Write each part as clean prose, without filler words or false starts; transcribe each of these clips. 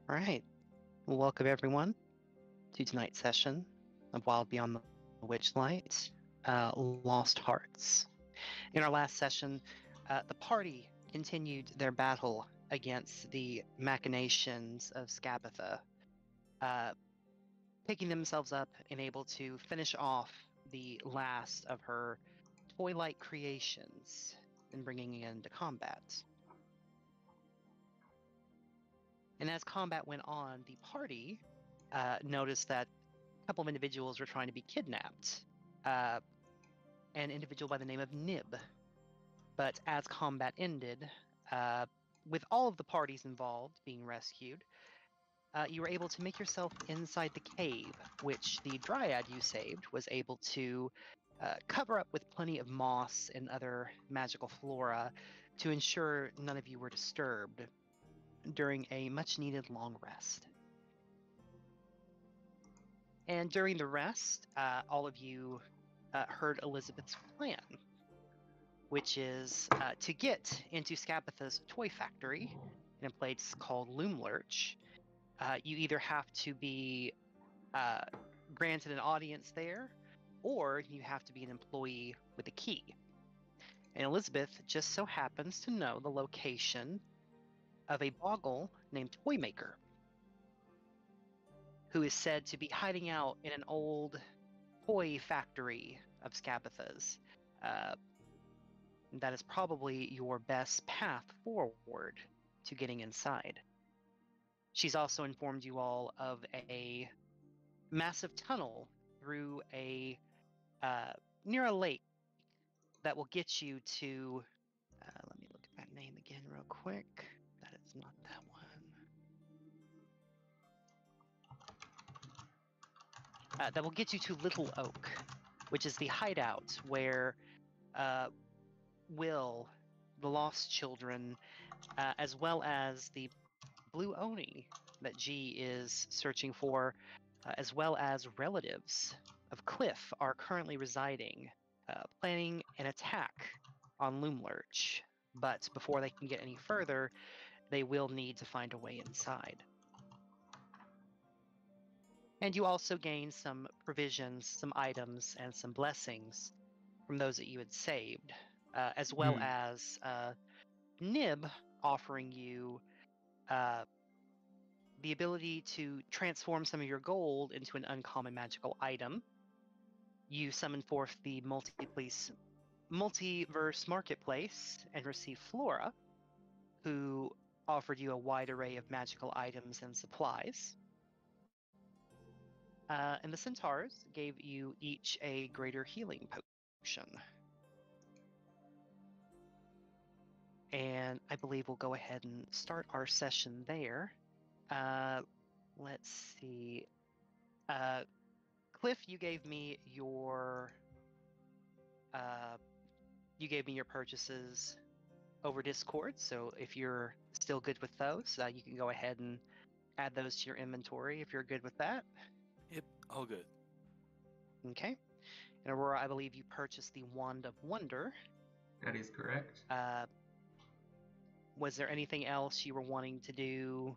All right. Well, welcome everyone to tonight's session of Wild Beyond the Witchlight, Lost Hearts. In our last session, the party continued their battle against the machinations of Scabatha, picking themselves up and able to finish off the last of her toy-like creations and bringing it into combat. And as combat went on, the party noticed that a couple of individuals were trying to be kidnapped. An individual by the name of Nib. But as combat ended, with all of the parties involved being rescued, you were able to make yourself inside the cave, which the dryad you saved was able to cover up with plenty of moss and other magical flora to ensure none of you were disturbed during a much-needed long rest. And during the rest, all of you heard Elizabeth's plan, which is to get into Scabatha's toy factory in a place called Loomlurch. You either have to be granted an audience there, or you have to be an employee with a key. And Elizabeth just so happens to know the location of a boggle named Toymaker, who is said to be hiding out in an old toy factory of Scabatha's. That is probably your best path forward to getting inside. She's also informed you all of a massive tunnel through a near a lake that will get you to. Let me look at that name again real quick. That is not that one. That will get you to Little Oak, which is the hideout where Will, the Lost Children, as well as the Blue Oni that G is searching for, as well as relatives of Cliff, are currently residing, planning an attack on Loomlurch. But before they can get any further, they will need to find a way inside. And you also gain some provisions, some items, and some blessings from those that you had saved, as well as Nib offering you the ability to transform some of your gold into an uncommon magical item. You summon forth the multiverse marketplace and receive Flora, who offered you a wide array of magical items and supplies. And the Centaurs gave you each a greater healing potion. And I believe we'll go ahead and start our session there. Let's see. Cliff, you gave me your purchases over Discord. So if you're still good with those, you can go ahead and add those to your inventory if you're good with that. Yep, all good. Okay. And Aurora, I believe you purchased the Wand of Wonder. That is correct. Was there anything else you were wanting to do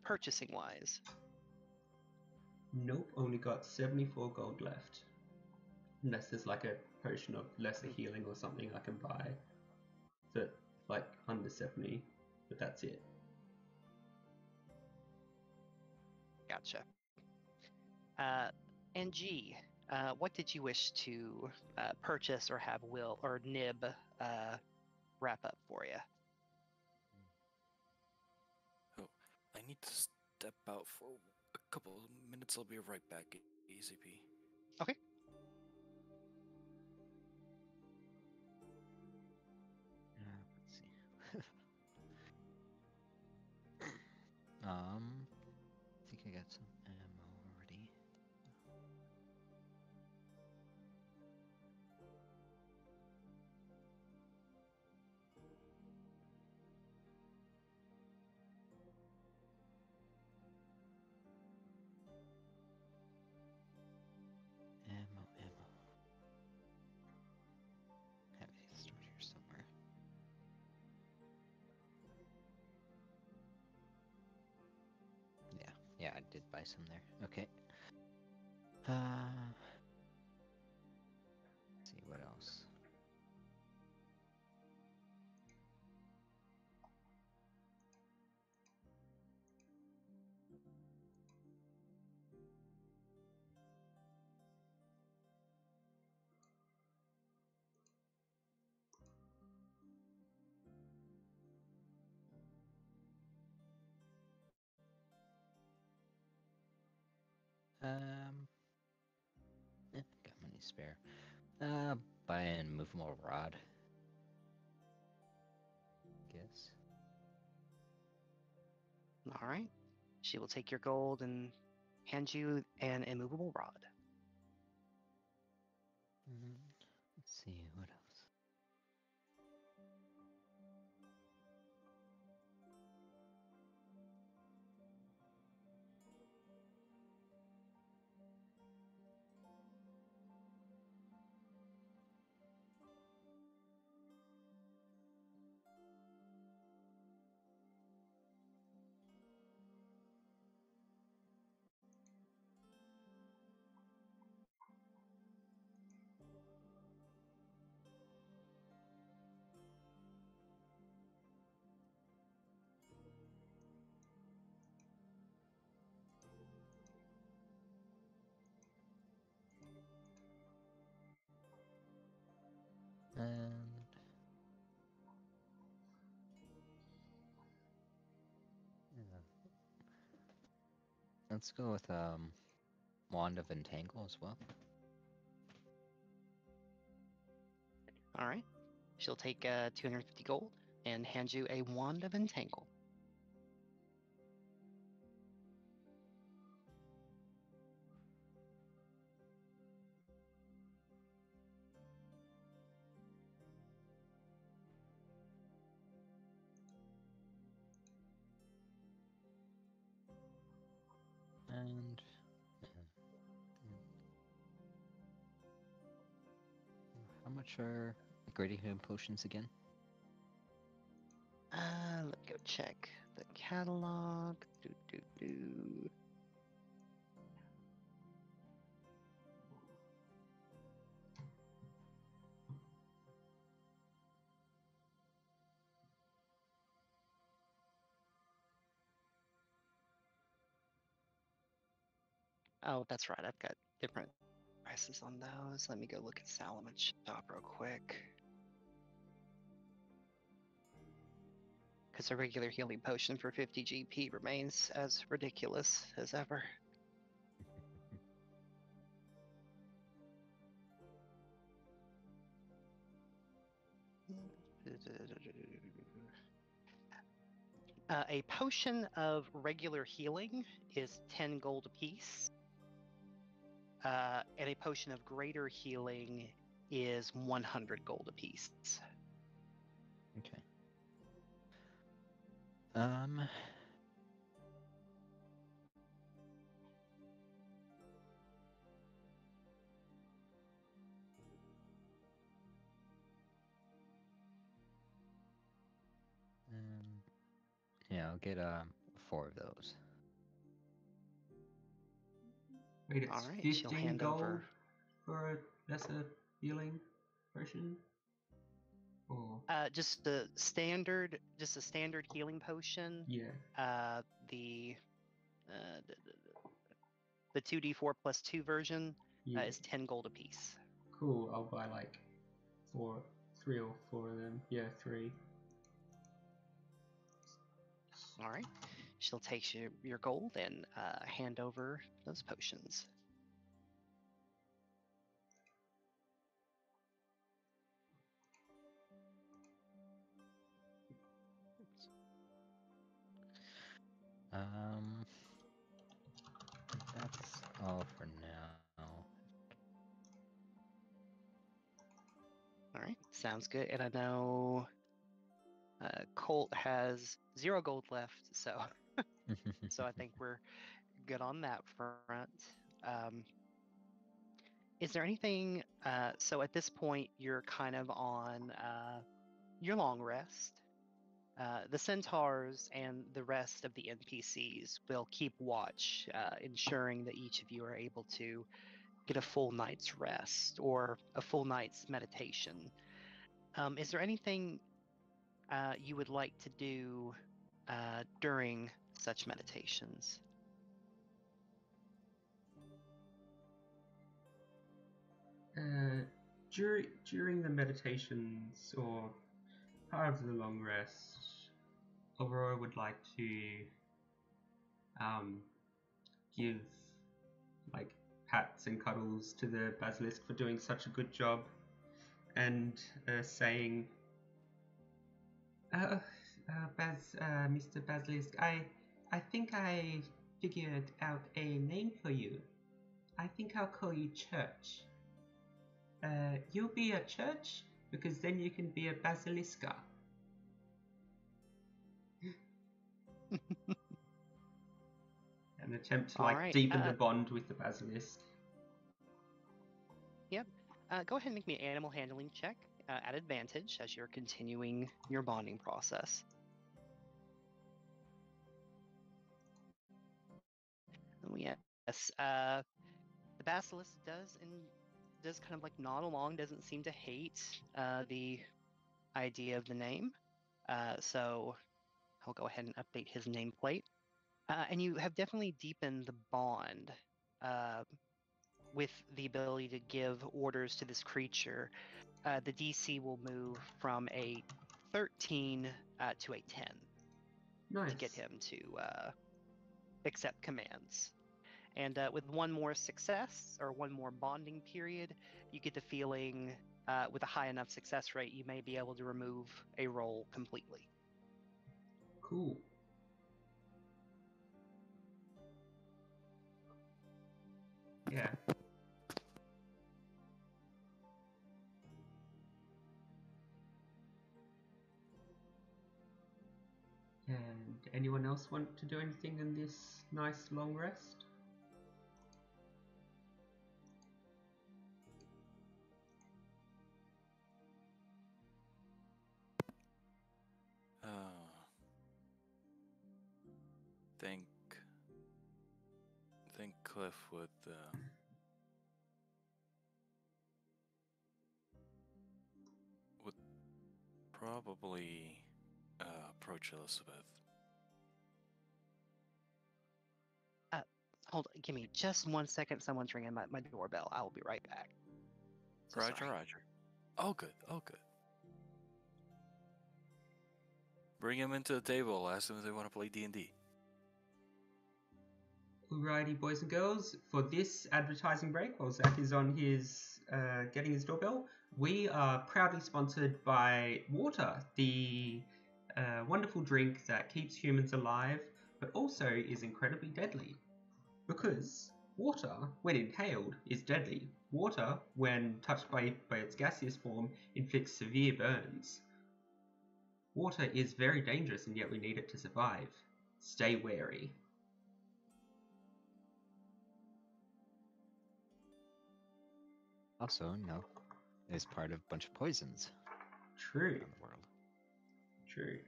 purchasing-wise? Nope, only got 74 gold left. Unless there's like a potion of lesser healing or something I can buy. So like under 70, but that's it. Gotcha. And G, what did you wish to purchase or have Will or Nib wrap up for you? Oh, I need to step out for a couple of minutes. I'll be right back, AZP. Okay. Let's see. I think I got some ammo already. buy some there. Okay. Let's see what else. Got money spare. Buy an movable rod. Guess. All right. She will take your gold and hand you an immovable rod. Let's see what else. And yeah. Let's go with Wand of Entangle as well. All right. She'll take 250 gold and hand you a Wand of Entangle. And how much are Greater Healing Potions again? Let me go check the catalog. Oh, that's right. I've got different prices on those. Let me go look at Salaman Shop real quick. Because a regular healing potion for 50 GP remains as ridiculous as ever. A potion of regular healing is 10 gold apiece. And a potion of greater healing is 100 gold apiece. Okay. Yeah, I'll get 4 of those. Wait, it's All right, she'll 15 hand gold over. for a lesser healing potion? Or Just a standard healing potion. yeah. The 2d4 plus 2 version Yeah. is 10 gold apiece. Cool, I'll buy like 3 or 4 of them. Yeah, 3. All right. She'll take your gold and hand over those potions. That's all for now. All right, sounds good. And I know Colt has 0 gold left, so so I think we're good on that front. Is there anything? So at this point, you're kind of on your long rest. The centaurs and the rest of the NPCs will keep watch, ensuring that each of you are able to get a full night's rest or a full night's meditation. Is there anything you would like to do during such meditations? During the meditations or part of the long rest, Aurora would like to give like pats and cuddles to the basilisk for doing such a good job, and saying, Mr. Basilisk, I think I figured out a name for you. I think I'll call you Church. You'll be a church because then you can be a basiliska. An attempt to Alright, deepen the bond with the basilisk. Yep. Go ahead and make me an animal handling check at advantage as you're continuing your bonding process. Oh, yes. The basilisk does kind of like nod along, doesn't seem to hate the idea of the name. So I'll go ahead and update his nameplate. And you have definitely deepened the bond with the ability to give orders to this creature. The DC will move from a 13 to a 10 Nice. to get him to accept commands. And with one more success or one more bonding period, you get the feeling with a high enough success rate, you may be able to remove a roll completely. Cool. Yeah. And anyone else want to do anything in this nice long rest? Think Cliff would probably approach Elizabeth. Hold on, give me just 1 second. Someone's ringing my doorbell. I will be right back. So Roger, sorry. Roger. Oh, good. Bring him into the table. Ask them if they want to play D&D. Alrighty, boys and girls, for this advertising break, while Zach is on his getting his doorbell, we are proudly sponsored by water, the wonderful drink that keeps humans alive, but also is incredibly deadly. Because water, when inhaled, is deadly. Water, when touched by its gaseous form, inflicts severe burns. Water is very dangerous, and yet we need it to survive. Stay wary. Also, no, it's part of a bunch of poisons True. around the world. True.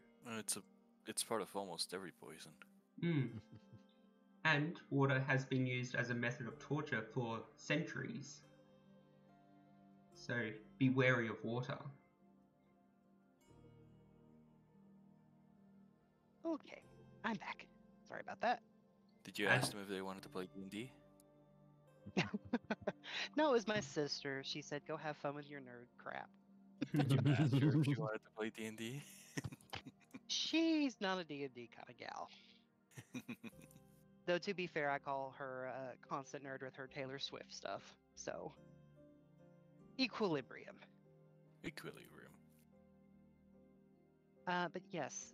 It's part of almost every poison. And water has been used as a method of torture for centuries. So be wary of water. Okay, I'm back. Sorry about that. Did you ask them if they wanted to play D&D? No, it was my sister. She said, "Go have fun with your nerd crap." Did you ask her if she wanted to play D&D? She's not a D&D kind of gal. Though, to be fair, I call her a constant nerd with her Taylor Swift stuff. So, equilibrium. Equilibrium. But yes,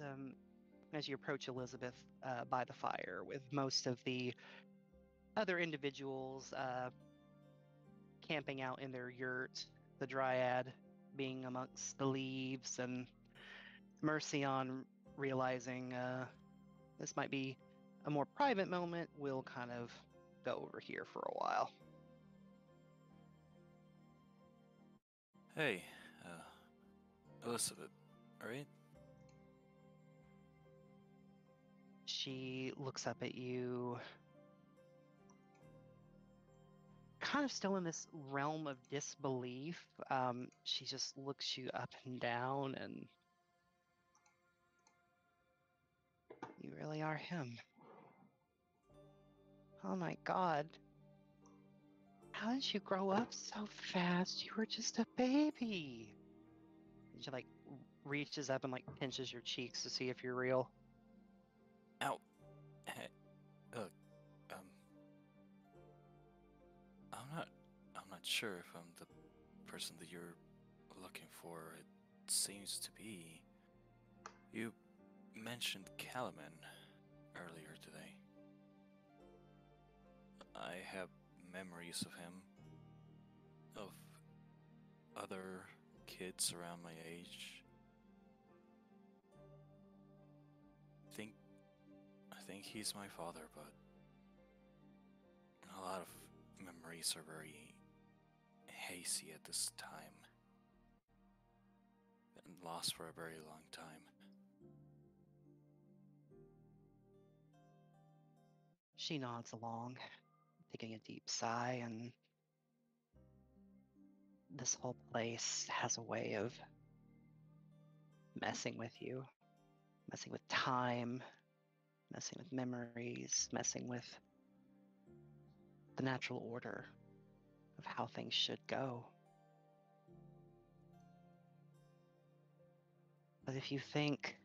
as you approach Elizabeth by the fire, with most of the other individuals camping out in their yurt, the Dryad being amongst the leaves, and Mercion realizing this might be a more private moment, we'll kind of go over here for a while. Hey, Elizabeth, alright? She looks up at you, kind of still in this realm of disbelief. She just looks you up and down, and you really are him. Oh my God. How did you grow up so fast? You were just a baby. And she like reaches up and like pinches your cheeks to see if you're real. Ow. Uh, um. I'm not sure if I'm the person that you're looking for. It seems to be. You mentioned Calaman earlier today. I have memories of him, of other kids around my age. I think he's my father, but a lot of memories are very hazy at this time. Been lost for a very long time. She nods along, taking a deep sigh, and this whole place has a way of messing with you, messing with time, messing with memories, messing with the natural order of how things should go. But if you think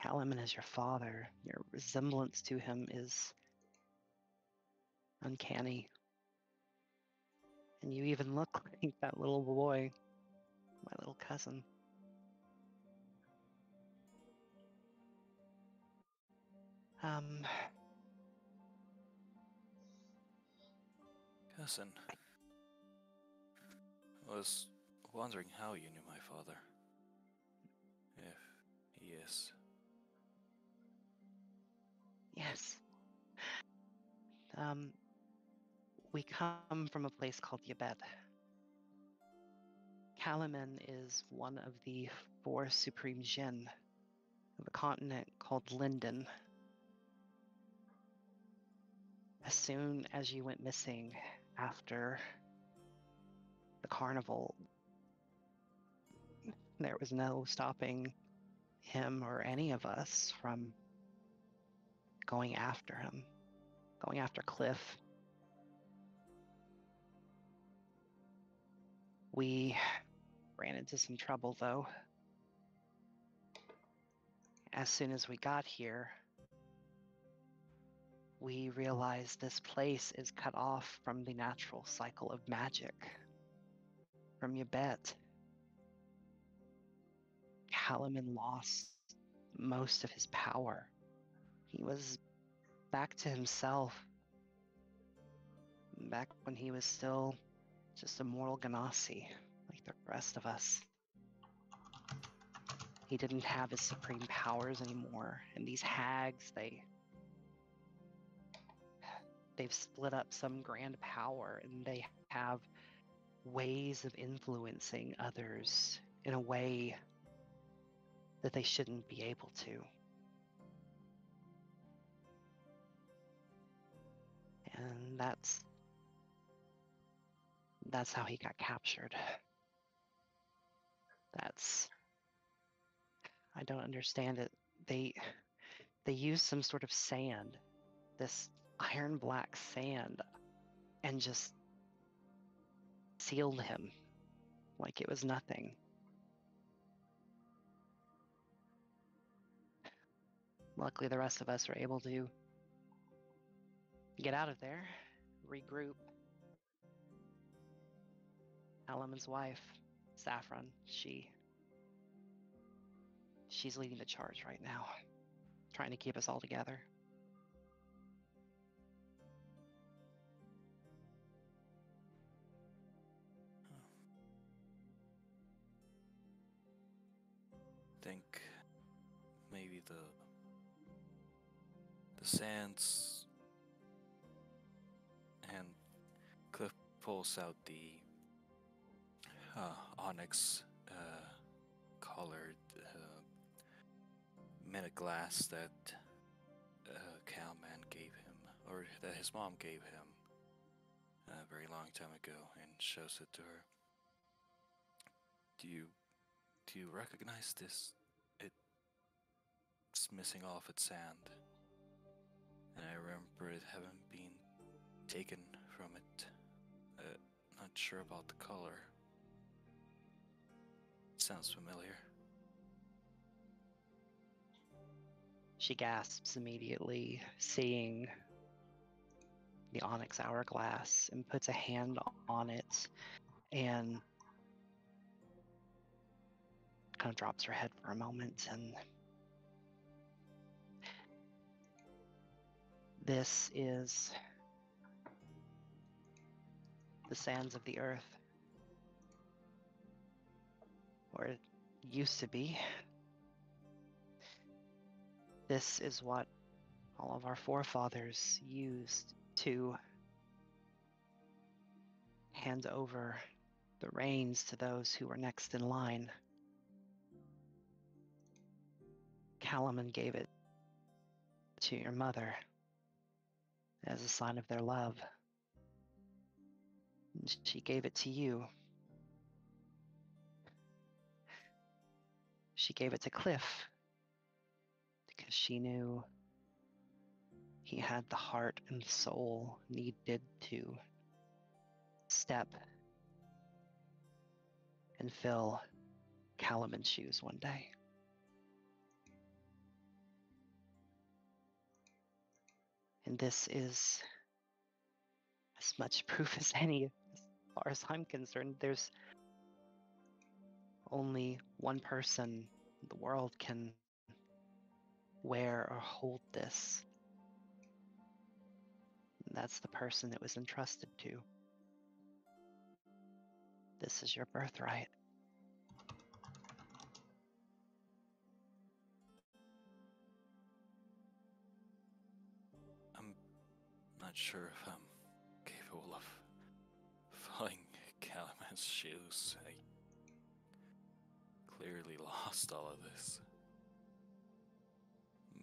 Calaman is your father, your resemblance to him is uncanny. And you even look like that little boy, my little cousin. Cousin, I was wondering how you knew my father. If he is. Yes. We come from a place called Yabet. Kalaman is one of the 4 supreme Jinn of a continent called Linden. As soon as you went missing after the carnival, there was no stopping him or any of us from going after him, going after Cliff. We ran into some trouble, though. As soon as we got here, we realized this place is cut off from the natural cycle of magic. From Yabet, Kalaman lost most of his power. He was back to himself, back when he was still just a mortal Ganassi, like the rest of us. He didn't have his supreme powers anymore, and these hags, they've split up some grand power, and they have ways of influencing others in a way that they shouldn't be able to. And that's how he got captured. I don't understand it. They used some sort of sand, this iron black sand, and just sealed him like it was nothing. Luckily, the rest of us were able to get out of there, regroup. Alaman's wife, Saffron, she's leading the charge right now, trying to keep us all together. Think maybe the sands, and Cliff pulls out the onyx colored made a glass that Cowman gave him, or that his mom gave him a very long time ago, and shows it to her. Do you recognize this? It's missing all of its sand, and I remember it having been taken from it. Not sure about the color. Sounds familiar. She gasps immediately, seeing the onyx hourglass, and puts a hand on it and kind of drops her head for a moment. And this is the sands of the earth, or it used to be. This is what all of our forefathers used to hand over the reins to those who were next in line. Calaman gave it to your mother as a sign of their love. And she gave it to you. She gave it to Cliff because she knew he had the heart and soul needed to step and fill Calaman's shoes one day. And this is as much proof as any, as far as I'm concerned. There's only one person in the world can wear or hold this. And that's the person it was entrusted to. This is your birthright. I'm not sure if I'm capable of filling Calaman's shoes. I clearly lost all of this.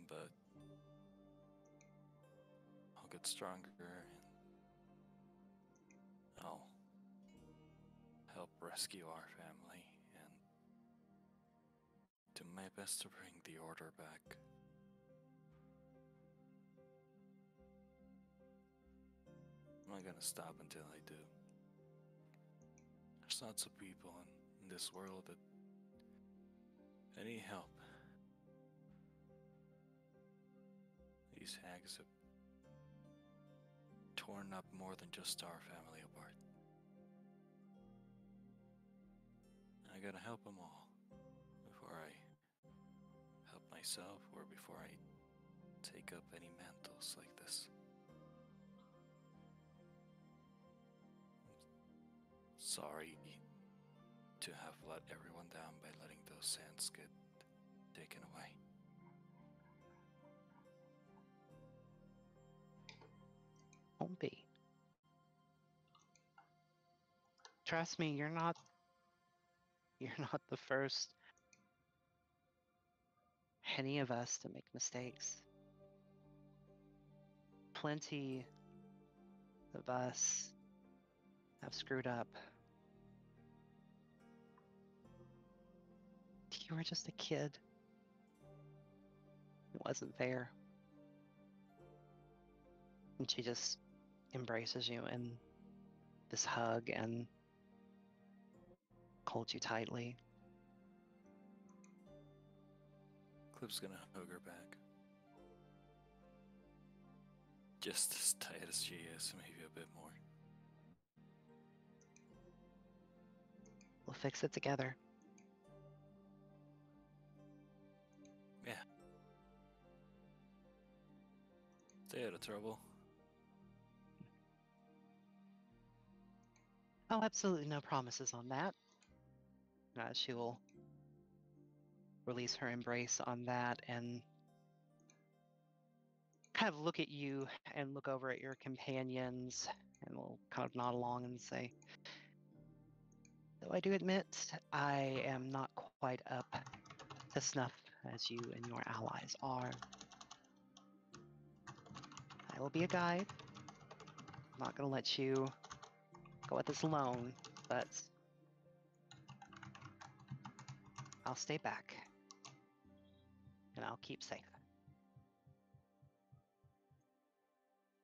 But I'll get stronger and I'll help rescue our family and do my best to bring the order back. I'm not gonna stop until I do. There's lots of people in this world that need help. These hags have torn up more than just our family apart. I gotta help them all before I help myself or before I take up any mantles like this. Sorry to have let everyone down by letting those sands get taken away. Won't be. Trust me, you're not the first any of us to make mistakes. Plenty of us have screwed up. You were just a kid. It wasn't fair. And she just embraces you in this hug and holds you tightly. Clip's gonna hug her back. Just as tight as she is, maybe a bit more. We'll fix it together. Yeah. Stay out of trouble. Oh, absolutely no promises on that. She will release her embrace on that and kind of look at you and look over at your companions, and will kind of nod along and say, though I do admit I am not quite up to snuff as you and your allies are. I will be a guide. I'm not going to let you go at this alone, but I'll stay back. And I'll keep safe.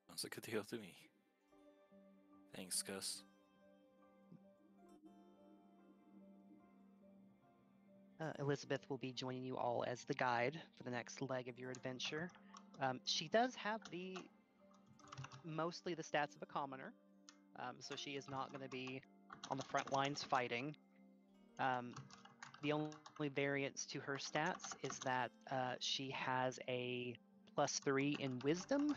Sounds like a deal to me. Thanks, Gus. Elizabeth will be joining you all as the guide for the next leg of your adventure. She does have mostly the stats of a commoner, so she is not going to be on the front lines fighting. The only variance to her stats is that she has a +3 in wisdom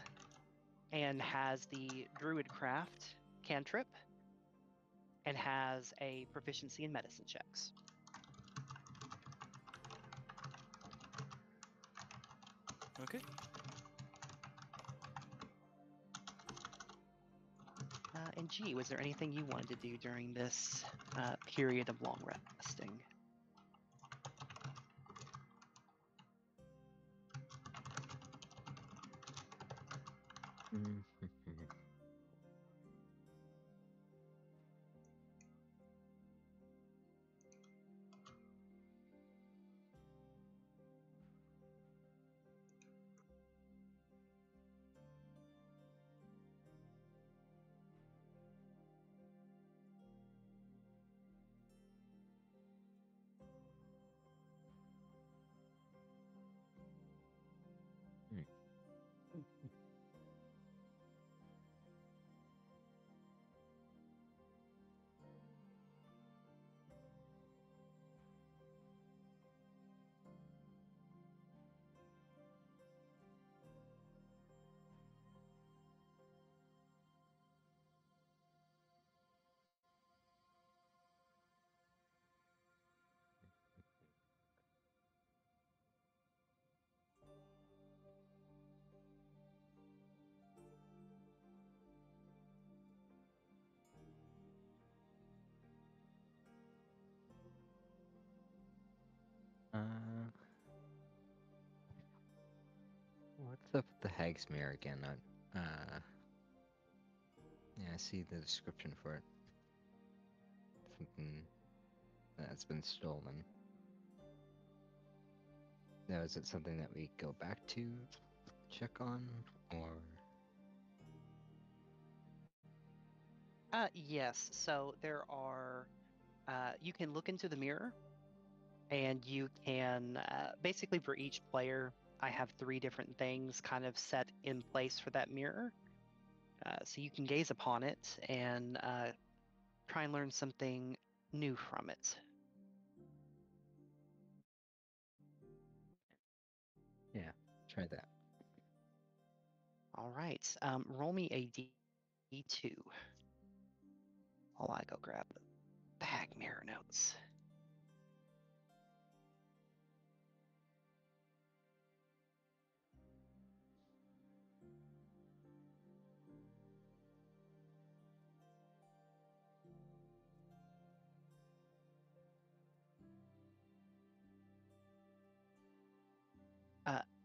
and has the druidcraft cantrip and has a proficiency in medicine checks. Okay. And G, was there anything you wanted to do during this period of long resting? What's up with the Hag's Mirror again? Yeah, I see the description for it. Something that's been stolen. Now, is it something that we go back to check on, or? Yes. So there are. You can look into the mirror, and you can basically for each player. I have 3 different things kind of set in place for that mirror. So you can gaze upon it and try and learn something new from it. Yeah, try that. All right. Roll me a D2 while I go grab the Hag Mirror notes.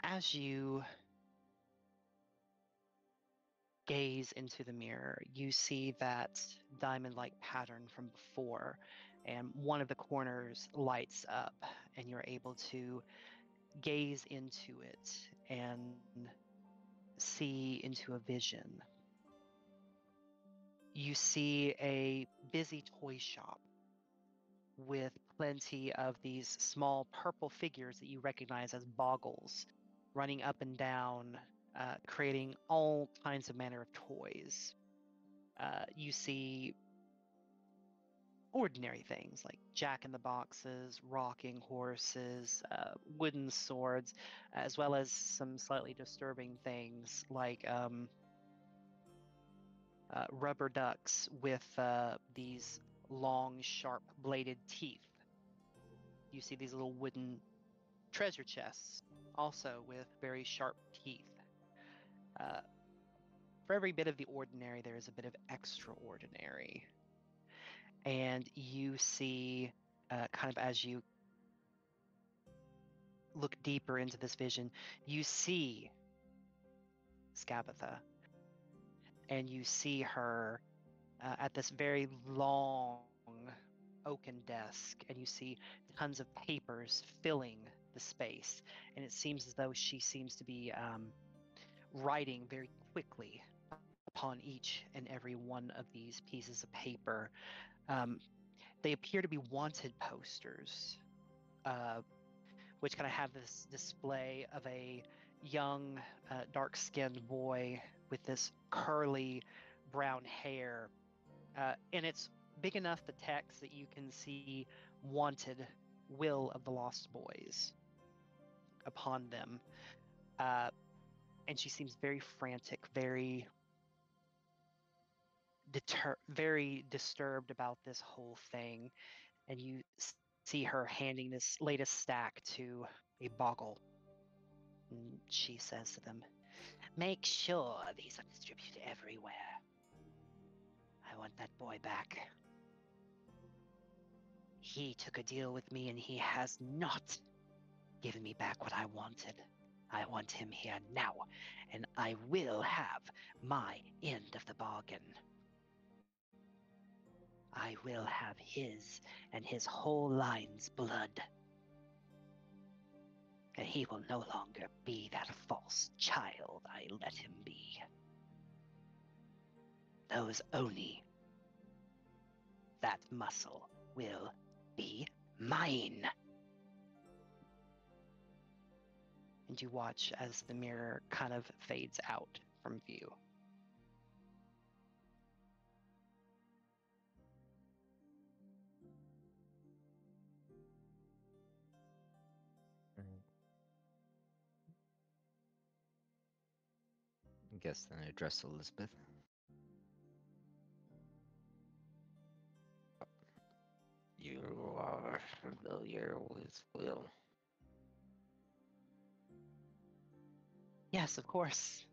As you gaze into the mirror, you see that diamond-like pattern from before, and one of the corners lights up, and you're able to gaze into it and see into a vision. You see a busy toy shop with plenty of these small purple figures that you recognize as boggles running up and down, creating all kinds of manner of toys. You see ordinary things like jack-in-the-boxes, rocking horses, wooden swords, as well as some slightly disturbing things like rubber ducks with these long, sharp-bladed teeth. You see these little wooden treasure chests, also with very sharp teeth. For every bit of the ordinary, there is a bit of extraordinary. And you see, kind of as you look deeper into this vision, you see Scabatha, and you see her at this very long oaken desk, and you see tons of papers filling the space, and it seems as though she seems to be writing very quickly upon each and every one of these pieces of paper. They appear to be wanted posters, which kind of have this display of a young, dark-skinned boy with this curly brown hair. And it's big enough, the text, that you can see wanted, will of the lost boys upon them. And she seems very frantic, very disturbed about this whole thing. And you see her handing this latest stack to a boggle. And she says to them, "Make sure these are distributed everywhere. I want that boy back. He took a deal with me and he has not given me back what I wanted. I want him here now, and I will have my end of the bargain. I will have his and his whole line's blood. And he will no longer be that false child I let him be. Those Oni, that muscle, will be mine." And you watch as the mirror kind of fades out from view. I guess then address Elizabeth. You are familiar with Will? Yes, of course.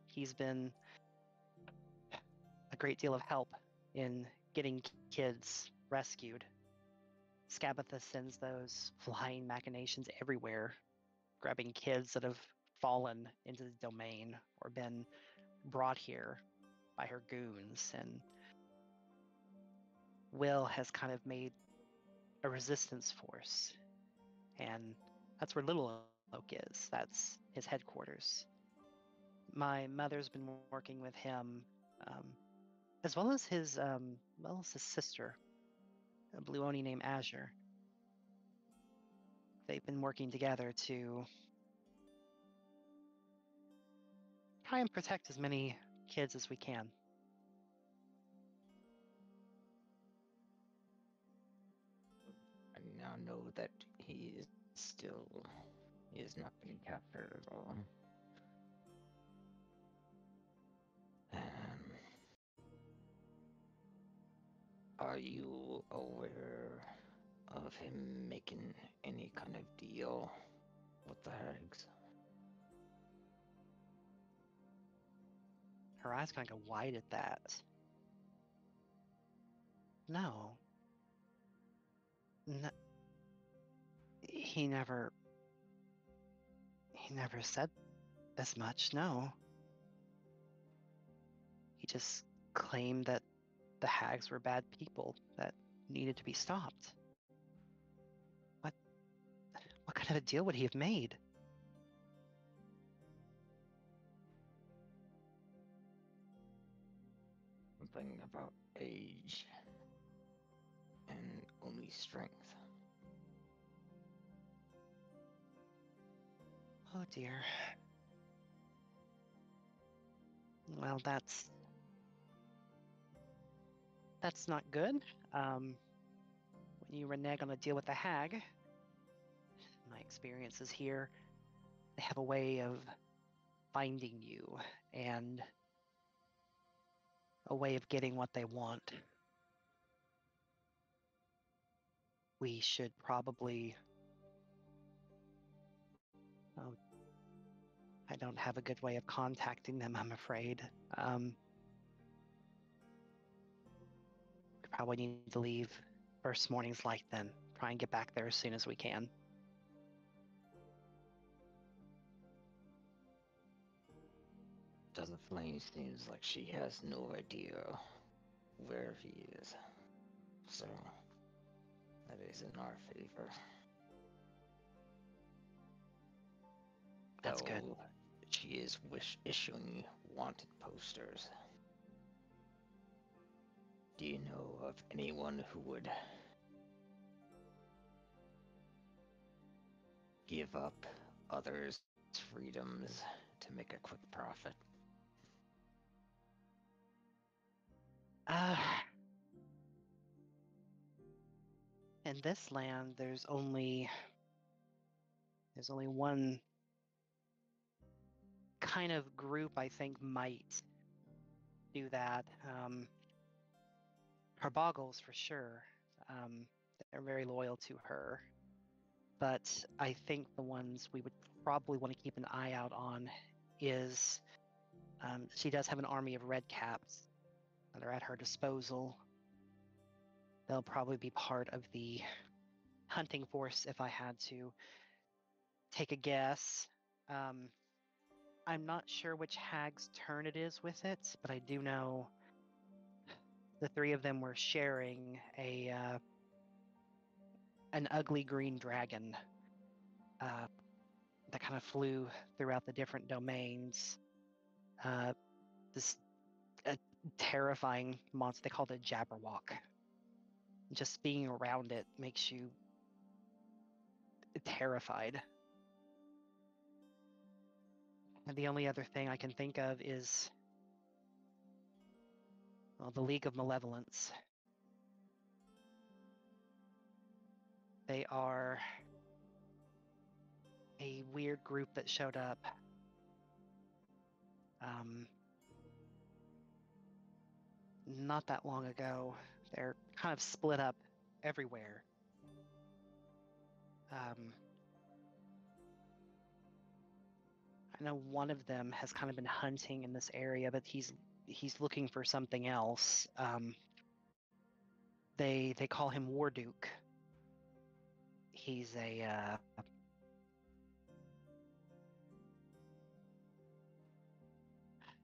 He's been a great deal of help in getting kids rescued. Scabatha sends those flying machinations everywhere, grabbing kids that have fallen into the domain or been brought here by her goons. And Will has kind of made a resistance force. And that's where Little Oak is. That's his headquarters. My mother's been working with him, as well as his sister, a blue Oni named Azure. They've been working together to try and protect as many kids as we can. I now know that he has not been captured at all. Are you aware of him making any kind of deal with the hags? Her eyes kind of go wide at that. No. He never said as much, no. He just claimed that the hags were bad people that needed to be stopped. What kind of a deal would he have made? Something about age and only strength. Oh dear. Well, that's not good. When you renege on a deal with a hag, my experiences here, they have a way of finding you and a way of getting what they want. We should probably... Oh, I don't have a good way of contacting them, I'm afraid. We probably need to leave first morning's light then. Try and get back there as soon as we can. definitely seems like she has no idea where he is. So, that is in our favor. That's good. Though she is issuing wanted posters. Do you know of anyone who would give up others' freedoms to make a quick profit? Uh, in this land, there's only one kind of group I think might do that. Her Boggles for sure. They're very loyal to her. But I think the ones we would probably want to keep an eye out on is she does have an army of red caps that are at her disposal. They'll probably be part of the hunting force if I had to take a guess. I'm not sure which hag's turn it is with it, but I do know the three of them were sharing an ugly green dragon that kind of flew throughout the different domains. This terrifying monster, they called it a Jabberwock. Just being around it makes you terrified. And the only other thing I can think of is, well, the League of Malevolence. They are a weird group that showed up not that long ago. They're kind of split up everywhere. I know one of them has kind of been hunting in this area, but he's looking for something else. They call him Warduke. He's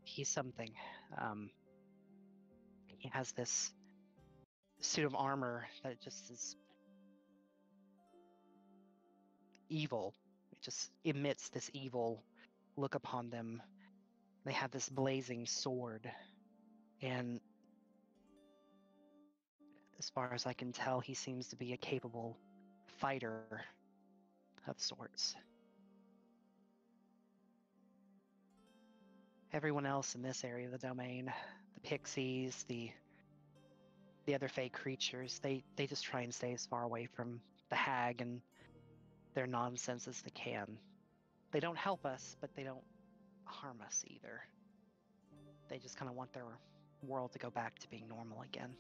he's something. He has this suit of armor that just is evil. It just emits this evil look upon them. They have this blazing sword, and as far as I can tell, he seems to be a capable fighter of sorts. Everyone else in this area of the domain, the pixies, the other fey creatures, they just try and stay as far away from the hag and their nonsense as they can. They don't help us, but they don't harm us either. They just kind of want their world to go back to being normal again.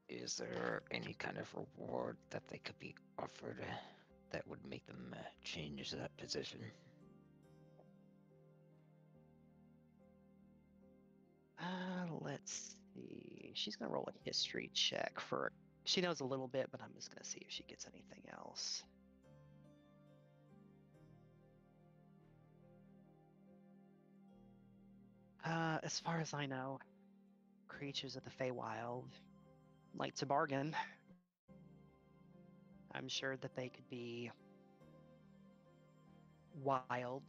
Is there any kind of reward that they could be offered that would make them change that position? Let's see. She's gonna roll a history check for. She knows a little bit, but I'm just gonna see if she gets anything else. As far as I know, creatures of the Feywild like to bargain. I'm sure that they could be wild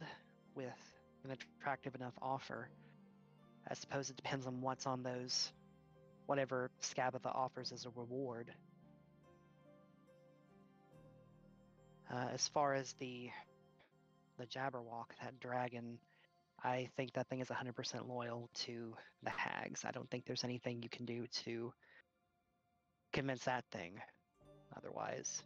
with an attractive enough offer. I suppose it depends on what's on those, whatever Scabatha offers as a reward. As far as the Jabberwock, that dragon, I think that thing is 100% loyal to the hags. I don't think there's anything you can do to convince that thing otherwise.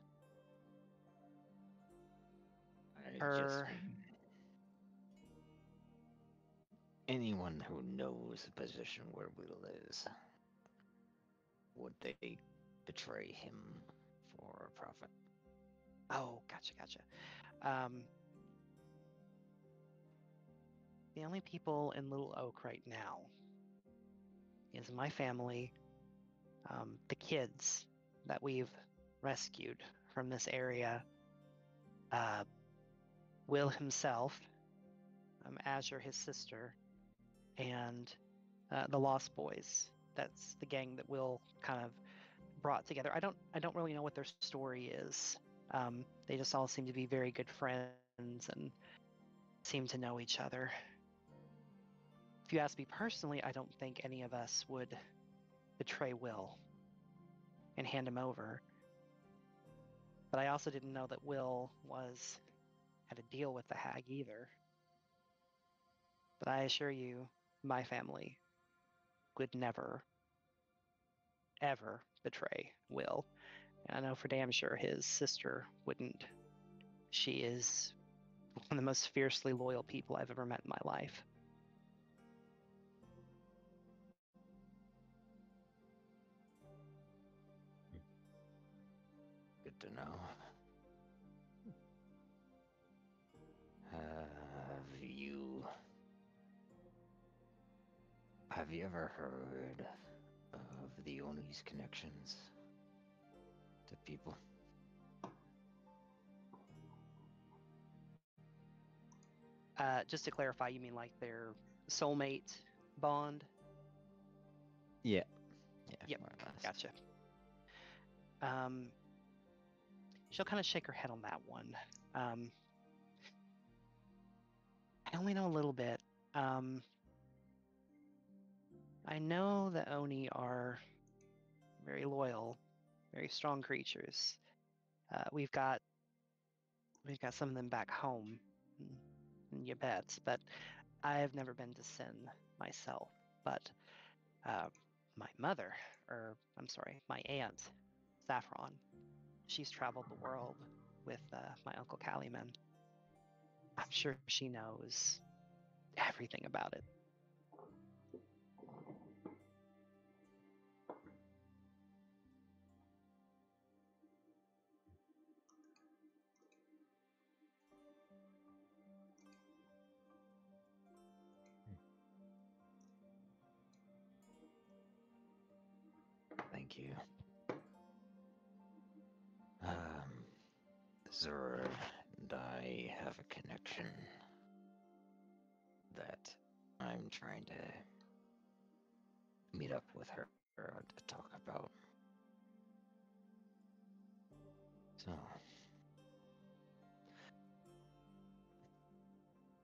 Anyone who knows the position where Will is, would they betray him for profit? Oh, gotcha. The only people in Little Oak right now is my family, the kids that we've rescued from this area. Will himself, Azure, his sister, and the Lost Boys. That's the gang that Will kind of brought together. I don't really know what their story is. They just all seem to be very good friends and seem to know each other. If you ask me personally, I don't think any of us would betray Will and hand him over. But I also didn't know that Will had a deal with the hag either. But I assure you, my family would never, ever betray Will. And I know for damn sure his sister wouldn't. She is one of the most fiercely loyal people I've ever met in my life. Good to know. Have you ever heard of the Oni's connections to people? Just to clarify, you mean like their soulmate bond? Yeah. Yep, more or less. Gotcha. She'll kind of shake her head on that one. I only know a little bit. I know the Oni are very loyal, very strong creatures. We've got some of them back home, and you bet. But I've never been to Sin myself. But my mother, my aunt, Saffron, she's traveled the world with my Uncle Caliman. I'm sure she knows everything about it. Thank you. Zora and I have a connection that I'm trying to meet up with her to talk about. So,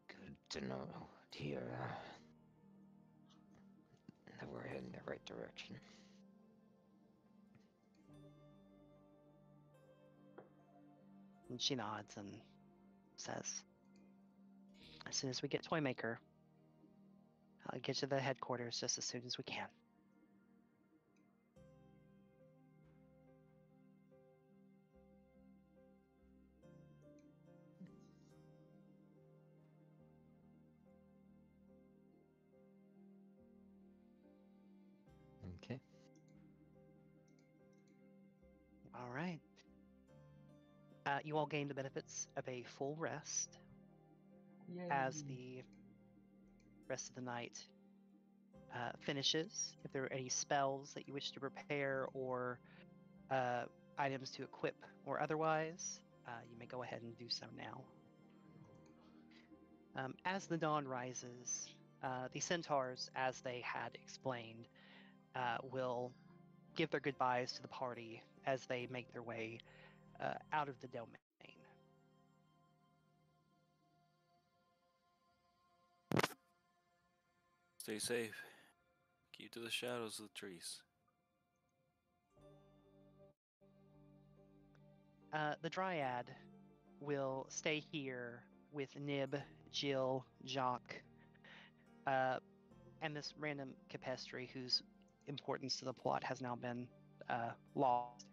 good to know to hear that we're heading the right direction. And she nods and says, as soon as we get Toymaker, I'll get to the headquarters just as soon as we can. Okay. All right. You all gain the benefits of a full rest Yay. as the rest of the night finishes. If there are any spells that you wish to prepare or items to equip or otherwise, you may go ahead and do so now. As the dawn rises, the centaurs, as they had explained, will give their goodbyes to the party as they make their way out of the domain. Stay safe. Keep to the shadows of the trees. The Dryad will stay here with Nib, Jill, Jacques, and this random Capestri whose importance to the plot has now been lost.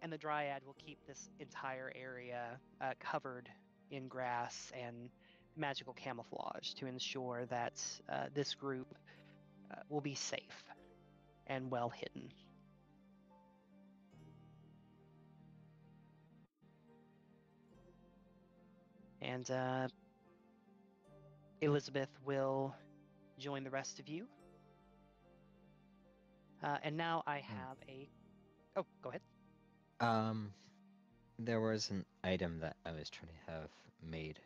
And the Dryad will keep this entire area covered in grass and magical camouflage to ensure that this group will be safe and well hidden. And Elizabeth will join the rest of you And now I have a. Oh, go ahead. There was an item that I was trying to have made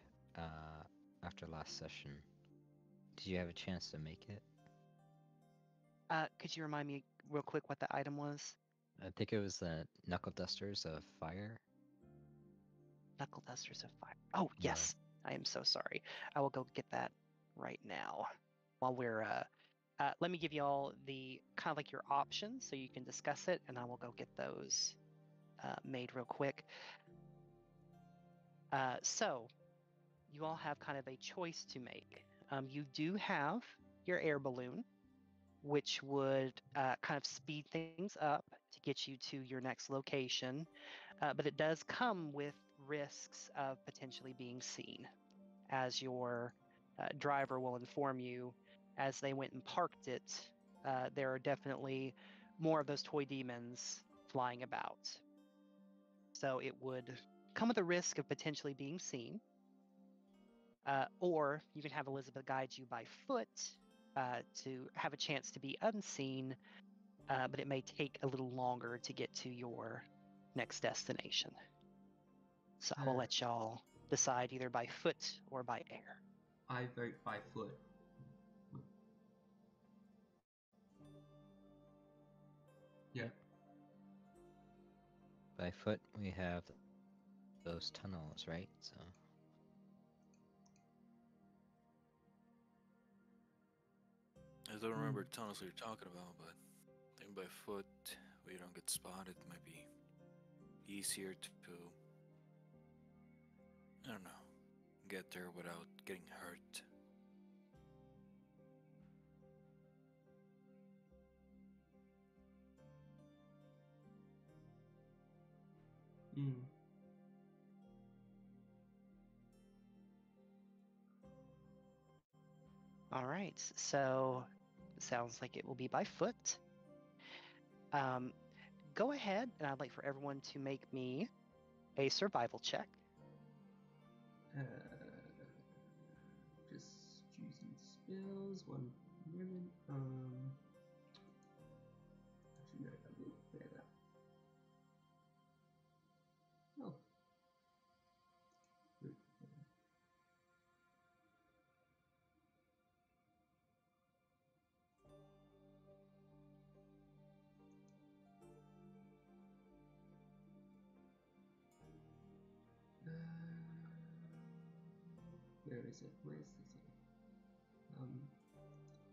after last session. Did you have a chance to make it? Could you remind me real quick what the item was? I think it was the knuckle dusters of fire. Knuckle dusters of fire. Oh, Yeah. yes. I am so sorry. I will go get that right now. While we're let me give you all the kind of like your options so you can discuss it, and I will go get those made real quick. So you all have kind of a choice to make. You do have your air balloon, which would kind of speed things up to get you to your next location, but it does come with risks of potentially being seen, as your driver will inform you as they went and parked it. There are definitely more of those toy demons flying about. So it would come with a risk of potentially being seen. Or you can have Elizabeth guide you by foot to have a chance to be unseen, but it may take a little longer to get to your next destination. So I will let y'all decide either by foot or by air. I vote by foot. Yeah. By foot, we have those tunnels, right? So. I don't remember the tunnels you're talking about, but I think by foot we don't get spotted. Might be easier to, I don't know, get there without getting hurt. All right, so sounds like it will be by foot. Go ahead, and I'd like for everyone to make me a survival check. Just choosing spells. 1 moment. Actually, no, I will clear that. Oh. Good. Where is it? Where is this?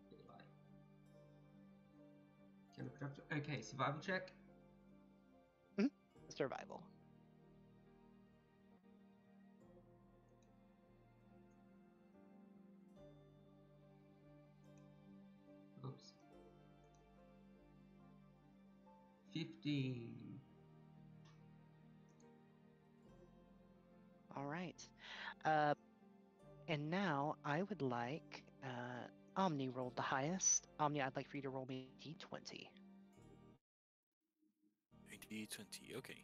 Daylight. Counterproductive. Okay, survival check. Survival. Oops. 15. All right. And now I would like Omni rolled the highest. Omni, I'd like for you to roll me a d20. A D20, okay.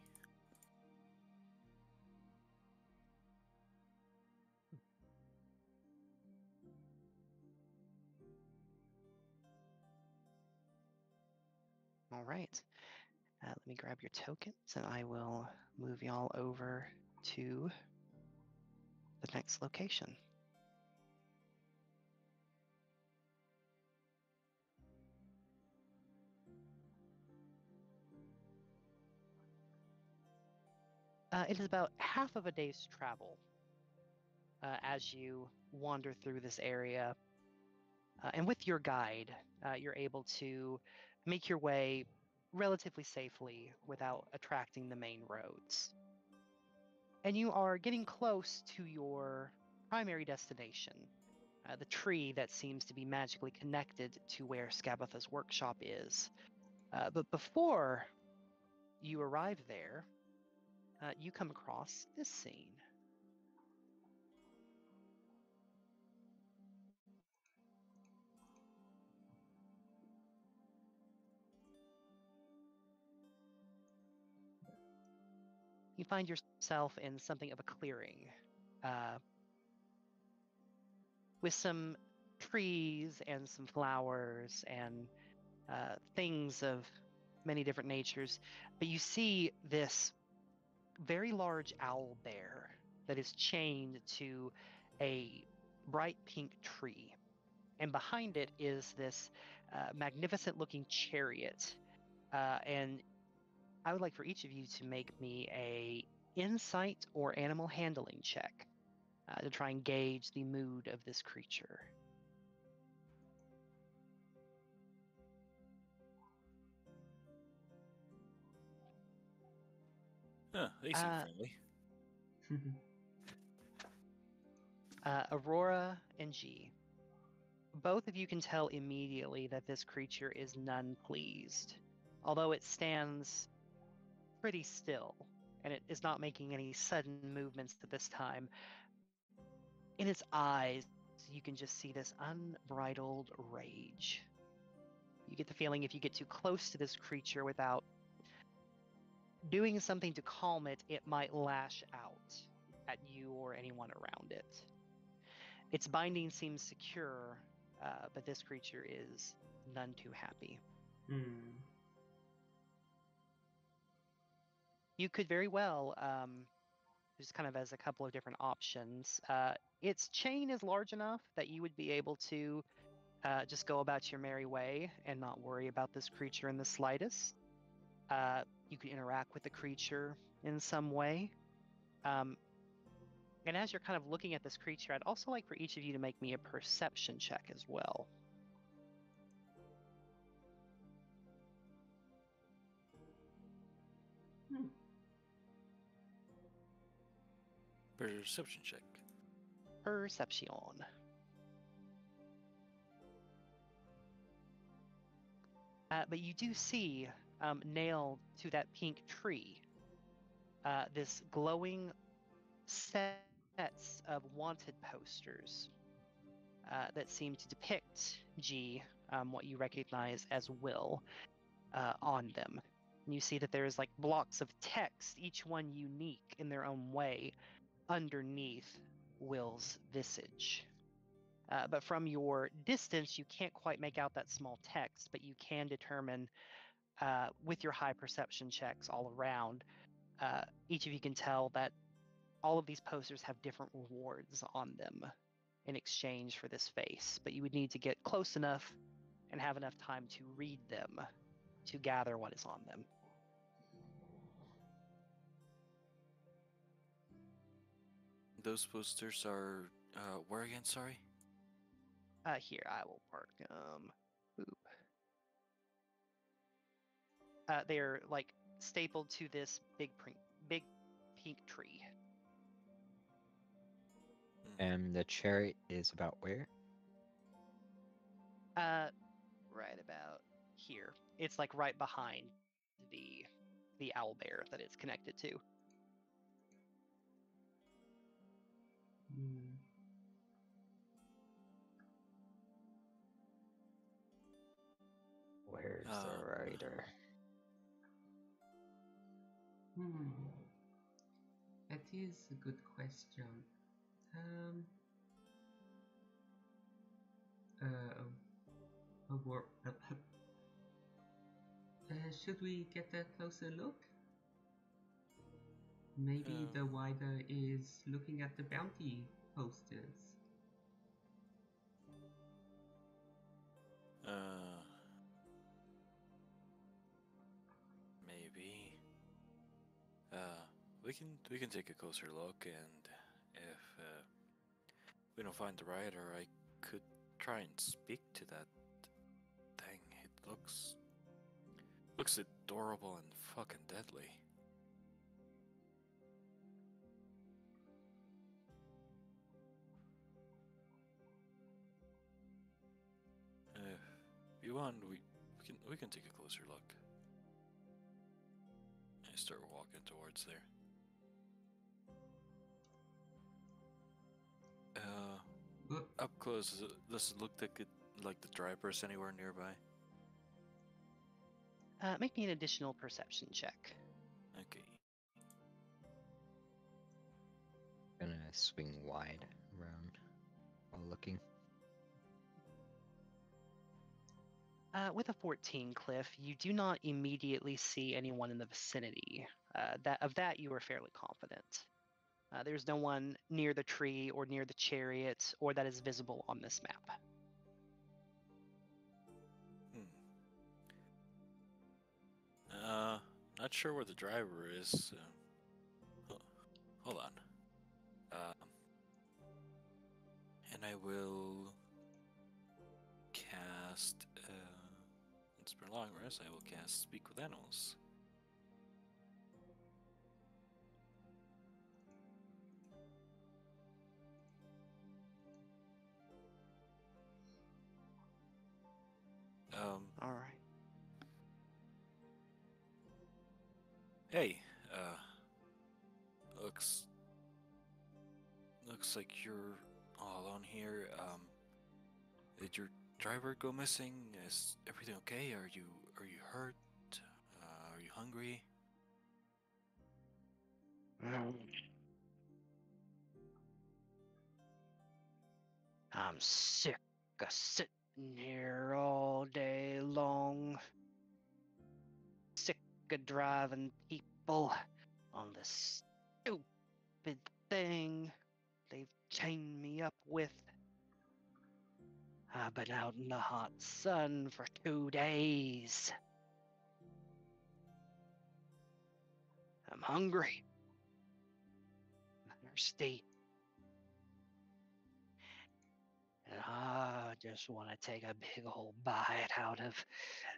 All right. Let me grab your tokens, and I will move y'all over to the next location. It is about half of a day's travel as you wander through this area. And with your guide, you're able to make your way relatively safely without attracting the main roads. And you are getting close to your primary destination, the tree that seems to be magically connected to where Scabatha's workshop is. But before you arrive there, you come across this scene. You find yourself in something of a clearing, with some trees and some flowers and things of many different natures. But you see this very large owl bear that is chained to a bright pink tree. And behind it is this magnificent looking chariot. And I would like for each of you to make me a insight or animal handling check to try and gauge the mood of this creature. Huh, they seem Uh, friendly. Aurora and G. Both of you can tell immediately that this creature is none pleased, although it stands pretty still and it is not making any sudden movements at this time. In its eyes, you can just see this unbridled rage. You get the feeling if you get too close to this creature without doing something to calm it, it might lash out at you or anyone around it. Its binding seems secure, but this creature is none too happy. You could very well, just kind of as a couple of different options, its chain is large enough that you would be able to just go about your merry way and not worry about this creature in the slightest. You could interact with the creature in some way. And as you're kind of looking at this creature, I'd also like for each of you to make me a perception check as well. Perception check. Perception. But you do see nailed to that pink tree this glowing sets of wanted posters that seem to depict G, what you recognize as Will, on them. And you see that there's like blocks of text, each one unique in their own way, underneath Will's visage. But from your distance, you can't quite make out that small text, but you can determine with your high perception checks all around, each of you can tell that all of these posters have different rewards on them in exchange for this face, but you would need to get close enough and have enough time to read them to gather what is on them. Those posters are where again? Sorry. Here, I will park them. They're like stapled to this big pink tree. And the chariot is about where? Right about here. It's like right behind the owl bear that it's connected to. Where's the rider? That is a good question. Should we get a closer look? Maybe the rider is looking at the bounty posters. Maybe. We can take a closer look, and if we don't find the rider, I could try and speak to that thing. It looks adorable and fucking deadly. If you want, we can take a closer look. I start walking towards there. Up close, does it look like the driver's anywhere nearby? Make me an additional perception check. Okay. Gonna swing wide around while looking. With a 14, Cliff, you do not immediately see anyone in the vicinity. That you are fairly confident. There's no one near the tree or near the chariot or that is visible on this map. Not sure where the driver is. Hold on. And I will cast. It's been long rest. I will cast Speak with Animals. All right. Hey, looks like you're all alone here. Did your driver go missing? Is everything okay? Are you hurt? Are you hungry? I'm sick of sitting here all day long. Sick of driving people on this stupid thing they've chained me up with. I've been out in the hot sun for 2 days. I'm hungry. I'm thirsty. And I just want to take a big old bite out of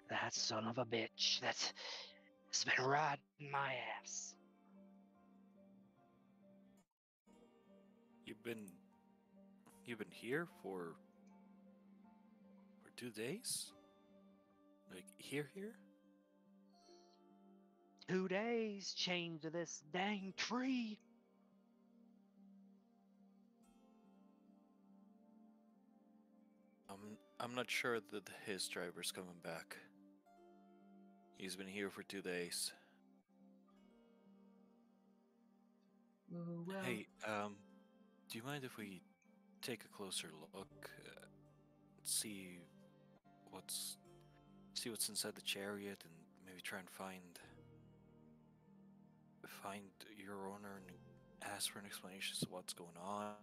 that son of a bitch that's been riding my ass. You've been here for 2 days? Like here? 2 days chained to this dang tree. I'm not sure that his driver's coming back. He's been here for 2 days. Oh, well. Hey, do you mind if we take a closer look? See what's inside the chariot, and maybe try and find your owner and ask for an explanation as to what's going on.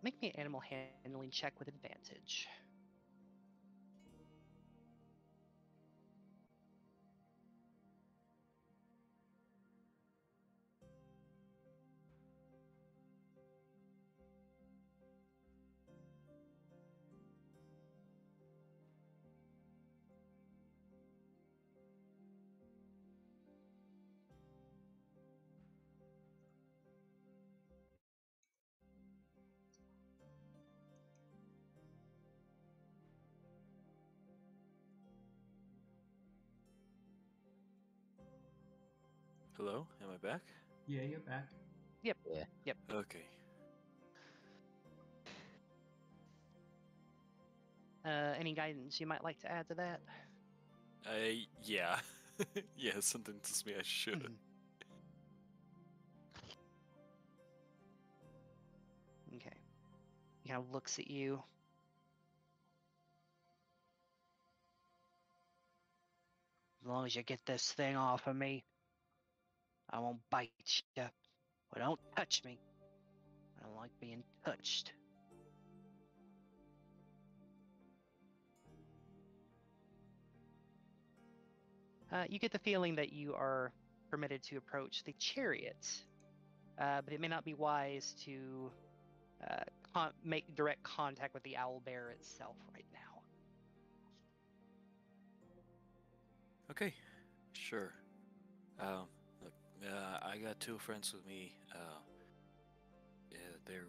Make me an animal handling check with advantage. Hello, am I back? Yeah, you're back. Yep. Yeah. Yep. Okay. Any guidance you might like to add to that? Yeah. Yeah, something tells me I should. Mhm. Okay. He kind of looks at you. As long as you get this thing off of me, I won't bite you. But don't touch me. I don't like being touched. You get the feeling that you are permitted to approach the chariot, but it may not be wise to make direct contact with the owl bear itself right now. Okay, sure. Look, I got 2 friends with me. Yeah, they're.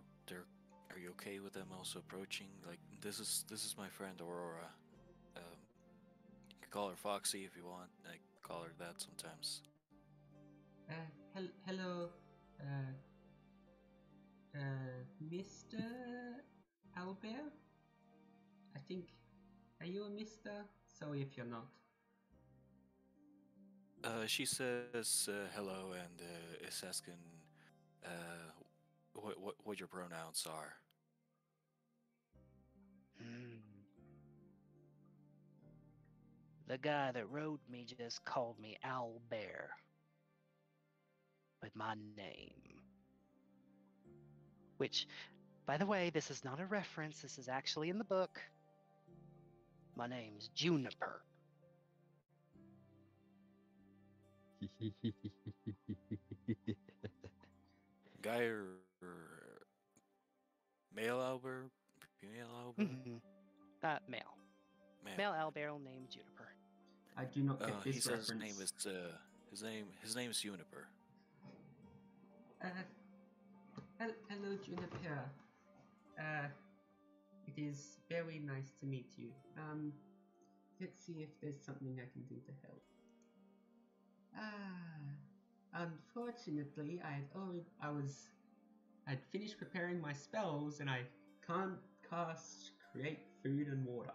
Are you okay with them also approaching? Like, this is my friend Aurora. You can call her Foxy if you want. I call her that sometimes. Hello, Mr. Albert? I think. Are you a Mr.? Sorry if you're not. She says hello and is asking what your pronouns are. The guy that rode me just called me Owl Bear. With my name. Which, by the way, this is not a reference. This is actually in the book. My name's Juniper. Guy or male Albert? Female Albert? Male. Male. Male owl bear named Juniper. I do not get He this says reference. his name is Juniper. Hello, Juniper. It is very nice to meet you. Let's see if there's something I can do to help. Unfortunately, I'd finished preparing my spells and I can't cast create food and water.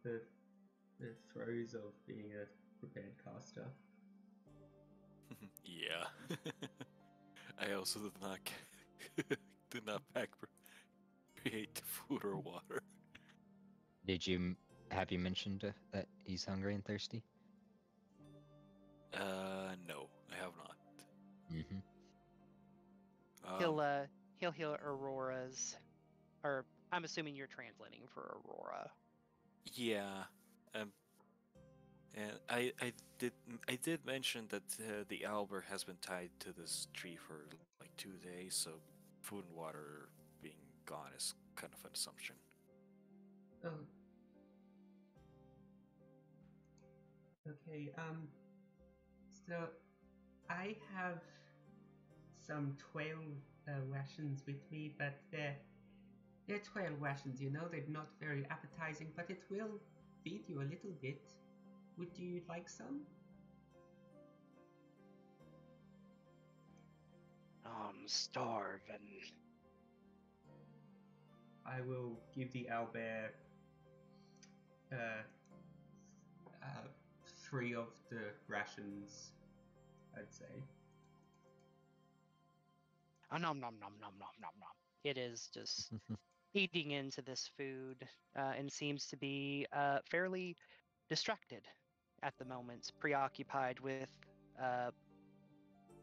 The throes of being a prepared caster. Yeah. I also did not pack create food or water. Have you mentioned that he's hungry and thirsty? No, I have not. Mm-hmm. He'll heal Aurora's, or I'm assuming you're translating for Aurora. Yeah. And I did mention that the Albert has been tied to this tree for like 2 days, so food and water being gone is kind of an assumption. Oh. Okay, so I have some 12 rations with me, but they're 12 rations, you know, they're not very appetizing, but it will feed you a little bit. Would you like some? I'm starving. I will give the owlbear 3 of the rations, I'd say. Nom nom nom nom nom nom nom. It is just eating into this food and seems to be fairly distracted at the moment, preoccupied with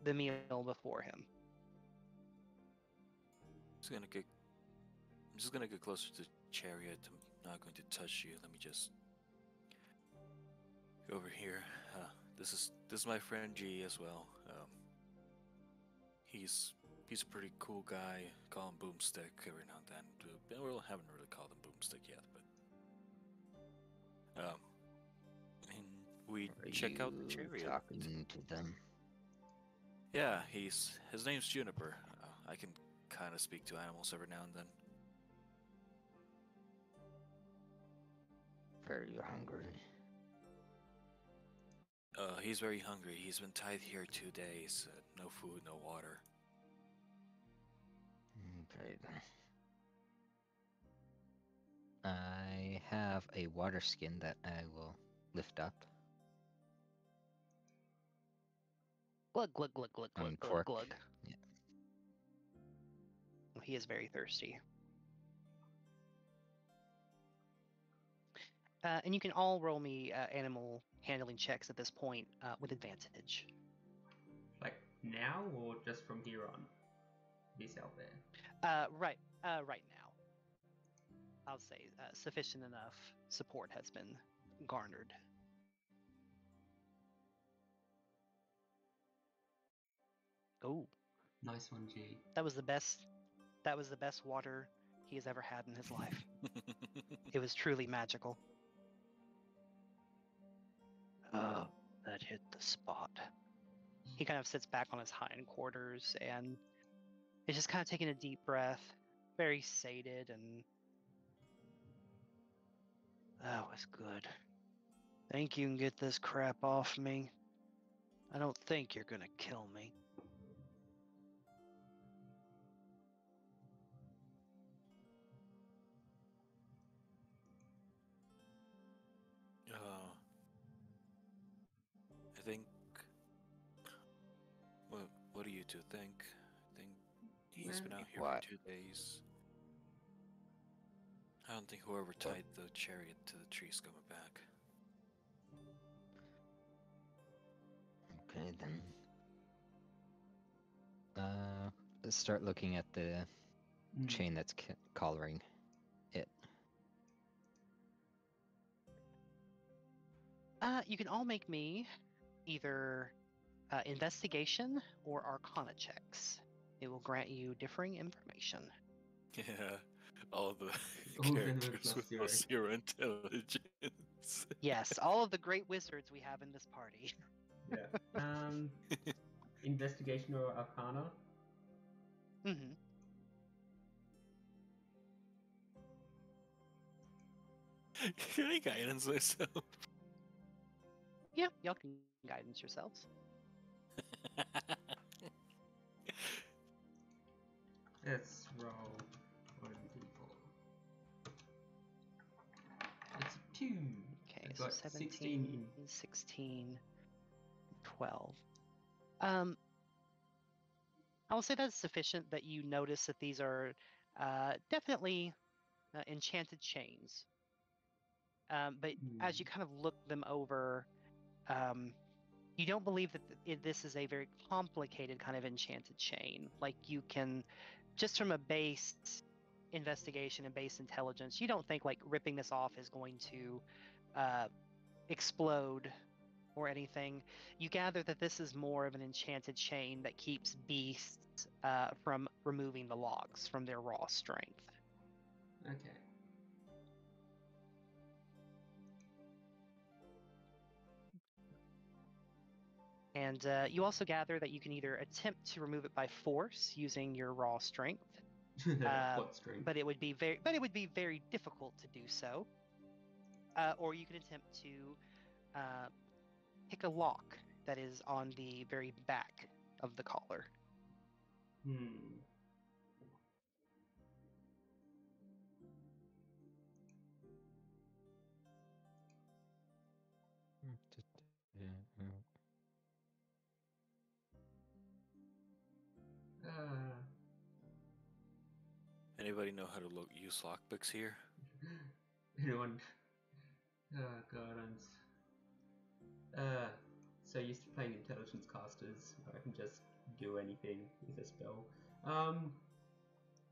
the meal before him. I'm just gonna get closer to the chariot. I'm not going to touch you. Let me just go over here. This is my friend G as well. He's a pretty cool guy. Call him Boomstick every now and then. We haven't really called him Boomstick yet, but and we check out the chariot. Talking to them. Yeah, his name's Juniper. I can kind of speak to animals every now and then. Very hungry. He's very hungry. He's been tied here 2 days. No food, no water. Okay then. I have a water skin that I will lift up. Glug glug glug glug glug glug Uncork. glug. Yeah. He is very thirsty. And you can all roll me animal handling checks at this point with advantage. Like now or just from here on? This owlbear. Right now. I'll say sufficient enough support has been garnered. Oh, Nice one, G. that was the best water he has ever had in his life. It was truly magical. Oh, that hit the spot. He kind of sits back on his hindquarters and is just kind of taking a deep breath, very sated, and that was good. Think you can get this crap off me? I don't think you're gonna kill me. I think. What do you two think? I think he's been out here What? for 2 days. I don't think whoever tied the chariot to the tree is coming back. Okay, then. Let's start looking at the chain that's collaring it. You can all make me either investigation or arcana checks. It will grant you differing information. Yeah, all the All the characters with plus +0 intelligence. Yes, all of the great wizards we have in this party. Yeah. Investigation or Arcana. Mm-hmm. Can I guidance myself? Yeah, y'all can guidance yourselves. Let's roll 1d4. It's a 2. Okay, I've so got 17, 16, 12. I will say that's sufficient that you notice that these are definitely enchanted chains. But as you kind of look them over, you don't believe that this is a very complicated kind of enchanted chain. Like you can, just from a base investigation and base intelligence, you don't think like ripping this off is going to explode or anything. You gather that this is more of an enchanted chain that keeps beasts from removing the logs from their raw strength. Okay. And you also gather that you can either attempt to remove it by force using your raw strength, What strength? but it would be very difficult to do so. Or you can attempt to pick a lock that is on the very back of the collar. Anybody know how to use lockpicks here? Anyone? Oh god, I'm so used to playing intelligence casters. I can just do anything with a spell.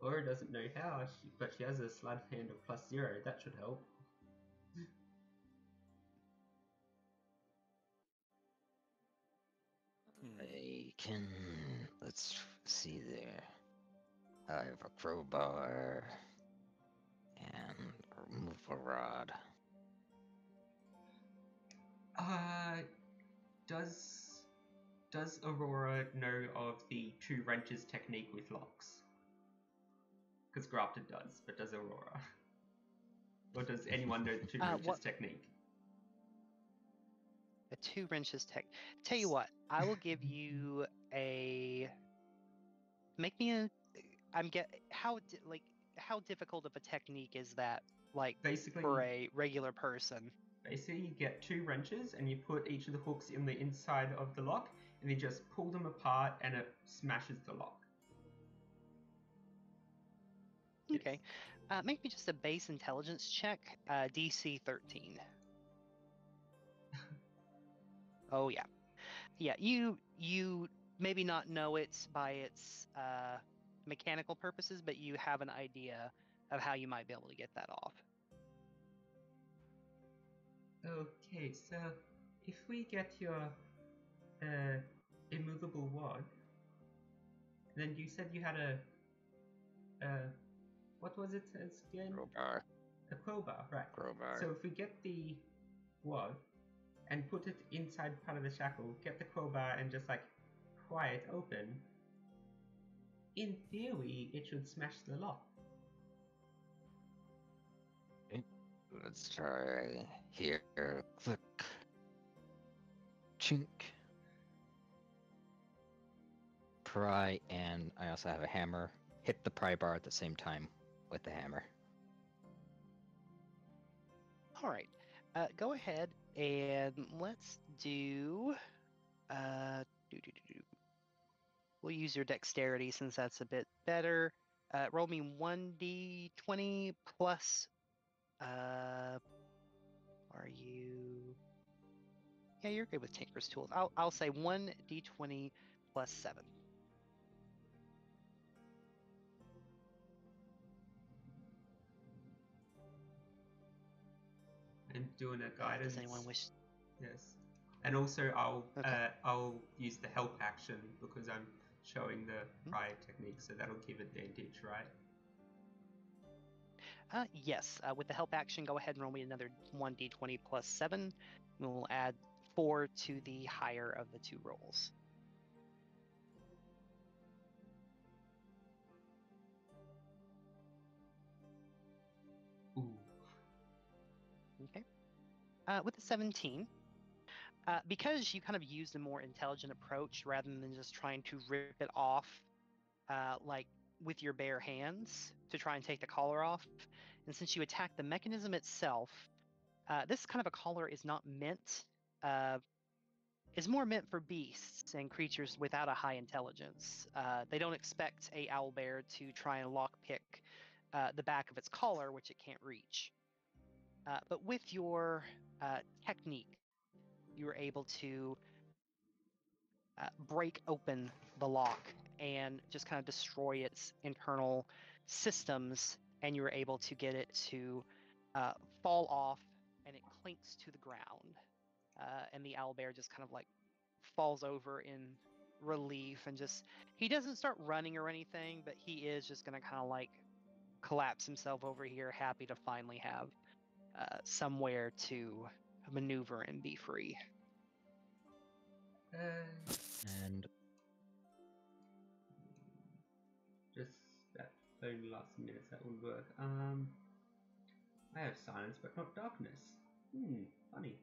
Laura doesn't know how, but she has a sleight of hand of +0. That should help. I can. Let's see there. I have a crowbar and a removal rod. Does Aurora know of the 2 wrenches technique with locks? Because Grafted does, but does Aurora? Or does anyone know the 2 wrenches technique? A 2 wrenches tech. Tell you what, I will give you a. Make me a. How difficult of a technique is that? Like Basically, for a regular person. Basically, you get 2 wrenches and you put each of the hooks in the inside of the lock, and you just pull them apart, and it smashes the lock. Okay, make me just a base intelligence check, DC 13. Oh yeah, yeah. You maybe not know it by its mechanical purposes, but you have an idea of how you might be able to get that off. Okay, so if we get your immovable wad, then you said you had a what was it again? Crowbar. A crowbar, right? Crowbar. So if we get the wad and put it inside part of the shackle, get the crowbar and just like pry it open, in theory it should smash the lock. Let's try here. Click. Chink. Pry, and I also have a hammer. Hit the pry bar at the same time with the hammer. All right, go ahead and let's do. We'll use your dexterity since that's a bit better. Roll me 1d20 plus Are you? Yeah, you're good with Tinker's Tools. I'll say 1d20 plus 7. And doing a guidance. Does anyone wish? Yes. And also, Okay. I'll use the help action because I'm showing the prior technique, so that'll give advantage, right? Yes. With the help action, go ahead and roll me another 1d20 plus 7. And we'll add 4 to the higher of the 2 rolls. Ooh. Okay. With the 17, because you kind of used a more intelligent approach rather than just trying to rip it off, like with your bare hands to try and take the collar off, and since you attack the mechanism itself, this kind of a collar is not meant. Is more meant for beasts and creatures without a high intelligence. They don't expect a owlbear to try and lockpick the back of its collar, which it can't reach. But with your technique, you were able to break open the lock and just kind of destroy its internal systems, and you were able to get it to fall off, and it clinks to the ground. And the owlbear just kind of like falls over in relief, and just he doesn't start running or anything, but he is just gonna kind of like collapse himself over here, happy to finally have somewhere to maneuver and be free. And Just that only last minutes that would work. I have silence, but not darkness. Funny.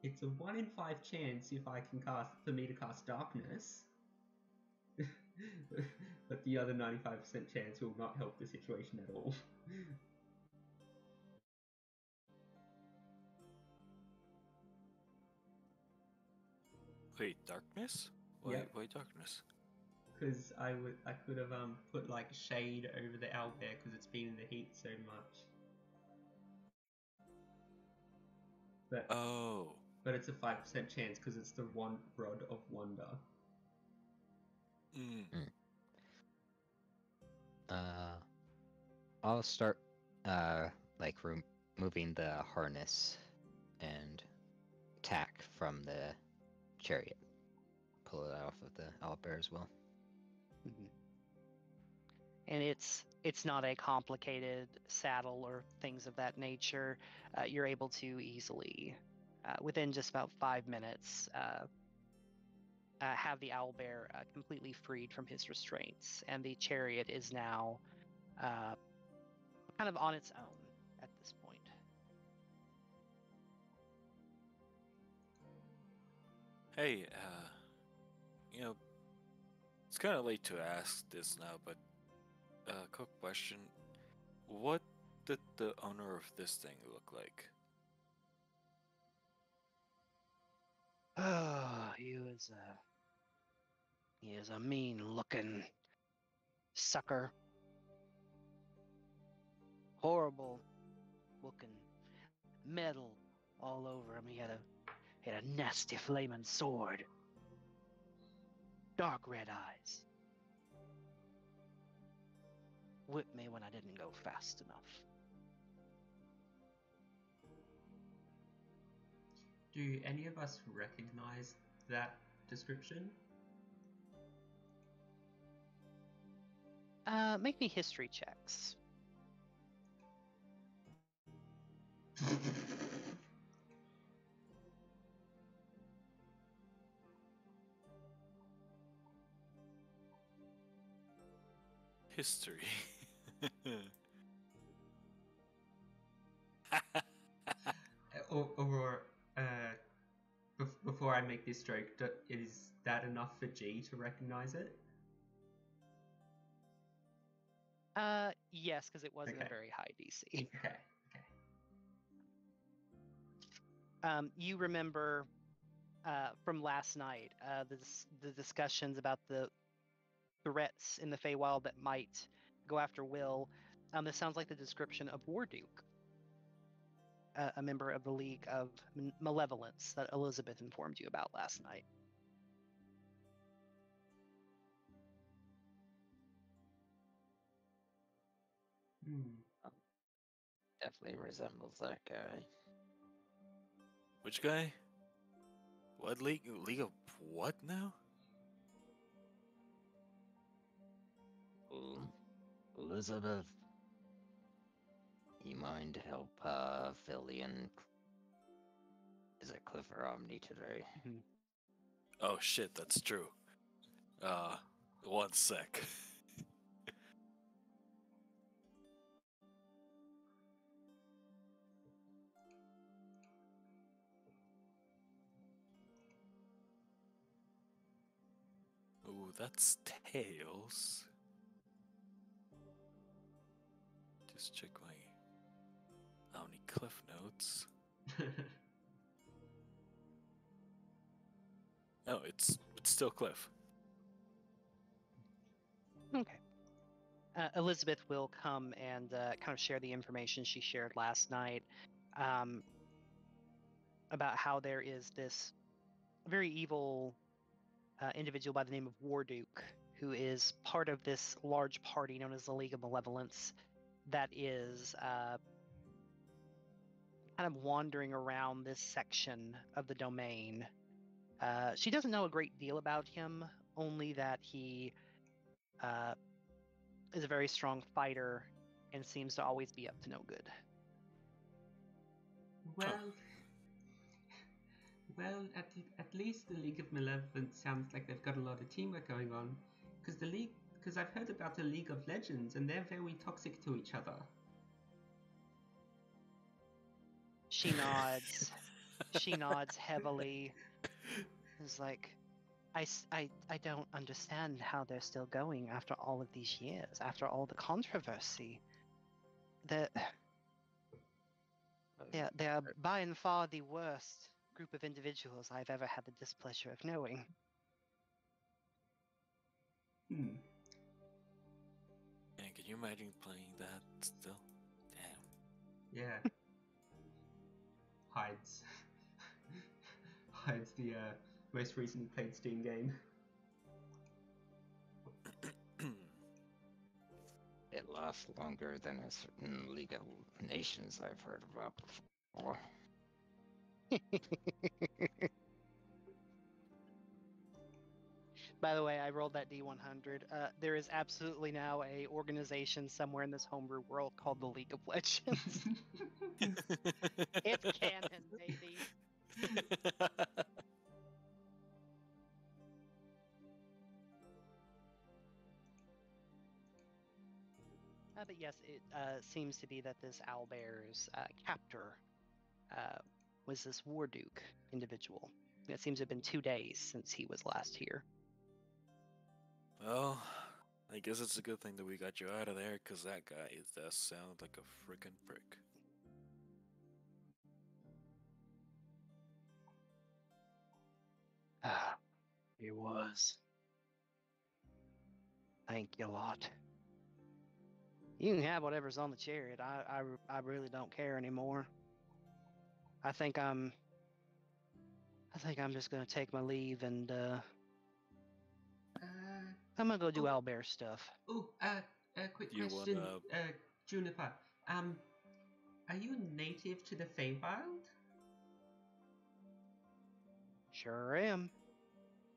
It's a 1 in 5 chance for me to cast darkness, but the other 95% chance will not help the situation at all. Wait, darkness? Why, Yep. why darkness? Because I could have put like shade over the owlbear because it's been in the heat so much. But it's a 5% chance because it's the one rod of wonder. I'll start like removing the harness and tack from the chariot. Pull it off of the owlbear as well. Mm-hmm. And it's not a complicated saddle or things of that nature. You're able to easily, within just about 5 minutes, have the owlbear completely freed from his restraints, and the chariot is now kind of on its own at this point. Hey, it's kind of late to ask this now, but quick question. What did the owner of this thing look like? Oh, he is a mean-looking sucker. Horrible-looking metal all over him. He had a nasty flaming sword. Dark red eyes. Whipped me when I didn't go fast enough. Do any of us recognize that description? Make me history checks. History. Or before I make this joke, is that enough for G to recognize it? Yes, because it wasn't Okay. a very high DC. Okay. You remember from last night the discussions about the threats in the Feywild that might go after Will. This sounds like the description of Warduke, a member of the League of Malevolence that Elizabeth informed you about last night. Definitely resembles that guy. Which guy? What league? League of what now? Elizabeth, you mind to help fill in? Is it Clifford Omni today? Oh shit, that's true. 1 sec. Ooh, that's Tails. Just check my Omni Cliff Notes. No, it's still Cliff. Okay. Elizabeth will come and kind of share the information she shared last night about how there is this very evil individual by the name of Warduke, who is part of this large party known as the League of Malevolence that is kind of wandering around this section of the domain. She doesn't know a great deal about him, only that he is a very strong fighter and seems to always be up to no good. Well, at least the League of Malevolence sounds like they've got a lot of teamwork going on. Because I've heard about the League of Legends and they're very toxic to each other. She nods. She nods heavily. It's like, I don't understand how they're still going after all of these years, after all the controversy. They're by and far the worst group of individuals I've ever had the displeasure of knowing. Man, can you imagine playing that still? Damn. Yeah. Hides the most recently played Steam game. It lasts longer than a certain League of Nations I've heard about before. By the way, I rolled that D100. There is absolutely now a organization somewhere in this homebrew world called the League of Legends. It's canon, baby. But yes, it seems to be that this owlbear's captor was this Warduke individual. It seems to have been 2 days since he was last here. Well, I guess it's a good thing that we got you out of there, because that guy does sound like a freaking prick. He was. Thank you a lot. You can have whatever's on the chariot. I really don't care anymore. I think I'm just gonna take my leave and I'm gonna go do owlbear stuff. Quick You question, wanna- Juniper. Are you native to the Feywild? Sure am.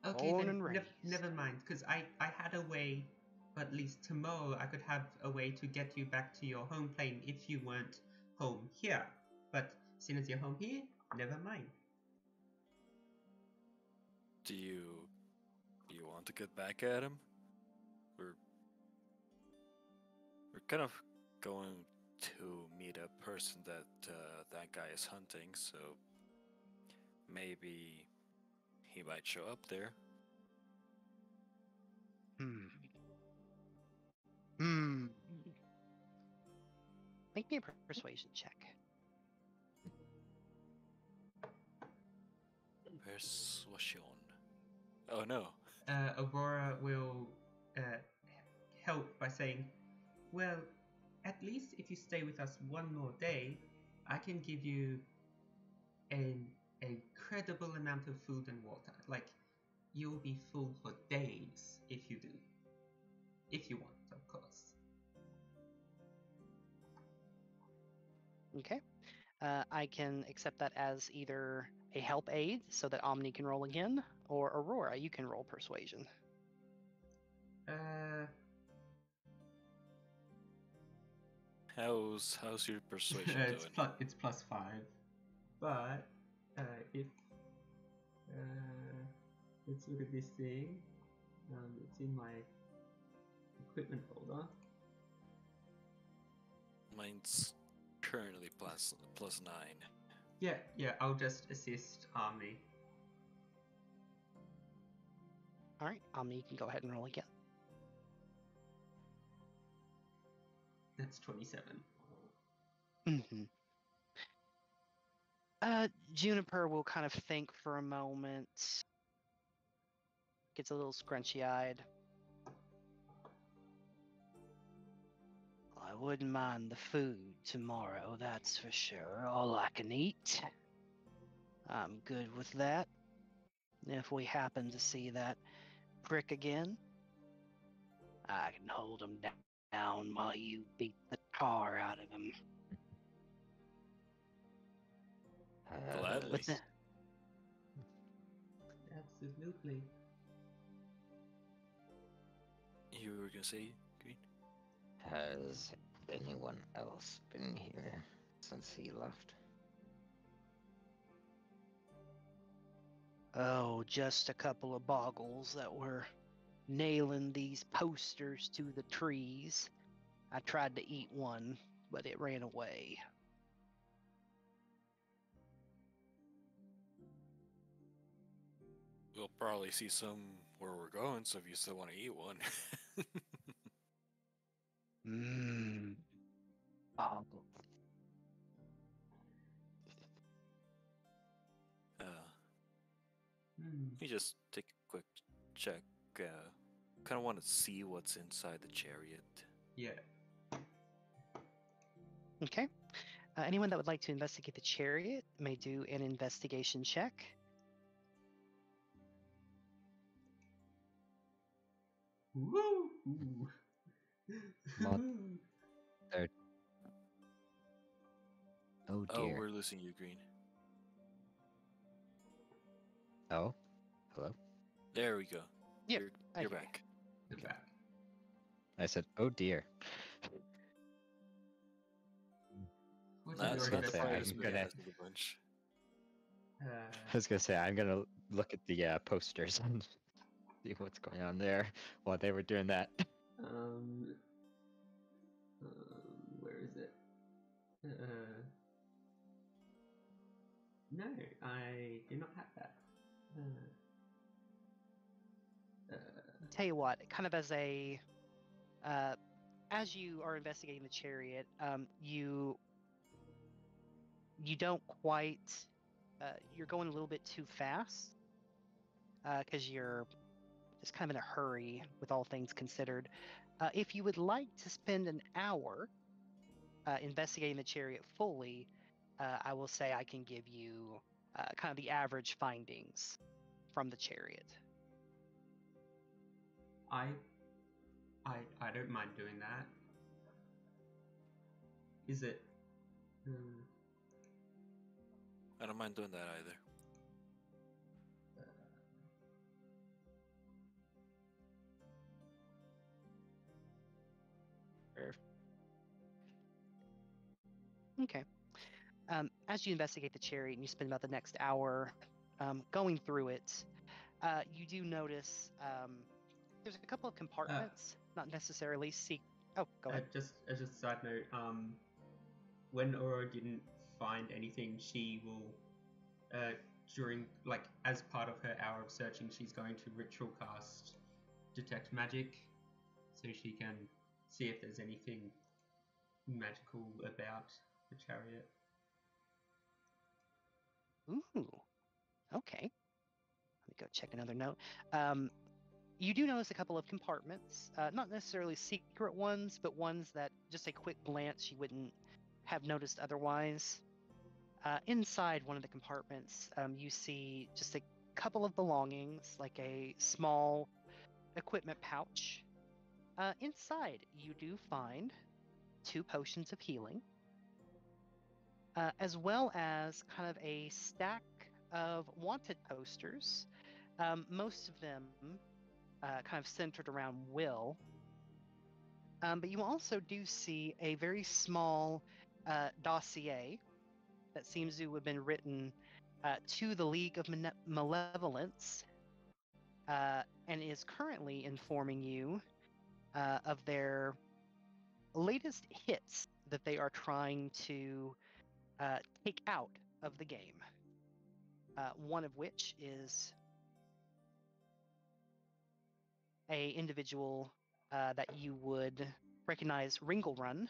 Okay, Born then and raised. never mind, because I had a way, or at least tomorrow I could have a way to get you back to your home plane if you weren't home here. But since as you're home here, never mind. Do you want to get back at him? We're kind of going to meet a person that that guy is hunting, so maybe he might show up there. Make me a persuasion check. Persuasion. Oh no. Aurora will help by saying, Well, at least if you stay with us one more day, I can give you an incredible amount of food and water. Like, you'll be full for days if you do. If you want, of course. Okay. I can accept that as either a help aid so that Omni can roll again, or Aurora, you can roll persuasion. How's your persuasion doing? It's +5, but if let's look at this thing. It's in my equipment folder. Mine's currently plus 9. Yeah. I'll just assist Omni. All right, Omni, you can go ahead and roll again. That's 27. Mm-hmm. Juniper will kind of think for a moment, gets a little scrunchy-eyed. I wouldn't mind the food tomorrow, that's for sure. All I can eat. I'm good with that. If we happen to see that prick again, I can hold him down while you beat the tar out of him. Gladly. With that, Absolutely. You were gonna say, Green? Has anyone else been here since he left? oh, just a couple of boggles that were nailing these posters to the trees. I tried to eat one, but it ran away. We'll probably see some where we're going, so if you still want to eat one. Mmm. Boggle. You just take a quick check. Kind of want to see what's inside the chariot. Yeah. Okay. Anyone that would like to investigate the chariot may do an investigation check. Woo! Mod- Oh Oh, dear. we're losing you, Green. Oh, hello. There we go. Yep, You're okay. back. You're back. I said, oh dear. What Not did you That's already not fair. investigate? I'm gonna- the bunch. I was gonna say I'm gonna look at the posters and see what's going on there while they were doing that. Um, where is it? No, I do not have that. Tell you what, kind of as you are investigating the chariot, you don't quite, you're going a little bit too fast, because you're just kind of in a hurry with all things considered. If you would like to spend an hour investigating the chariot fully, I will say I can give you kind of the average findings from the chariot. I don't mind doing that. Is it? I don't mind doing that either. Okay. As you investigate the chariot and you spend about the next hour going through it, you do notice there's a couple of compartments, not necessarily Oh, go ahead. Just as a side note, when Aurora didn't find anything, she will, during, like, as part of her hour of searching, she's going to ritual cast Detect Magic, so she can see if there's anything magical about the chariot. Ooh, okay. Let me go check another note. You do notice a couple of compartments, not necessarily secret ones, but ones that just a quick glance you wouldn't have noticed otherwise. Inside one of the compartments, you see just a couple of belongings, like a small equipment pouch. Inside, you do find 2 potions of healing, as well as kind of a stack of wanted posters, most of them kind of centered around Will. But you also do see a very small dossier that seems to have been written to the League of Malevolence, and is currently informing you of their latest hits that they are trying to take out of the game. One of which is a individual that you would recognize, Ringelrun.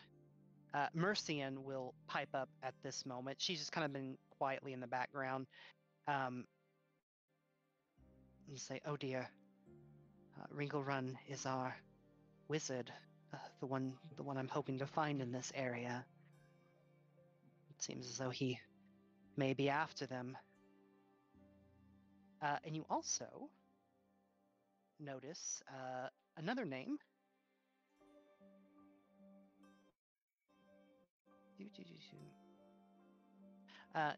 Mercian will pipe up at this moment. She's just kind of been quietly in the background. And say, "Oh dear, Ringelrun is our wizard, the one I'm hoping to find in this area. It seems as though he may be after them." And you also notice another name.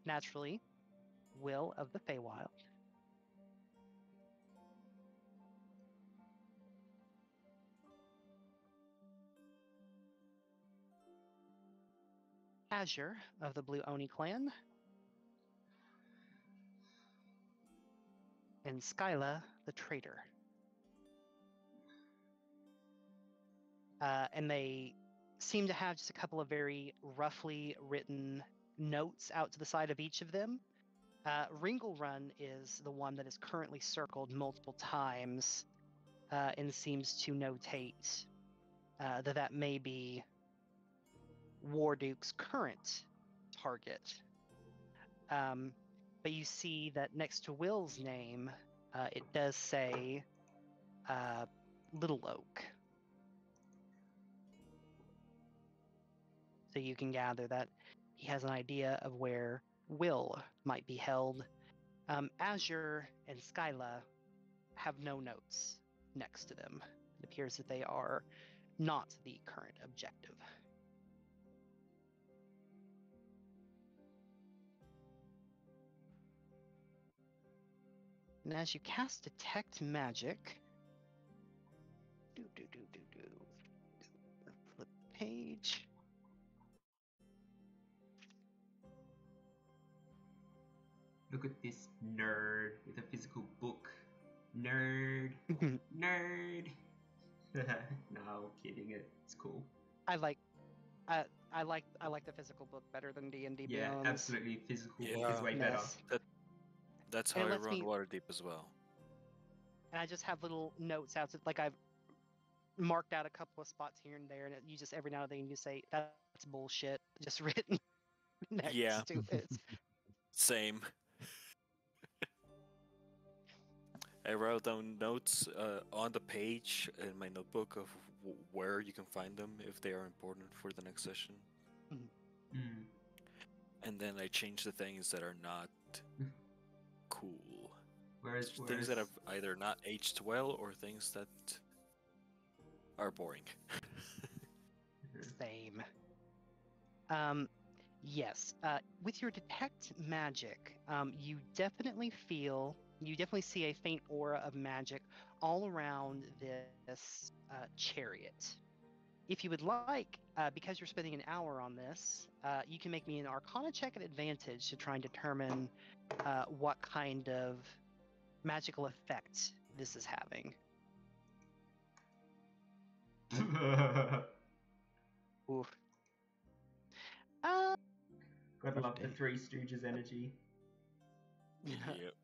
Naturally, Will of the Feywild. Azure of the Blue Oni clan. And Skyla the Traitor. And they seem to have just a couple of very roughly written notes out to the side of each of them. Ringelrun is the one that is currently circled multiple times and seems to notate that may be Warduke's current target. But you see that next to Will's name, it does say Little Oak. So you can gather that he has an idea of where Will might be held. Azure and Skyla have no notes next to them. It appears that they are not the current objective. And as you cast Detect Magic, flip page. Look at this nerd with a physical book. Nerd. Nerd. No, kidding. It's cool. I like the physical book better than D&D Yeah, Beyond. absolutely. Physical book is way better. That's how I run Waterdeep as well. And I just have little notes out, like I've marked out a couple of spots here and there, and you just every now and then you say that's bullshit, just written next to it. Same. I wrote down notes on the page in my notebook of where you can find them if they are important for the next session. And then I change the things that are not cool. Whereas things that have either not aged well or things that are boring. Same. Yes. With your Detect Magic, you definitely see a faint aura of magic all around this chariot. If you would like, because you're spending an hour on this, you can make me an Arcana check at advantage to try and determine what kind of magical effect this is having. Oof. Gotta love the Three Stooges energy. Yep.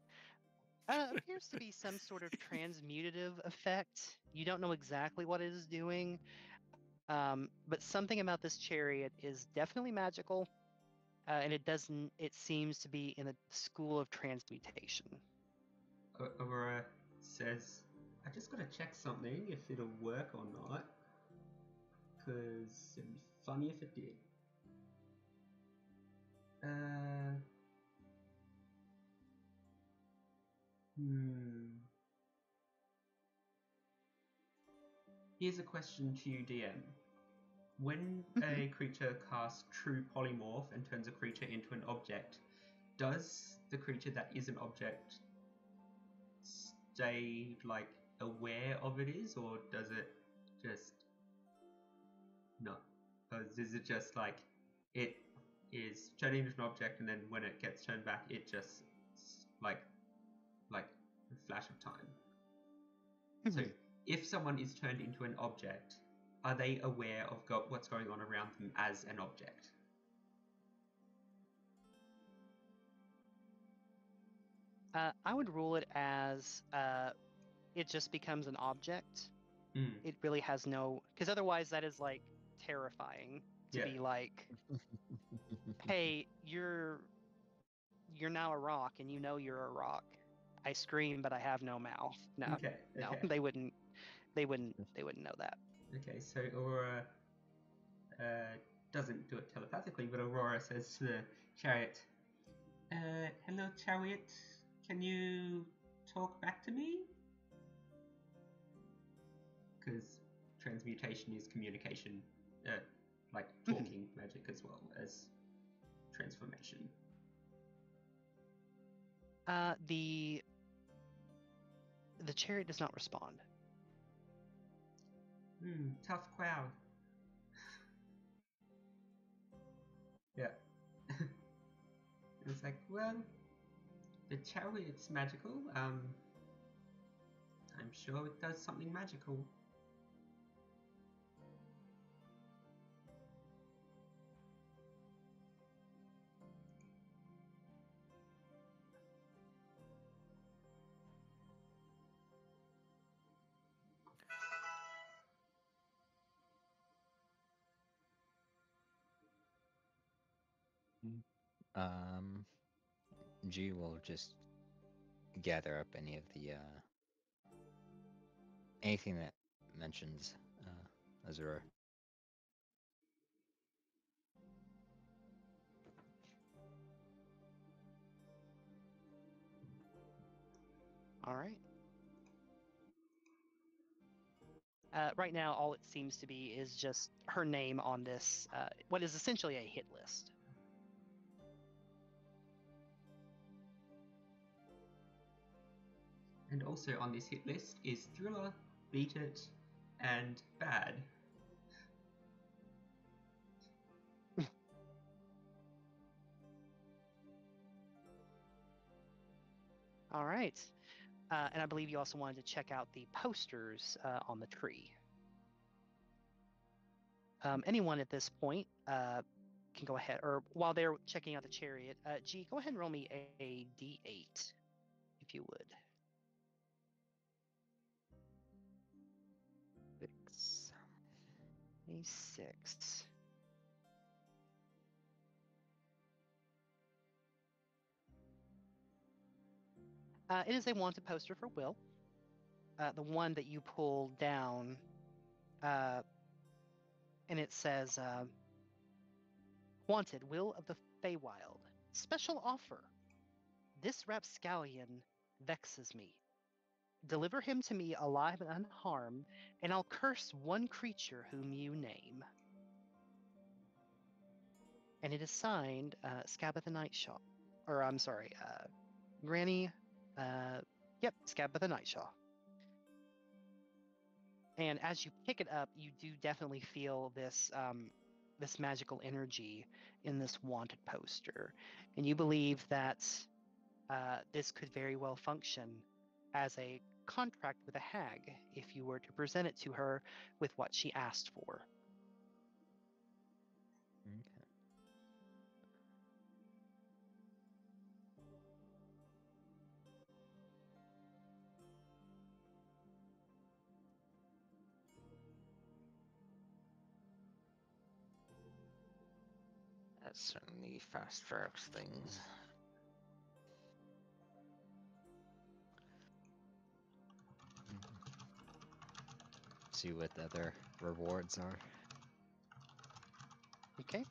Appears to be some sort of transmutative effect. You don't know exactly what it is doing, but something about this chariot is definitely magical, and it seems to be in the school of transmutation. Aurora says, I just gotta check something if it'll work or not. Because it'd be funny if it did. Here's a question to you, DM. When a creature casts True Polymorph and turns a creature into an object, does the creature that is an object stay like aware of it is, or does it just not? Or is it just like it is turned into an object, and then when it gets turned back, it just like a flash of time? So if someone is turned into an object, are they aware of what's going on around them as an object? I would rule it as it just becomes an object. It really has no, because otherwise that is like terrifying to be like, hey, you're now a rock, and you know you're a rock. I scream, but I have no mouth. No, Okay. no, they wouldn't know that. Okay, so Aurora doesn't do it telepathically, but Aurora says to the chariot, hello, chariot, can you talk back to me? Because transmutation is communication, like talking magic as well as transformation. The chariot does not respond. Tough crowd. Yeah. It's like, well, the chariot's magical. I'm sure it does something magical. G will just gather up any of the anything that mentions Azura. All right. Right now, all it seems to be is just her name on this, what is essentially a hit list. And also on this hit list is Thriller, Beat It, and Bad. All right. And I believe you also wanted to check out the posters on the tree. Anyone at this point can go ahead, or while they're checking out the chariot, G, go ahead and roll me a D8, if you would. 6. A 6. It is a wanted poster for Will. The one that you pull down, and it says, Wanted, Will of the Feywild. Special offer. This rapscallion vexes me. Deliver him to me alive and unharmed, and I'll curse one creature whom you name. And it is signed Scabba the Nightshaw. Or, I'm sorry, Granny, yep, Scabba the Nightshaw. And as you pick it up, you do definitely feel this this magical energy in this wanted poster. And you believe that this could very well function as a contract with a hag if you were to present it to her with what she asked for. Okay. That certainly fast tracks things. see what the other rewards are. Okay.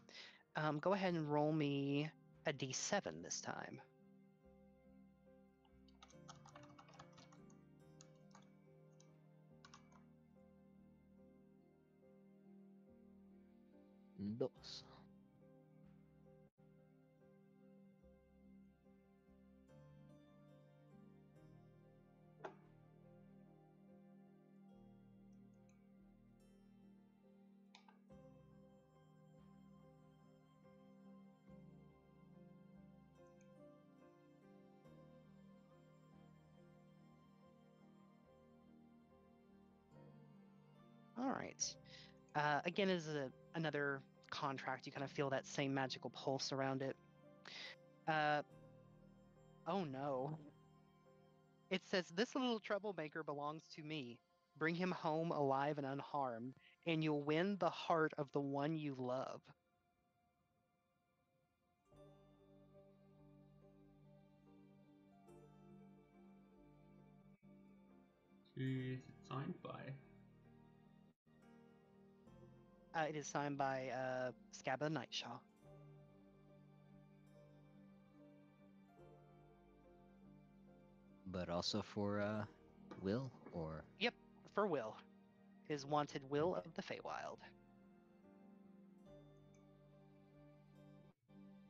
Go ahead and roll me a d7 this time. Dos. All right. Again, as another contract, you kind of feel that same magical pulse around it. Oh no. It says, "This little troublemaker belongs to me. Bring him home alive and unharmed, and you'll win the heart of the one you love." Who is it signed by? It is signed by Scabba Nightshaw. But also for Will, or Yep, for Will. His wanted Will of the Feywild.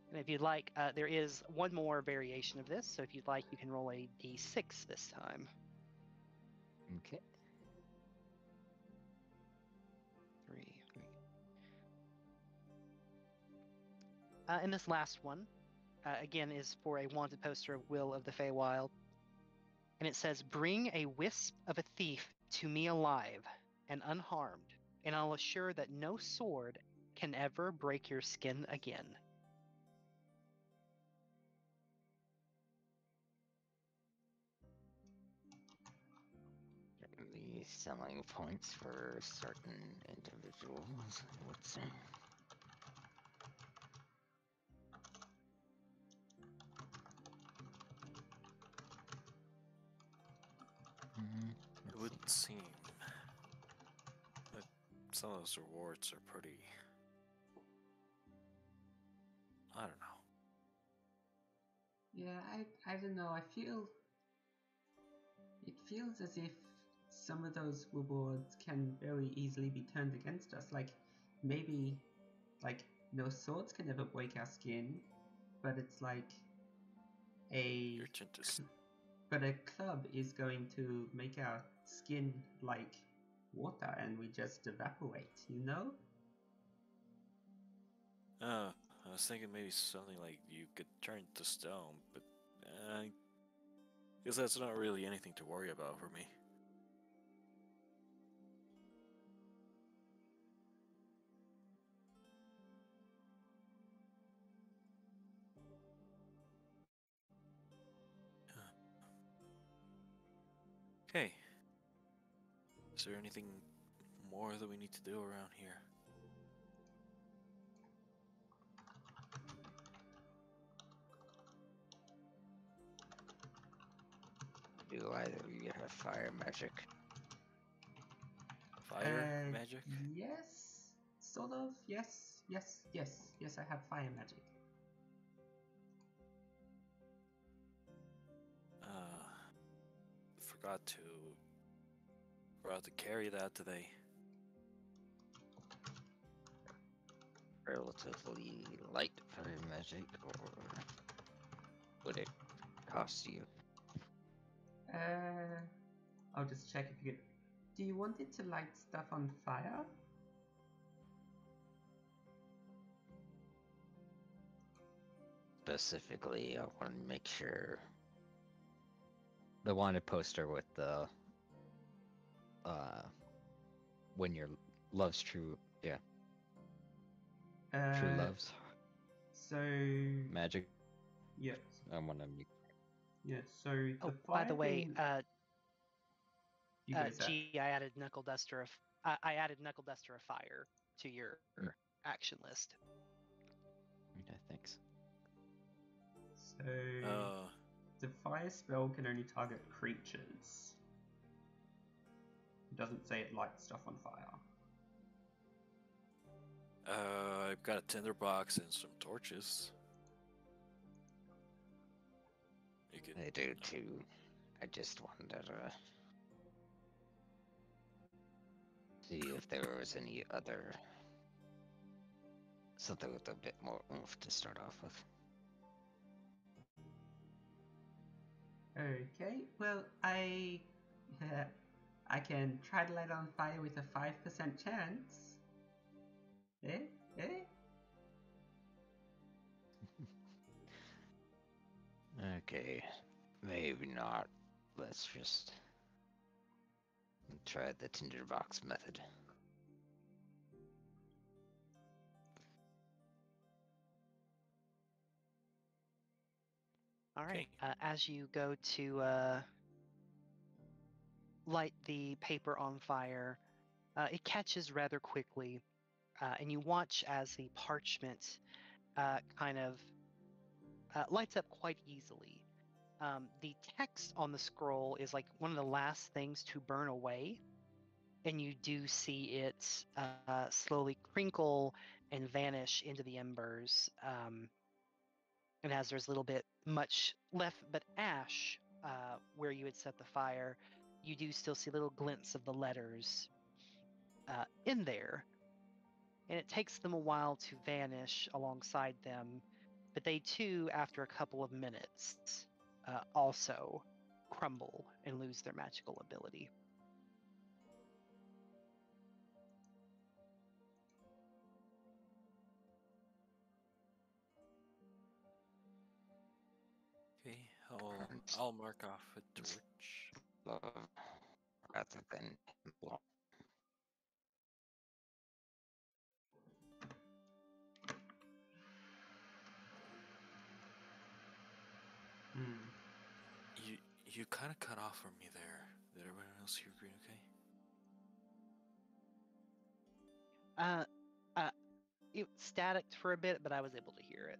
And if you'd like, there is one more variation of this, so if you'd like, you can roll a d6 this time. okay. 3. And this last one, again, is for a wanted poster of Will of the Feywild. And it says, "Bring a wisp of a thief to me alive and unharmed, and I'll assure that no sword can ever break your skin again." The selling points for certain individuals, I would say. It would seem that some of those rewards are pretty. I don't know. Yeah, I don't know. It feels as if some of those rewards can very easily be turned against us. Like maybe like no swords can ever break our skin, but it's like Your tint is. but a club is going to make our skin like water and we just evaporate, you know? I was thinking maybe something like you could turn to stone, but I guess that's not really anything to worry about for me. Okay. Is there anything more that we need to do around here? Do either of you have fire magic? Fire magic? Yes, sort of. Yes, I have fire magic. Forgot to carry that today. Relatively light fire magic, or would it cost you? I'll just check if you get. Do you want it to light stuff on fire? Specifically, I want to make sure the wanted poster with the when your love's true, yeah, true loves So magic. yeah, I want to make. yeah. So the Oh, fire by the way, thing, you guys have. G, I added Knuckle Duster of Fire to your action list. Okay, thanks. So the fire spell can only target creatures. doesn't say it lights stuff on fire. I've got a tinderbox and some torches. You can. I do too. I just wanted to see if there was any other something with a bit more oomph to start off with. Okay, well, I can try to light it on fire with a 5% chance. Eh? Okay, maybe not. Let's just try the tinderbox method. All right. Okay. As you go to light the paper on fire, it catches rather quickly, and you watch as the parchment kind of lights up quite easily. The text on the scroll is like one of the last things to burn away, and you do see it slowly crinkle and vanish into the embers. And as there's a little bit much left but ash where you had set the fire, you do still see little glints of the letters in there. And it takes them a while to vanish alongside them, but they too, after a couple of minutes, also crumble and lose their magical ability. Okay, I'll mark off a torch. Love rather than block. You kind of cut off from me there. Did everyone else hear green? Okay. It staticked for a bit, but I was able to hear it.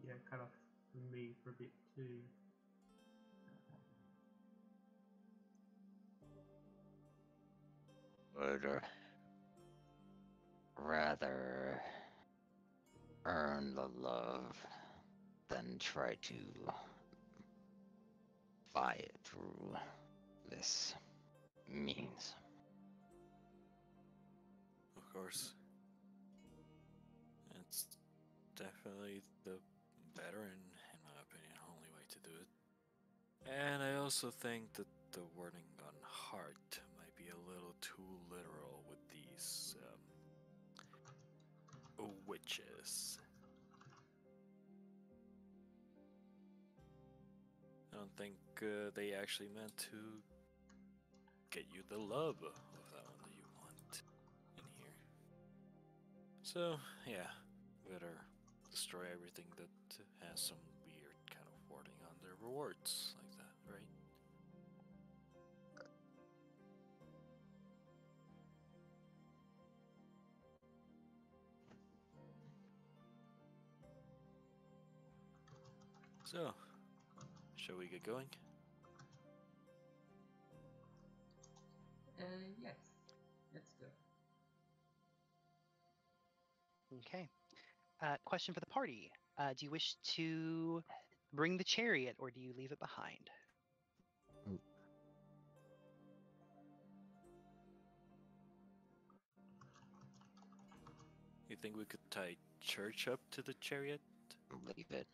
Yeah, cut off from me for a bit too. Would rather earn the love than try to buy it through this means. Of course. It's definitely the better and, in my opinion, only way to do it. And I also think that the wording on heart might be a little too literal with these witches. I don't think they actually meant to get you the love of that one that you want in here. So, yeah, better destroy everything that has some weird kind of wording on their rewards, like that, right? So, shall we get going? Yes. Let's go. Okay. Question for the party. Do you wish to bring the chariot, or do you leave it behind? You think we could tie church up to the chariot? Leave it.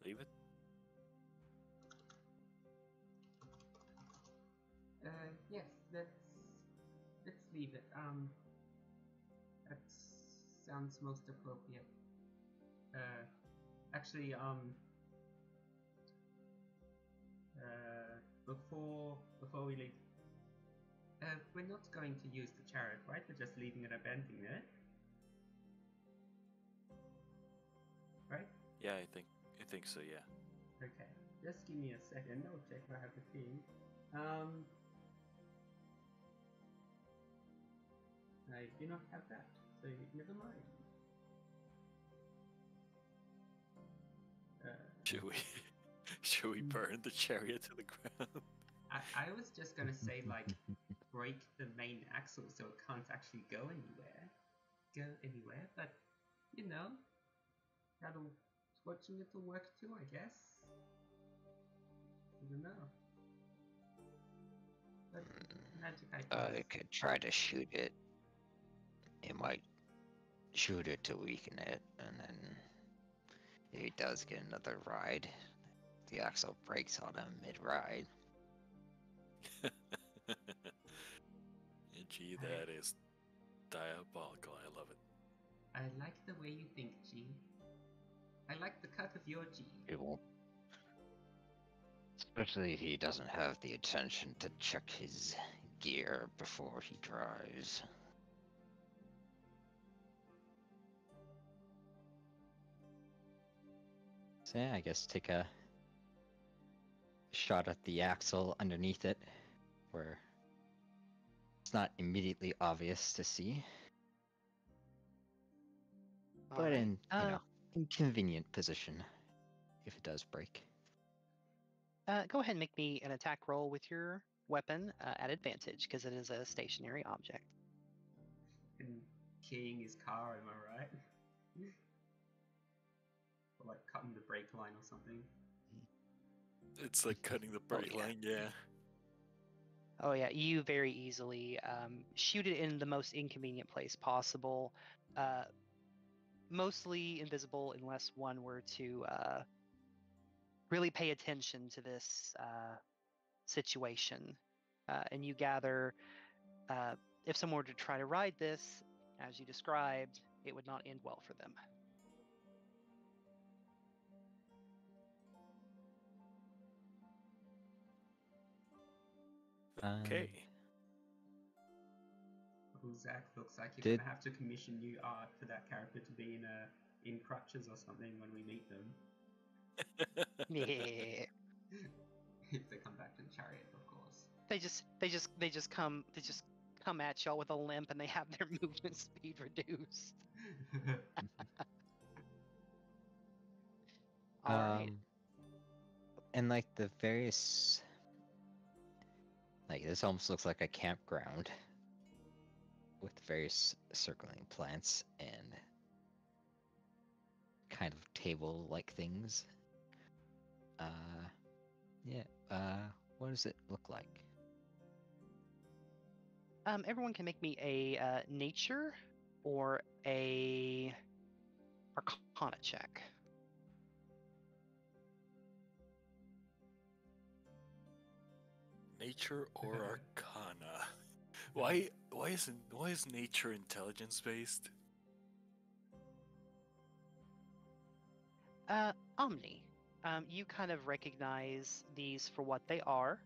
Leave it? Yes, let's leave it. That sounds most appropriate. Actually, before we leave, we're not going to use the chariot, right? We're just leaving it abandoned there, right? Yeah, I think so, yeah. Okay, just give me a second. I'll check if I have the thing. I do not have that, so never mind. Should we burn the chariot to the ground? I was just gonna say, like, break the main axle so it can't actually go anywhere. But you know, watching it'll work too, I guess. I don't know. But magic icons. I could try to shoot it. It might shoot it to weaken it, and then if he does get another ride, the axle breaks on him mid-ride. Gee, that is diabolical. I love it. I like the way you think, G. I like the cut of your G. It won't. Especially if he doesn't have the attention to check his gear before he drives. So yeah, I guess take a shot at the axle underneath it, where it's not immediately obvious to see, but Alright. in inconvenient position if it does break. Go ahead and make me an attack roll with your weapon at advantage, because it is a stationary object. And keying his car, am I right? Or like cutting the brake line or something. It's like cutting the brake yeah. line, yeah. Oh yeah, you very easily shoot it in the most inconvenient place possible. Mostly invisible unless one were to really pay attention to this situation. And you gather if someone were to try to ride this, as you described, it would not end well for them. Okay. Well, Zach, looks like you're Did- gonna have to commission new art for that character to be in crutches or something when we meet them. Yeah. If they come back to the chariot, of course. They just come at y'all with a limp, and they have their movement speed reduced. All right. And like the various, like this almost looks like a campground with various circling plants and kind of table-like things. What does it look like? Everyone can make me a nature or a arcana check. Nature or arcana? Why is nature intelligence based? Omni. You kind of recognize these for what they are.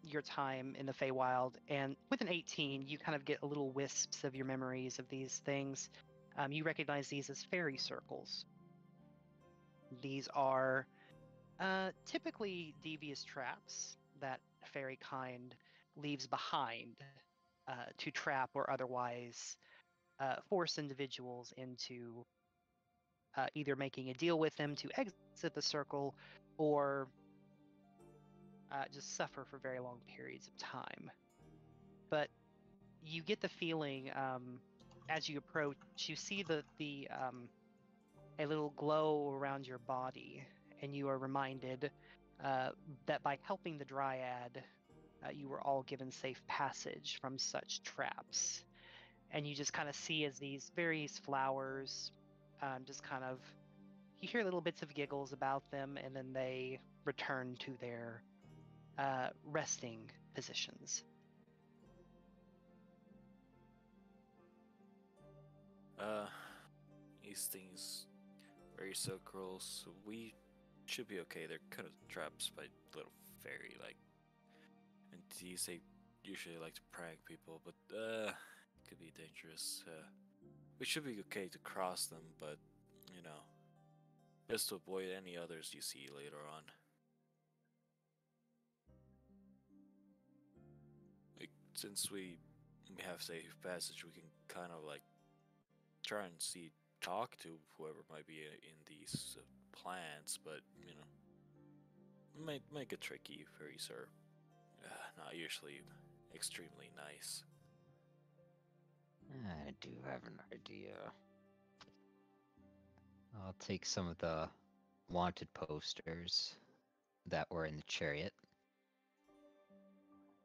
Your time in the Feywild, and with an 18, you kind of get a little wisps of your memories of these things. You recognize these as fairy circles. These are typically devious traps that fairy kind leaves behind to trap or otherwise force individuals into either making a deal with them to exit the circle or just suffer for very long periods of time. But you get the feeling as you approach, you see a little glow around your body, and you are reminded that by helping the dryad, you were all given safe passage from such traps. And you just kind of see as these various flowers just kind of, you hear little bits of giggles about them, and then they return to their resting positions. These things very circles, so we should be okay. They're kind of traps by little fairy like entities. They usually like to prank people, but it could be dangerous. We should be okay to cross them, but you know, just to avoid any others you see later on. Like, since we have safe passage, we can kind of like try and see talk to whoever might be in these plants, but make it tricky, fairies are not usually extremely nice. I do have an idea. I'll take some of the wanted posters that were in the chariot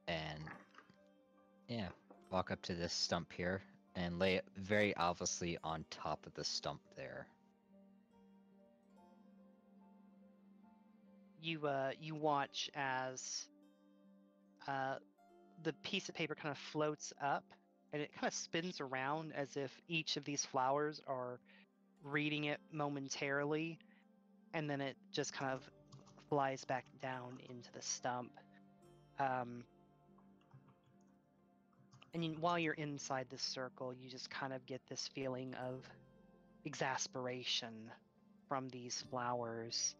and, yeah, walk up to this stump here and lay it very obviously on top of the stump there. You watch as the piece of paper kind of floats up and it kind of spins around as if each of these flowers are reading it momentarily, and then it just kind of flies back down into the stump. And while you're inside this circle, you just kind of get this feeling of exasperation from these flowers,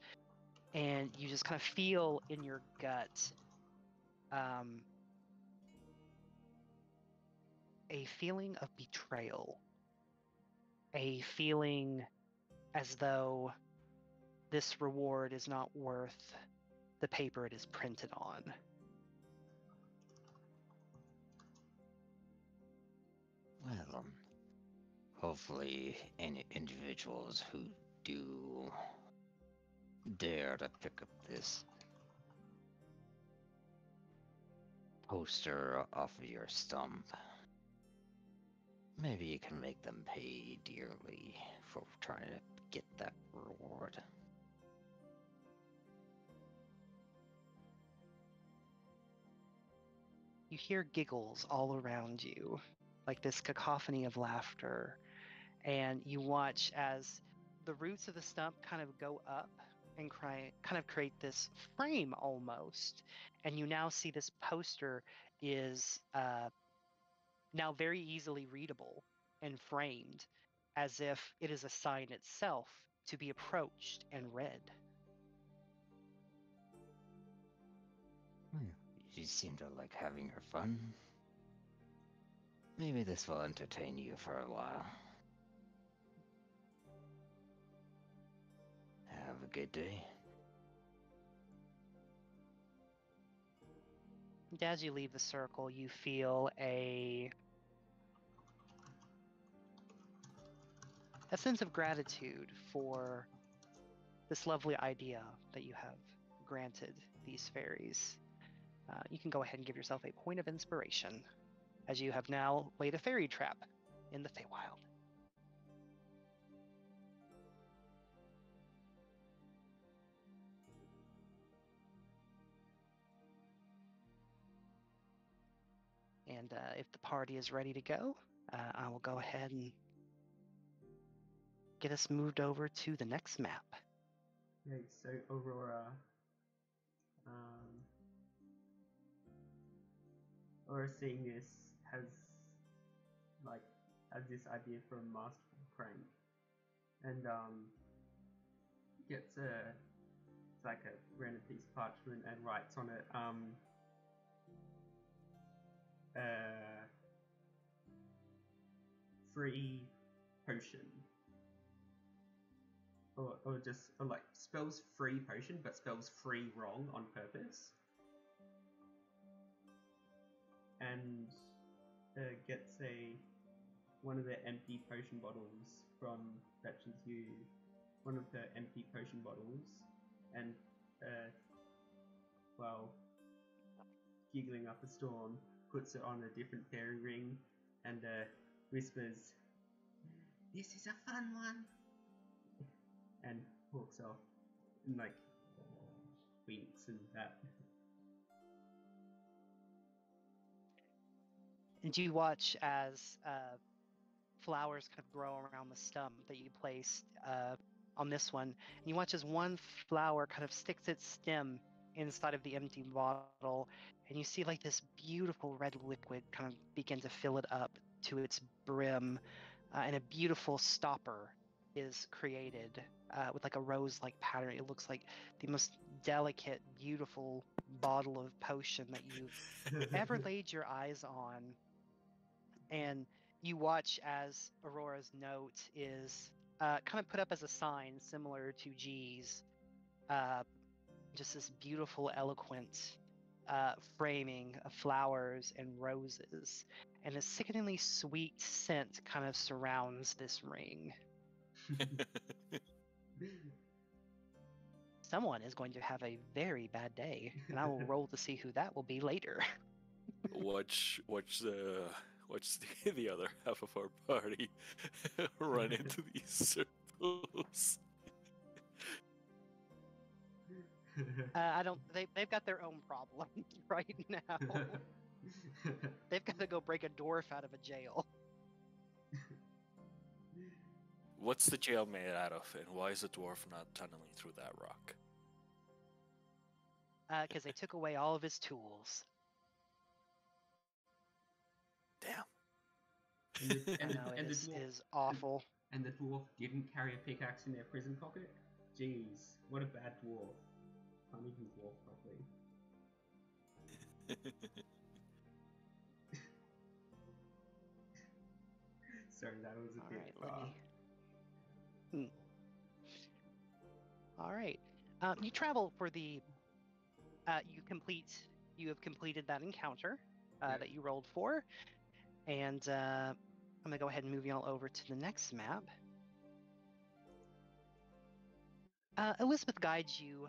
and you just kind of feel in your gut a feeling of betrayal, a feeling as though this reward is not worth the paper it is printed on. Well, hopefully any individuals who do dare to pick up this poster off of your stump, maybe you can make them pay dearly for trying to get that reward. You hear giggles all around you, like this cacophony of laughter, and you watch as the roots of the stump kind of go up and kind of create this frame almost, and you now see this poster is now very easily readable and framed as if it is a sign itself to be approached and read. You seem to like having your fun. Maybe this will entertain you for a while. Have a good day. And as you leave the circle, you feel a sense of gratitude for this lovely idea that you have granted these fairies. You can go ahead and give yourself a point of inspiration, as you have now laid a fairy trap in the Feywild. And if the party is ready to go, I will go ahead and get us moved over to the next map. Okay, so Aurora seeing this has this idea for a masterful prank, and gets it's like a random piece of parchment and writes on it free potion, or just like spells free potion but spells free wrong on purpose, and gets one of the empty potion bottles from fetches you one of the empty potion bottles, and while giggling up a storm, puts it on a different fairy ring and whispers, "This is a fun one," and walks off and winks and that. And you watch as flowers kind of grow around the stump that you placed on this one. And you watch as one flower kind of sticks its stem inside of the empty bottle, and you see like this beautiful red liquid kind of begin to fill it up to its brim, and a beautiful stopper is created with like a rose-like pattern. It looks like the most delicate, beautiful bottle of potion that you've ever laid your eyes on. And you watch as Aurora's note is, kind of put up as a sign similar to G's. Just this beautiful, eloquent framing of flowers and roses, and a sickeningly sweet scent kind of surrounds this ring. Someone is going to have a very bad day, and I will roll to see who that will be later. Watch the other half of our party run into these circles. I don't. They've got their own problems right now. They've got to go break a dwarf out of a jail. What's the jail made out of, and why is a dwarf not tunneling through that rock? Because they took away all of his tools. Damn. This is awful. And the dwarf didn't carry a pickaxe in their prison pocket? Jeez, what a bad dwarf. Can't even dwarf properly. Sorry, that was a All bit right, far. All right. You travel for the. You have completed that encounter that you rolled for, and I'm gonna go ahead and move y'all over to the next map. Elizabeth guides you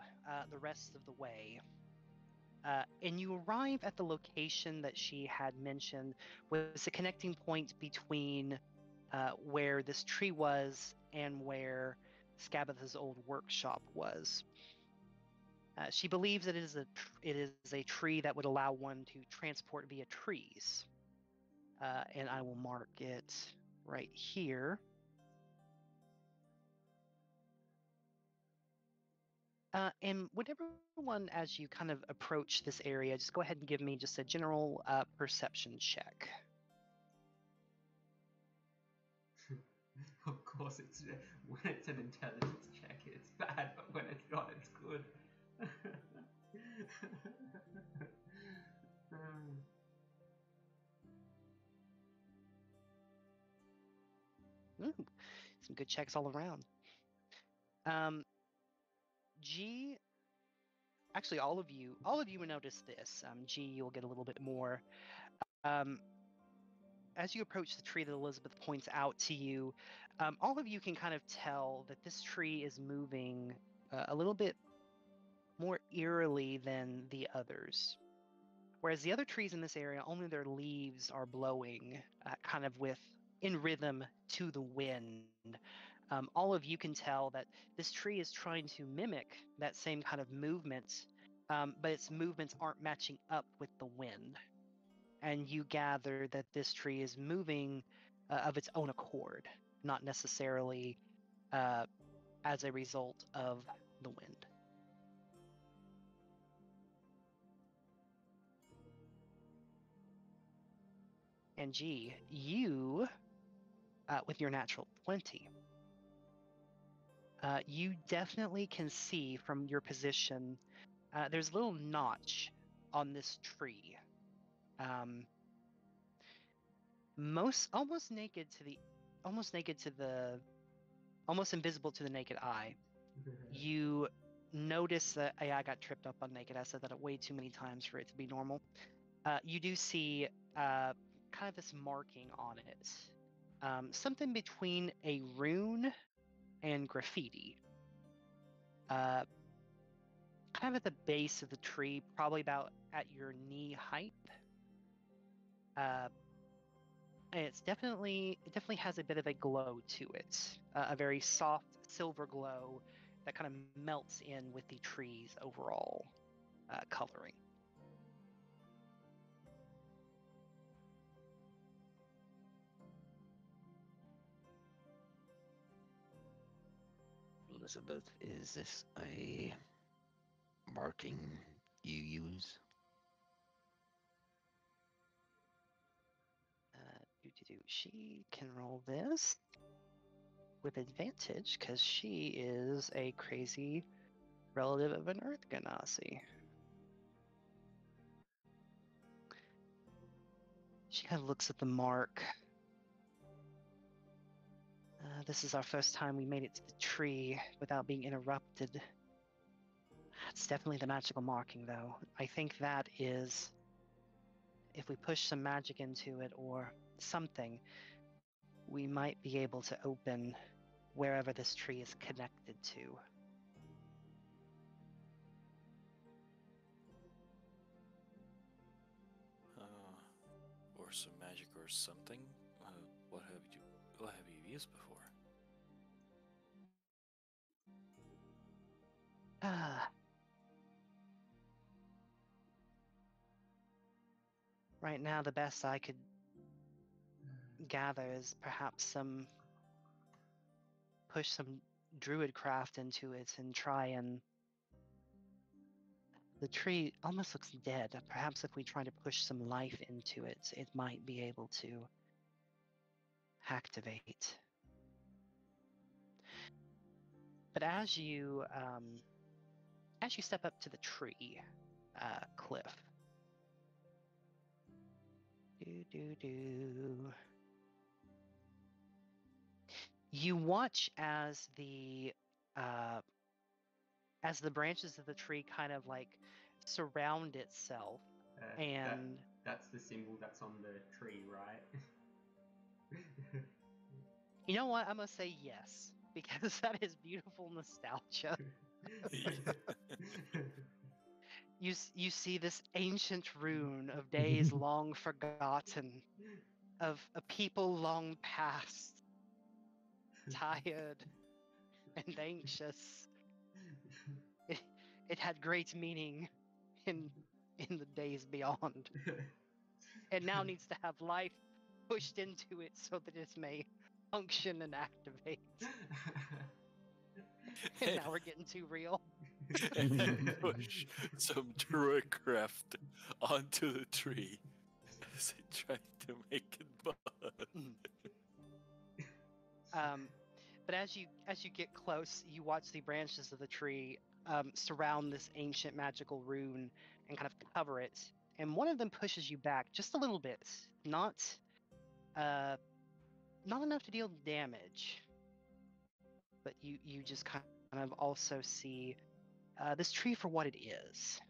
the rest of the way, and you arrive at the location that she had mentioned was a connecting point between where this tree was and where Scabatha's old workshop was. She believes that it is a tree that would allow one to transport via trees, and I will mark it right here. And would everyone, as you kind of approach this area, just go ahead and give me just a general perception check. Of course, when it's an intelligence check, it's bad, but when it's not, it's good. Some good checks all around. G, actually, all of you will notice this. G, you'll get a little bit more. As you approach the tree that Elizabeth points out to you, all of you can kind of tell that this tree is moving a little bit more eerily than the others. Whereas the other trees in this area, only their leaves are blowing kind of in rhythm to the wind. All of you can tell that this tree is trying to mimic that same kind of movement, but its movements aren't matching up with the wind. And you gather that this tree is moving of its own accord, not necessarily as a result of the wind. And G, you, with your natural 20, you definitely can see from your position, there's a little notch on this tree. Almost invisible to the naked eye. You notice that I got tripped up on naked. I said that way too many times for it to be normal. You do see kind of this marking on it, something between a rune and graffiti. Kind of at the base of the tree, probably about at your knee height. And it definitely has a bit of a glow to it, a very soft silver glow that kind of melts in with the tree's overall coloring. Elizabeth, is this a marking you use? She can roll this with advantage because she is a crazy relative of an Earth Ganassi. She kind of looks at the mark. This is our first time we made it to the tree without being interrupted. It's definitely the magical marking, though. I think that is, if we push some magic into it or something, we might be able to open wherever this tree is connected to. Or some magic or something. What have you used before? Right now, the best I could gather is perhaps push some druid craft into it and try and... The tree almost looks dead. Perhaps if we try to push some life into it, it might be able to activate. But as you step up to the tree, Cliff, you watch as the branches of the tree kind of like surround itself, and that's the symbol that's on the tree, right? you know what? I'm gonna say yes, because that is beautiful nostalgia. You see this ancient rune of days long forgotten, of a people long past, tired and anxious. It had great meaning in the days beyond. It now needs to have life pushed into it so that it may function and activate. And now we're getting too real. And push some druidcraft onto the tree as they try to make it bud. But as you get close, you watch the branches of the tree surround this ancient magical rune and kind of cover it. And one of them pushes you back just a little bit, not enough to deal damage. But you just kind of also see this tree for what it is.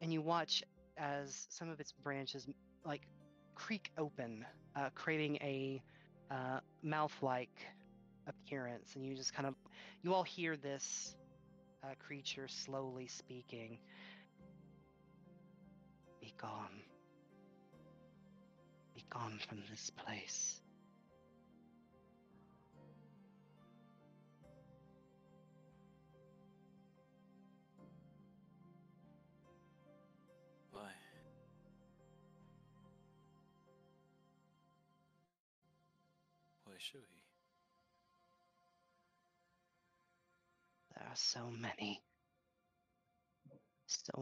And you watch as some of its branches like creak open, creating a mouth-like appearance, and you all hear this creature slowly speaking. Be gone. Be gone from this place. Why? Why should he? There are so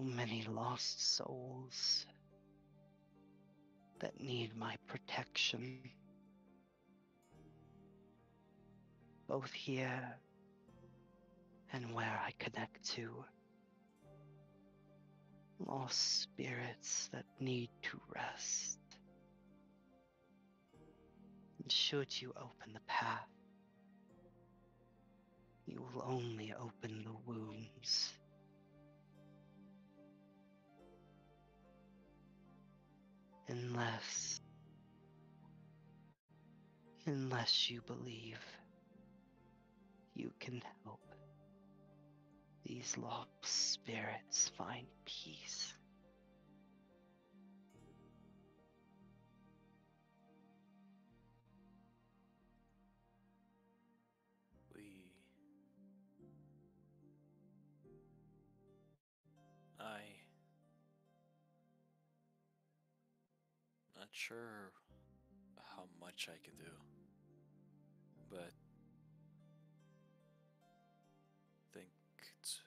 many lost souls that need my protection. Both here and where I connect to. Lost spirits that need to rest. And should you open the path, you will only open the wounds. Unless you believe you can help these lost spirits find peace. Not sure how much I can do, but I think it's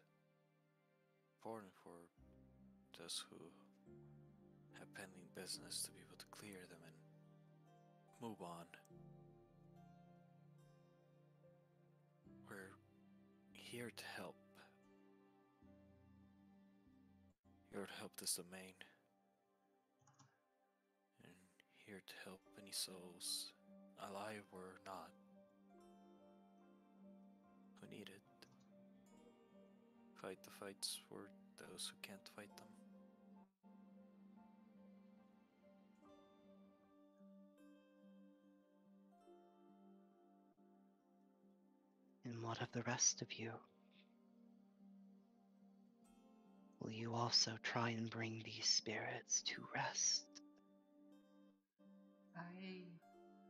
important for those who have pending business to be able to clear them and move on. We're here to help. Here to help this domain. here to help any souls, alive or not, who need it. Fight the fights for those who can't fight them. And what of the rest of you? Will you also try and bring these spirits to rest?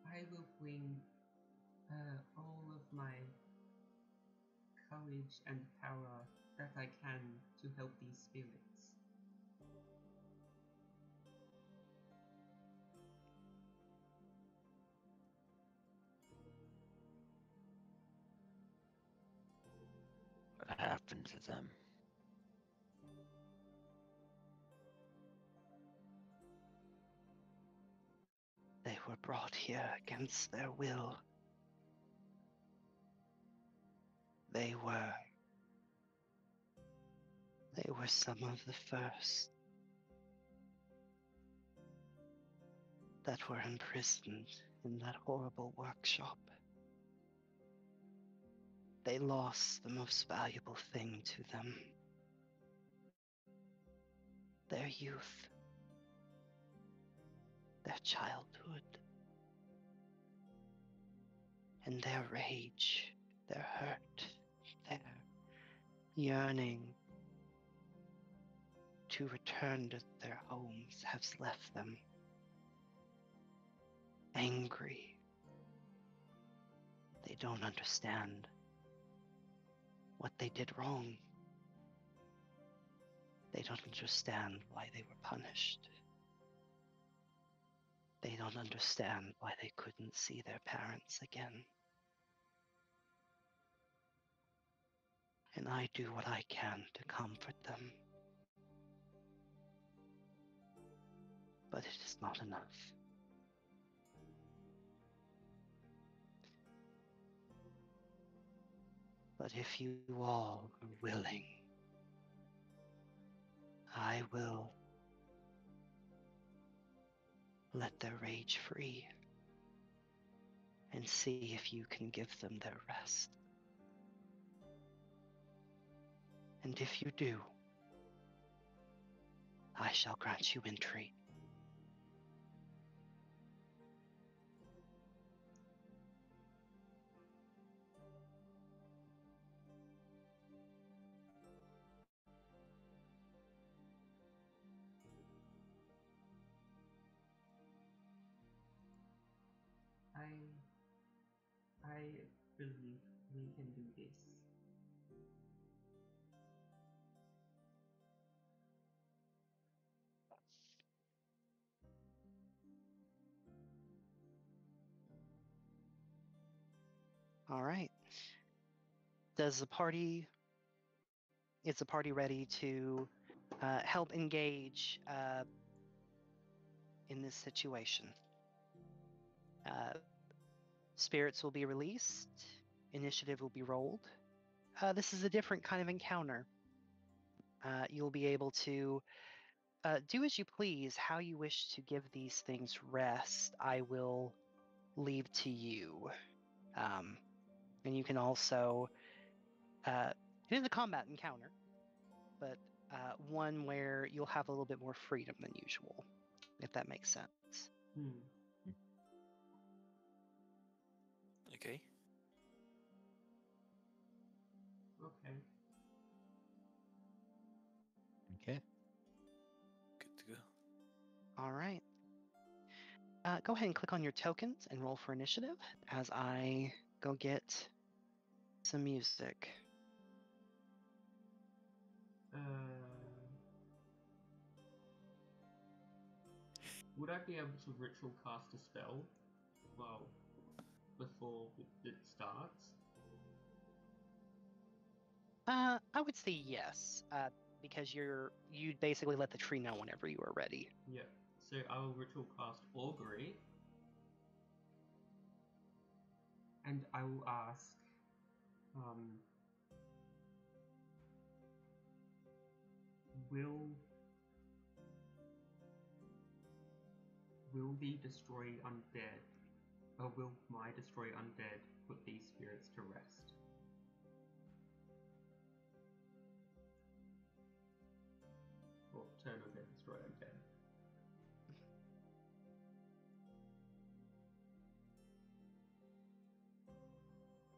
I will bring all of my courage and power that I can to help these spirits. What happened to them? They were brought here against their will. They were some of the first that were imprisoned in that horrible workshop. They lost the most valuable thing to them. Their youth. Their childhood. And their rage, their hurt, their yearning to return to their homes has left them angry. They don't understand what they did wrong. They don't understand why they were punished. They don't understand why they couldn't see their parents again. And I do what I can to comfort them. But it is not enough. But if you all are willing, I will let their rage free and see if you can give them their rest. And if you do, I shall grant you entry. I believe we can do this. All right. Is the party ready to help engage in this situation? Spirits will be released. Initiative will be rolled. This is a different kind of encounter. You'll be able to do as you please. How you wish to give these things rest, I will leave to you. And you can also, it is a combat encounter, but one where you'll have a little bit more freedom than usual, if that makes sense. Okay. Okay. Okay. Good to go. All right. Go ahead and click on your tokens and roll for initiative as I go get some music. Would I be able to ritual cast a spell? Well, before it starts? I would say yes, because you'd basically let the tree know whenever you are ready. Yeah. So I will ritual cast Augury. And I will ask, will Will the destroy undead, or will my destroy undead put these spirits to rest? Or turn undead, destroy undead.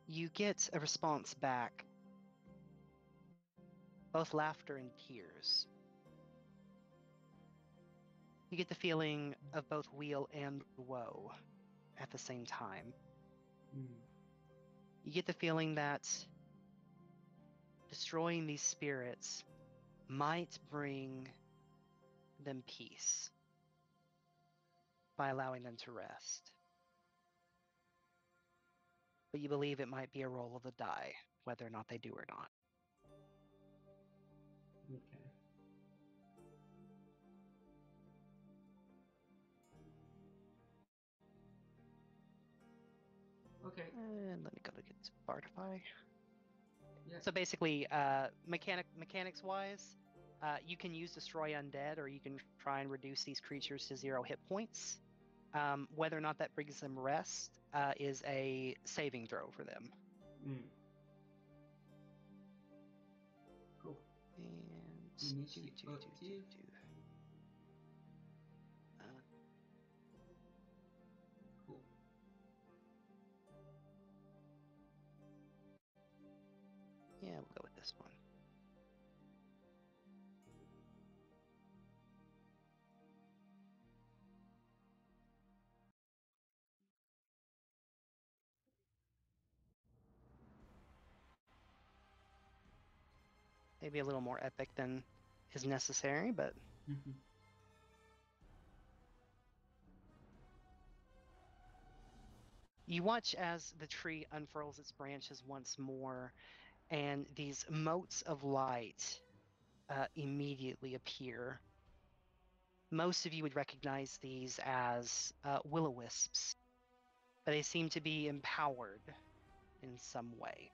You get a response back, both laughter and tears. You get the feeling of both weal and woe at the same time. You get the feeling that destroying these spirits might bring them peace by allowing them to rest. But you believe it might be a roll of the die, whether or not they do or not. Okay. Okay. And let me go to get to Bardify. Yeah. So basically, mechanics-wise, you can use Destroy Undead, or you can try and reduce these creatures to 0 hit points. Whether or not that brings them rest is a saving throw for them. Cool. And Initiative. Cool. Yeah, we'll go with this one. Maybe a little more epic than is necessary, but you watch as the tree unfurls its branches once more, and these motes of light immediately appear. Most of you would recognize these as will-o-wisps, but they seem to be empowered in some way.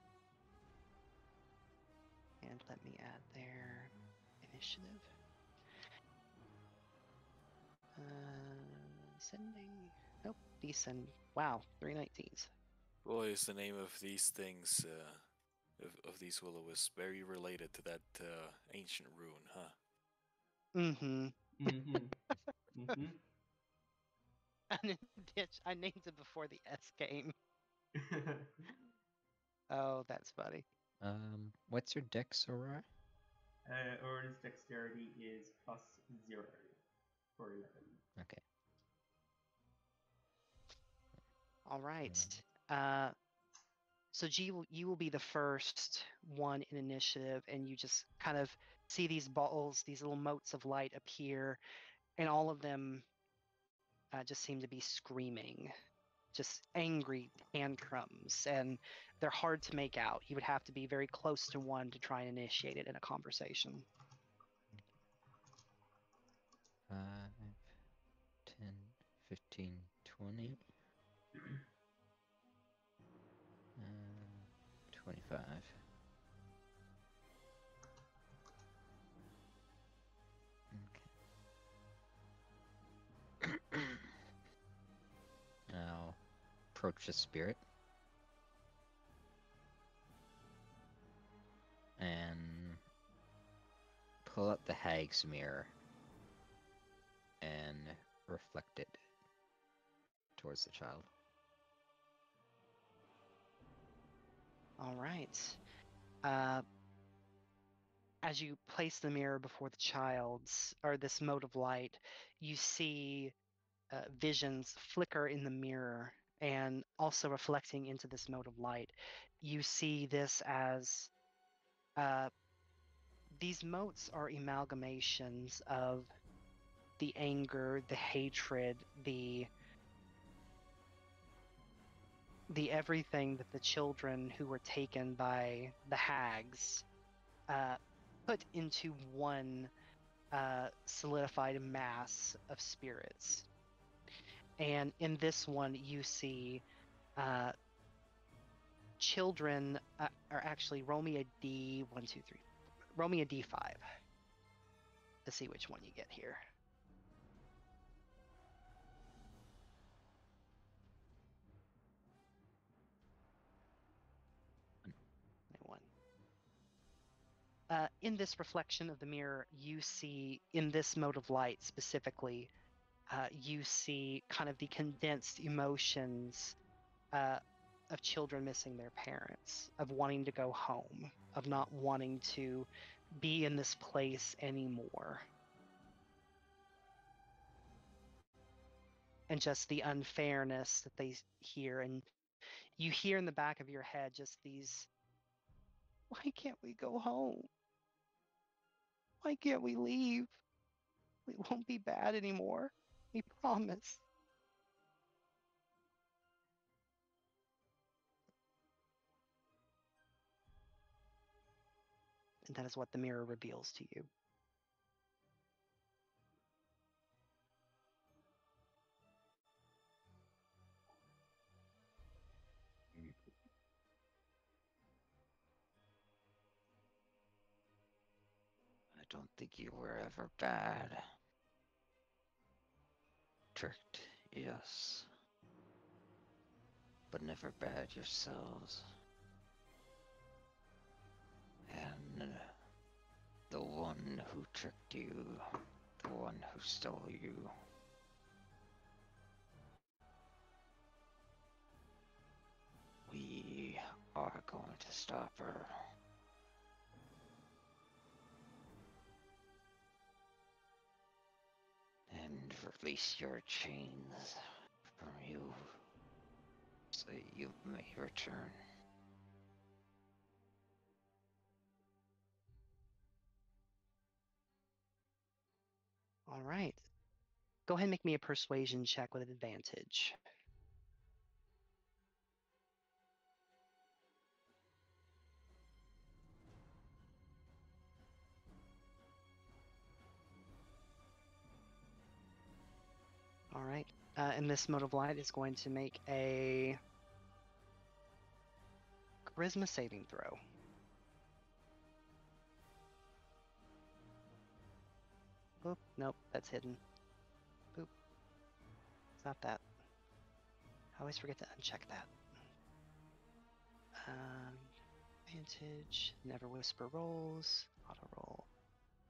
And let me add their initiative. Sending. Nope, descend. Wow, 3 19s. Boy, is the name of these things, of these will-o-wisps, very related to that ancient rune, huh? Mm-hmm. Mm-hmm. I named it before the S came. Oh, that's funny. What's your dex, Aurora? Aurora's dexterity is +0 for 11. Okay. All right. So G, you will be the first one in initiative, and you just kind of see these balls, these little motes of light appear, and all of them just seem to be screaming, just angry tantrums, and they're hard to make out. You would have to be very close to one to try and initiate it in a conversation. 5, 10, 15, 20. 25. Okay. Now, approach the spirit. And pull out the hag's mirror and reflect it towards the child. All right. As you place the mirror before the child's, or this mote of light, you see visions flicker in the mirror, and also reflecting into this mote of light, you see this as these motes are amalgamations of the anger, the hatred, the everything that the children who were taken by the hags put into one solidified mass of spirits. And in this one, you see children are actually roll me a D1, 2, 3. Roll me a D5 to see which one you get here. In this reflection of the mirror, you see, in this mode of light specifically, you see kind of the condensed emotions of children missing their parents, of wanting to go home, of not wanting to be in this place anymore. And just the unfairness that they hear. And you hear in the back of your head just these, why can't we go home? Why can't we leave? We won't be bad anymore. We promise. And that is what the mirror reveals to you. I don't think you were ever bad. Tricked, yes. But never bad yourselves. And the one who tricked you, the one who stole you, we are going to stop her. And release your chains from you, so you may return. All right. Go ahead and make me a persuasion check with an advantage. All right. And this mode of light is going to make a charisma saving throw. Oop, nope, that's hidden. Boop. It's not that. I always forget to uncheck that. Advantage, never whisper rolls, auto roll.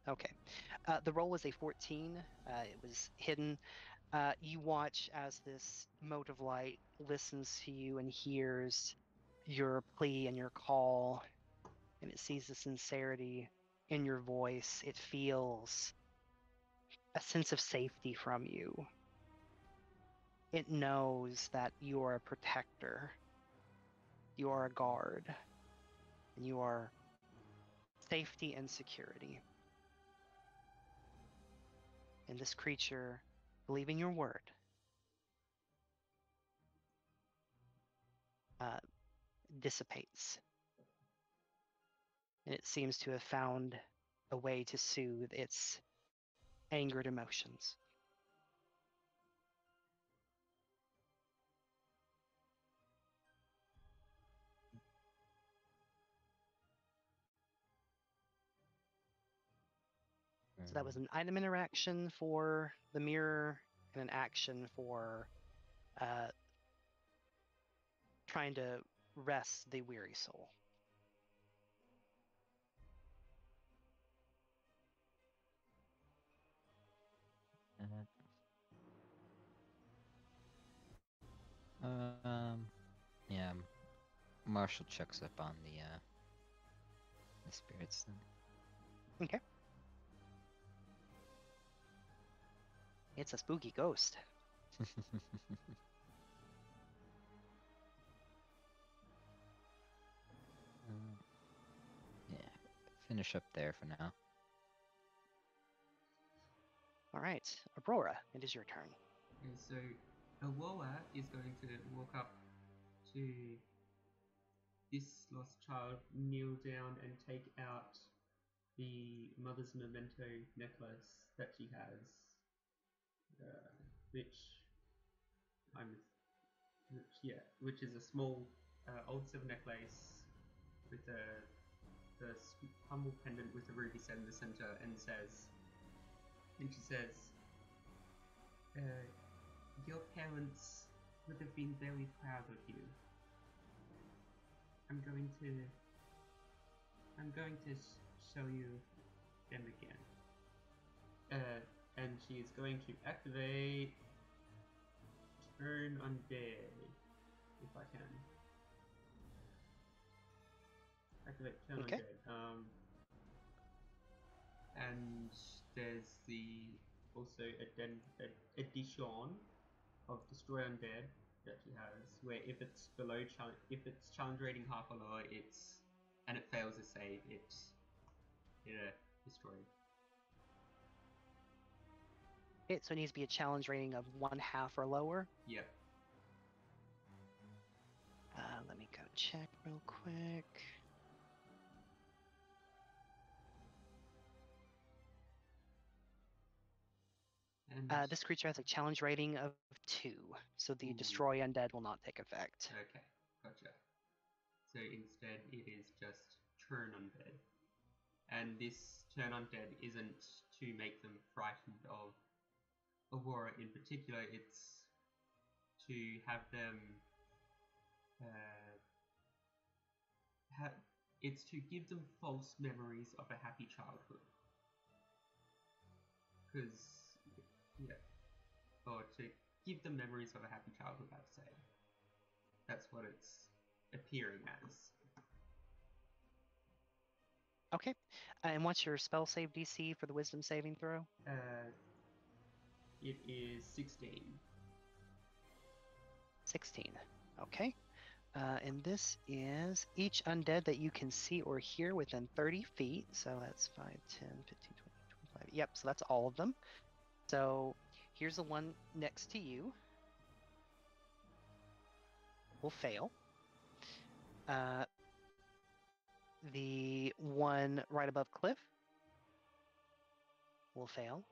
Okay. The roll was a 14. It was hidden. You watch as this mote of light listens to you and hears your plea and your call, and it sees the sincerity in your voice. It feels a sense of safety from you. It knows that you are a protector, you are a guard, and you are safety and security. And this creature, believing your word, dissipates. And it seems to have found a way to soothe its angered emotions. So that was an item interaction for the mirror and an action for trying to rest the weary soul. Yeah. Marshall checks up on the spirits then. Okay. It's a spooky ghost. Yeah, finish up there for now. All right, Aurora, it is your turn. Okay, so Aurora is going to walk up to this lost child, kneel down and take out the mother's memento necklace that she has, which is a small old silver necklace with the humble pendant with the ruby set in the center, and she says, your parents would have been very proud of you. I'm going to show you them again. And she is going to activate Turn Undead, if I can. Activate Turn Okay. Undead. And there's also addition of Destroy Undead that she has, where if it's challenge rating half or lower, and it fails a save, it's destroyed. Okay, so it needs to be a challenge rating of 1/2 or lower. Yep. Let me go check real quick. And This creature has a challenge rating of 2, so the Ooh. Destroy Undead will not take effect. Okay, gotcha. So instead, it is just Turn Undead, and this Turn Undead isn't to make them frightened of Aurora in particular. It's to have them. It's to give them false memories of a happy childhood. Because, yeah, or to give them memories of a happy childhood, I'd say. That's what it's appearing as. Okay, and what's your spell save DC for the Wisdom saving throw? It is 16. 16. Okay. And this is each undead that you can see or hear within 30 feet. So that's 5, 10, 15, 20, 25. Yep, so that's all of them. So here's the one next to you. Will fail. The one right above Cliff will fail.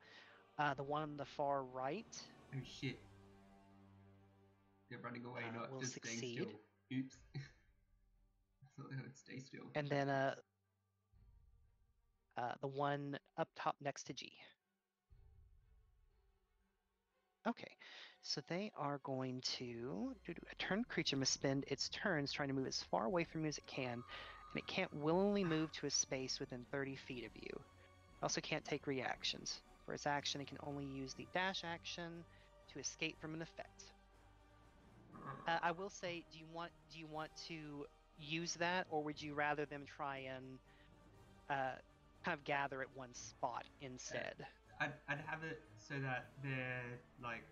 The one on the far right Oh shit. They're running away, not will just staying succeed. still. Oops. I thought they would stay still. And then the one up top next to G. Okay, so they are going to a turn creature must spend its turns trying to move as far away from you as it can, and it can't willingly move to a space within 30 feet of you. It also can't take reactions. For its action, it can only use the dash action to escape from an effect. I will say, do you want to use that, or would you rather them try and kind of gather at one spot instead? I'd have it so that they're like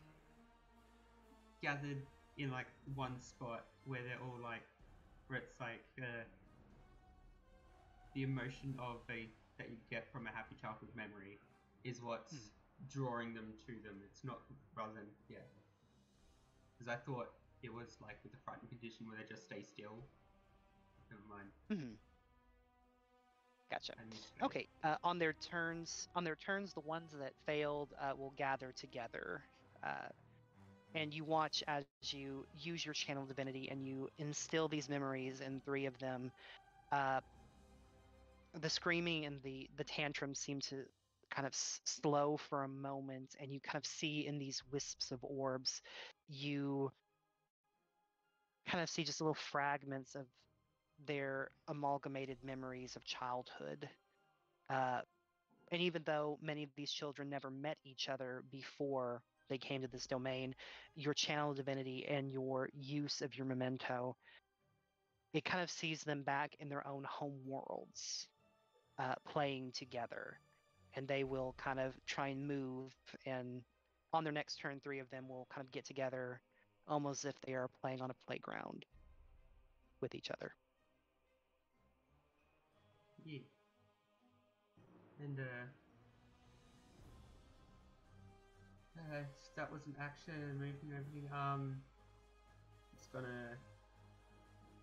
gathered in like one spot where they're all like, where it's like the emotion of that you get from a happy childhood memory is what's drawing them to them. It's not rather than because I thought it was like with the frightened condition where they just stay still. Never mind. Gotcha. Okay. On their turns, the ones that failed will gather together, and you watch as you use your channel divinity and you instill these memories in 3 of them. The screaming and the tantrums seem to kind of slow for a moment, and you kind of see in these wisps of orbs, you kind of see just little fragments of their amalgamated memories of childhood. And even though many of these children never met each other before they came to this domain, your channel divinity and your use of your memento, it kind of sees them back in their own home worlds, playing together. And they will kind of try and move, and on their next turn, 3 of them will kind of get together almost as if they are playing on a playground with each other. Yeah. And that was an action and moving everything. It's gonna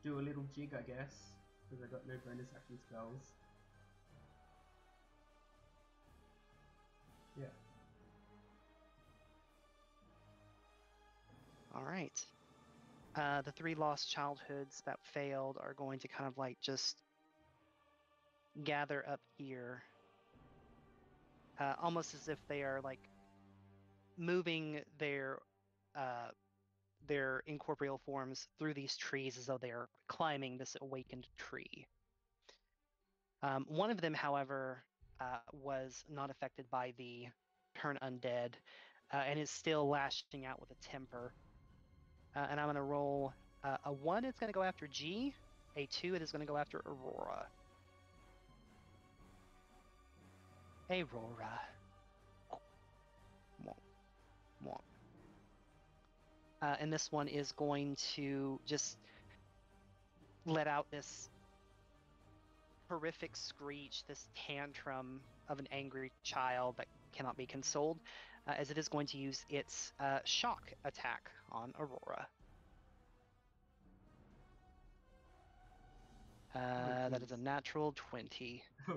do a little jig, I guess, because I got no bonus action spells. Yeah. All right. The 3 lost childhoods that failed are going to kind of like just gather up here, almost as if they are like moving their incorporeal forms through these trees as though they are climbing this awakened tree. One of them, however, was not affected by the turn undead and is still lashing out with a temper. And I'm going to roll a 1, it's going to go after G. A 2, it is going to go after Aurora. Aurora. And this one is going to just let out this horrific screech, this tantrum of an angry child that cannot be consoled, as it is going to use its shock attack on Aurora. That is a natural 20. Oh.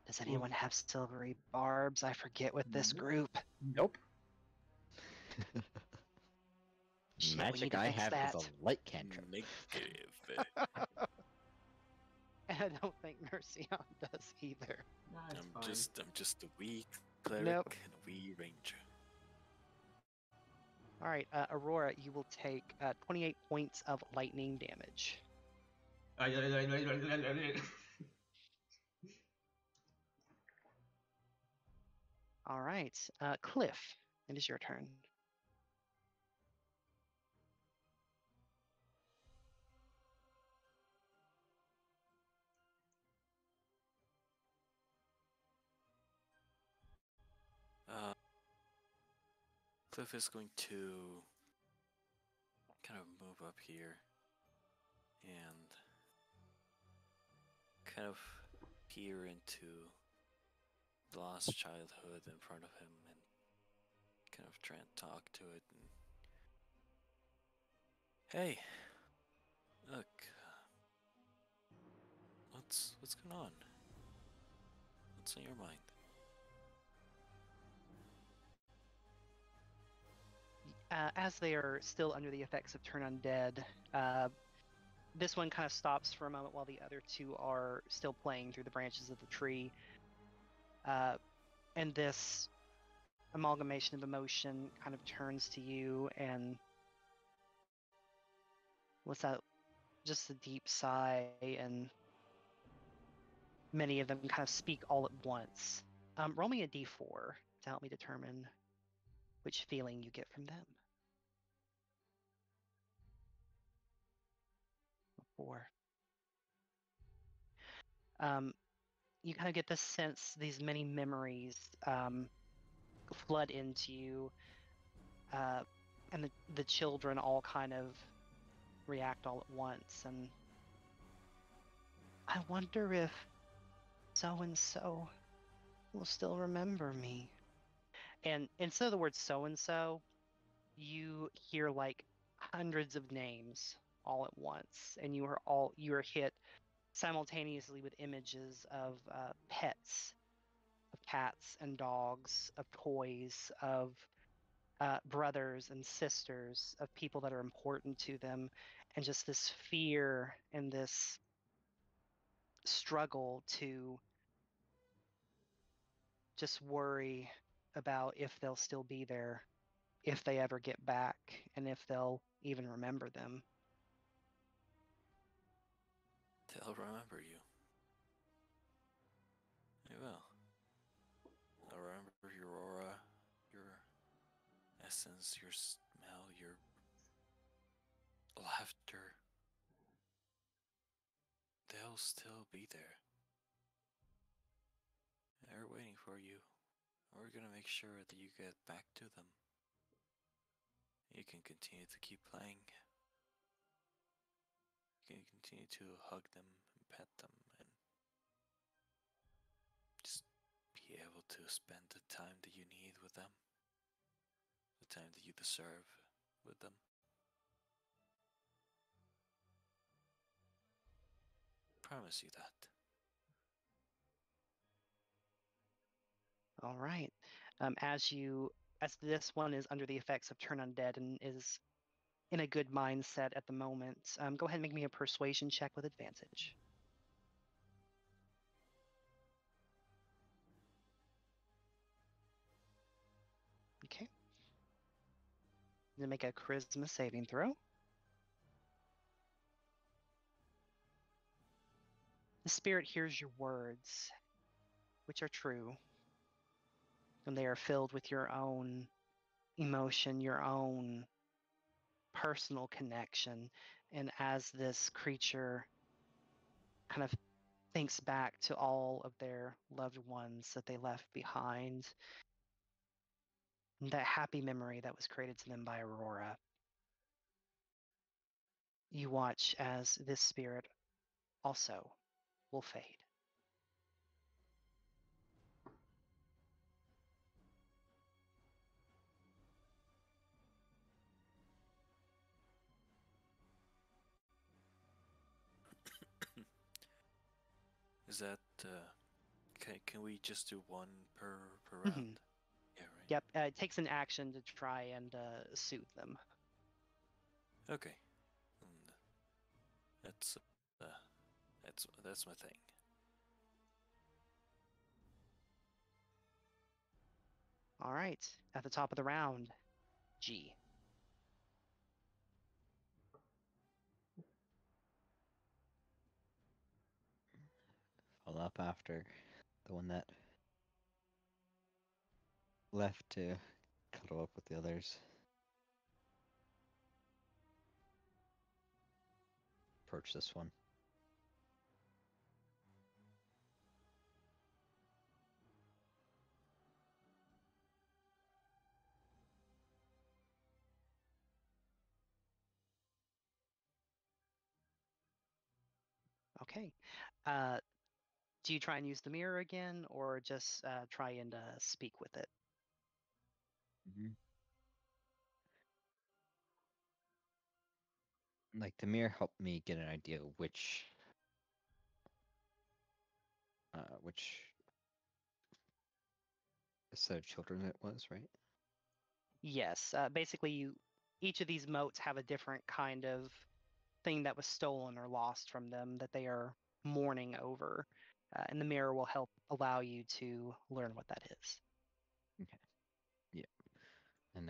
Does anyone have silvery barbs? I forget with this group. Nope. Shit, we need Magic to I fix have that. is a light cantrip. Negative. And I don't think Mercion does either. No, it's I'm fine. just a wee cleric Nope. and a wee ranger. All right, Aurora, you will take 28 points of lightning damage. All right, Cliff, it is your turn. Cliff is going to kind of move up here and kind of peer into the lost childhood in front of him and kind of try and talk to it. And hey, look, what's going on? What's on your mind? As they are still under the effects of Turn Undead, this one kind of stops for a moment while the other two are still playing through the branches of the tree. And this amalgamation of emotion kind of turns to you and lets out just a deep sigh, and many of them kind of speak all at once. Roll me a d4 to help me determine which feeling you get from them. 4. You kind of get this sense, these many memories flood into you, and the children all kind of react all at once. And I wonder if so-and-so will still remember me. And instead of the word so-and-so, you hear like hundreds of names all at once, and you are hit simultaneously with images of pets, of cats and dogs, of toys, of brothers and sisters, of people that are important to them, and just this fear and this struggle to just worry about if they'll still be there, if they ever get back, and if they'll even remember them. They'll remember you. They will. They'll remember your aura, your essence, your smell, your laughter. They'll still be there. They're waiting for you. We're gonna make sure that you get back to them. You can continue to keep playing. You can continue to hug them and pet them and just be able to spend the time that you need with them. The time that you deserve with them. Promise you that. All right. As this one is under the effects of Turn Undead and is in a good mindset at the moment, go ahead and make me a persuasion check with advantage. Okay. Then make a charisma saving throw. The spirit hears your words, which are true, and they are filled with your own emotion, your own personal connection. And as this creature kind of thinks back to all of their loved ones that they left behind, that happy memory that was created to them by Aurora, you watch as this spirit also will fade. Is that can we just do one per round? Yeah, right. Yep, it takes an action to try and soothe them. Okay. And that's that's my thing. All right, at the top of the round, G. Follow up after the one that left to cuddle up with the others. Approach this one. Okay. Do you try and use the mirror again, or just try and speak with it? Mm-hmm. Like the mirror helped me get an idea of which set of children it was, right? Yes. Basically, each of these motes have a different kind of thing that was stolen or lost from them that they are mourning over, and the mirror will help allow you to learn what that is. Okay. Yeah. And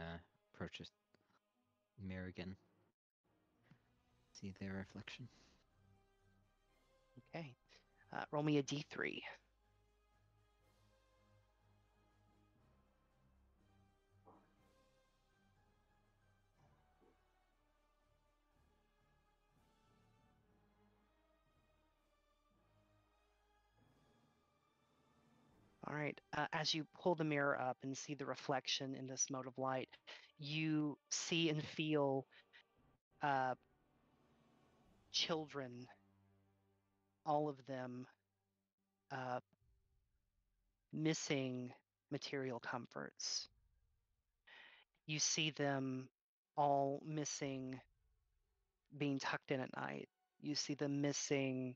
approach this mirror again. See their reflection. Okay. Roll me a d3. All right. As you pull the mirror up and see the reflection in this mode of light, you see and feel children, all of them uh, missing material comforts. You see them all missing being tucked in at night. You see them missing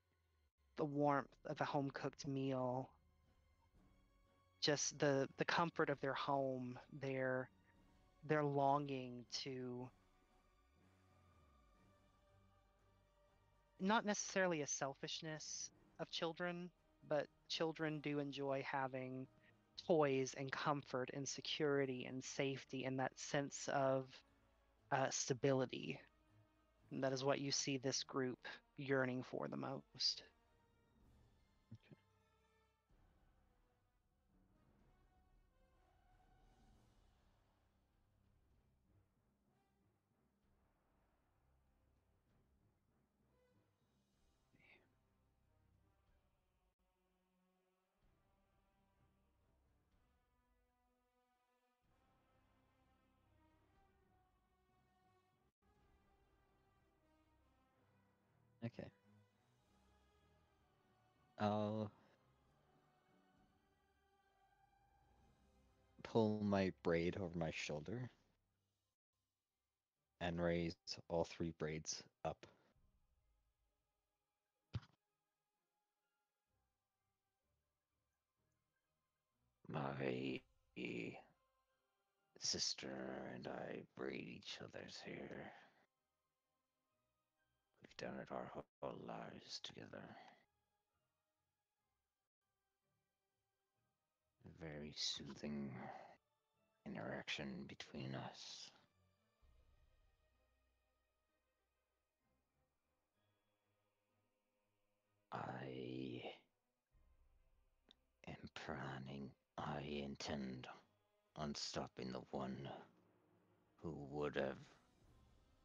the warmth of a home cooked meal, just the comfort of their home, their longing to, not necessarily a selfishness of children, but children do enjoy having toys and comfort and security and safety and that sense of stability. And that is what you see this group yearning for the most. Okay. I'll pull my braid over my shoulder and raise all three braids up. My sister and I braid each other's hair. We've done it our whole lives together. A very soothing interaction between us. I planning. I intend on stopping the one who would have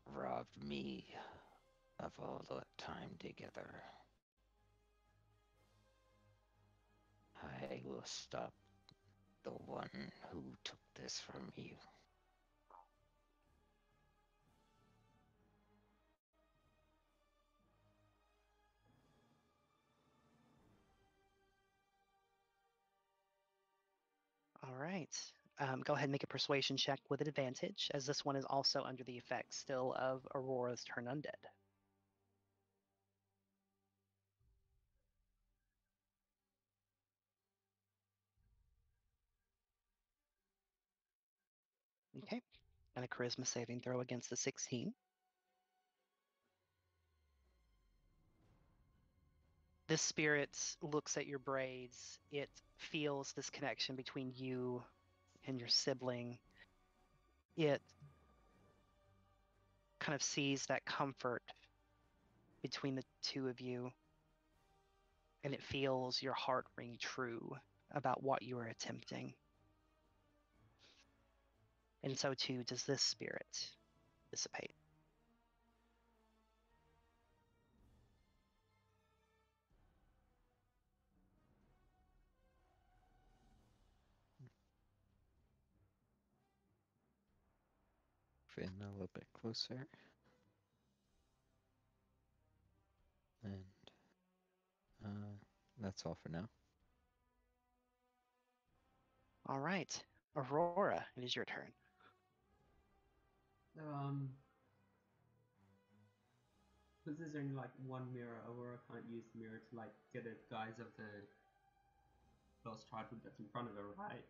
robbed me of all that time together. I will stop the one who took this from you. All right. Go ahead and make a persuasion check with an advantage, as this one is also under the effects still of Aurora's Turn Undead. Okay. And a charisma saving throw against the 16. This spirit looks at your braids. It feels this connection between you and your sibling. It kind of sees that comfort between the two of you, and it feels your heart ring true about what you are attempting. And so too does this spirit dissipate. Finn a little bit closer. And that's all for now. All right. Aurora, it is your turn. Because there's only like one mirror, Aurora can't use the mirror to like get a guise of the lost childhood that's in front of her, right?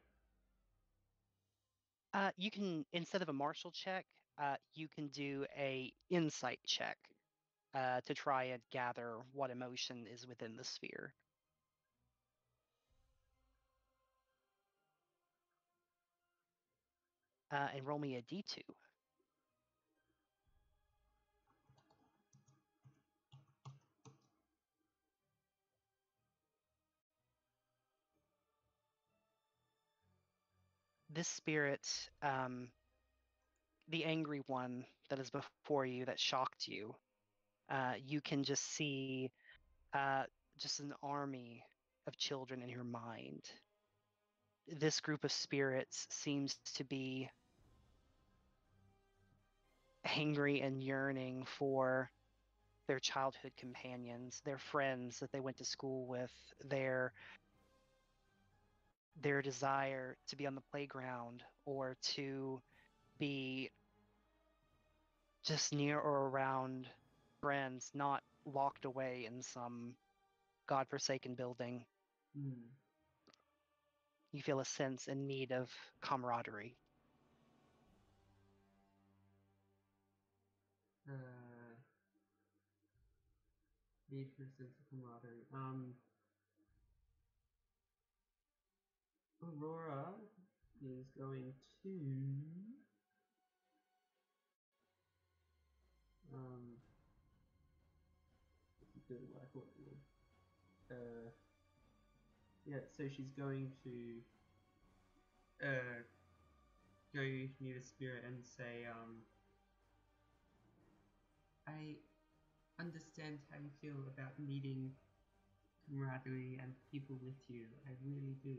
You can, instead of a martial check, you can do a insight check to try and gather what emotion is within the sphere. And roll me a d2. This spirit, the angry one that is before you that shocked you, you can just see just an army of children in your mind. This group of spirits seems to be angry and yearning for their childhood companions, their friends that they went to school with, their desire to be on the playground or to be just near or around friends, not locked away in some godforsaken building. Hmm. You feel a sense and need of camaraderie. Need for a sense of camaraderie. Aurora is going to do what I thought it would. Yeah, so she's going to go near the spirit and say, I understand how you feel about needing camaraderie and people with you. I really do.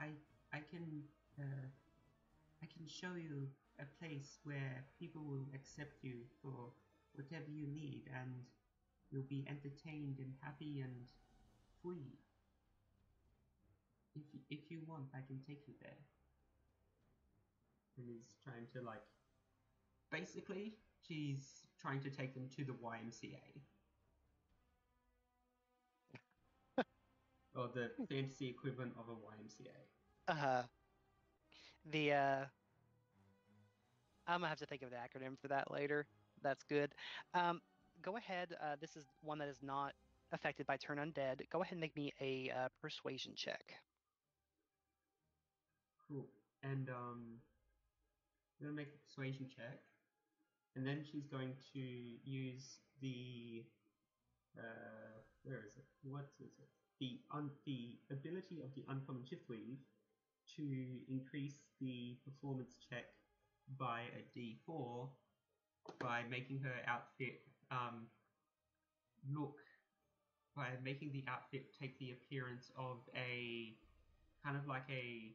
I I can I can show you a place where people will accept you for whatever you need, and you'll be entertained and happy and free. If you want, I can take you there. And he's trying to like, basically, she's trying to take them to the YMCA. Or the fantasy equivalent of a YMCA. The I'm gonna have to think of the acronym for that later. That's good. Go ahead. This is one that is not affected by Turn Undead. Go ahead and make me a persuasion check. Cool. And I'm gonna make a persuasion check, and then she's going to use the where is it? What is it? the ability of the uncommon shiftweave to increase the performance check by a D4 by making her outfit by making the outfit take the appearance of a kind of like a,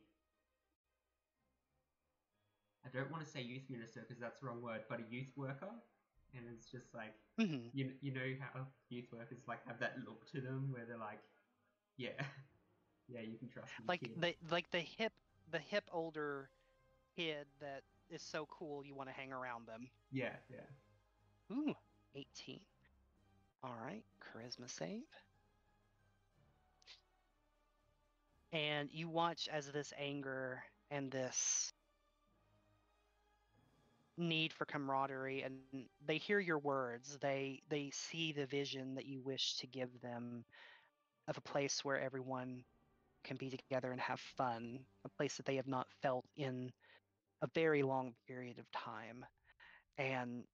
I don't want to say youth minister because that's the wrong word, but a youth worker. And it's just like, Mhm. you know how youth workers like have that look to them where they're like, yeah, yeah, you can trust me, Like kid. the hip older kid that is so cool you want to hang around them. Yeah, yeah. Ooh, 18. All right, charisma save. And you watch as this anger and this need for camaraderie, and they hear your words. They see the vision that you wish to give them of a place where everyone can be together and have fun, a place that they have not felt in a very long period of time. And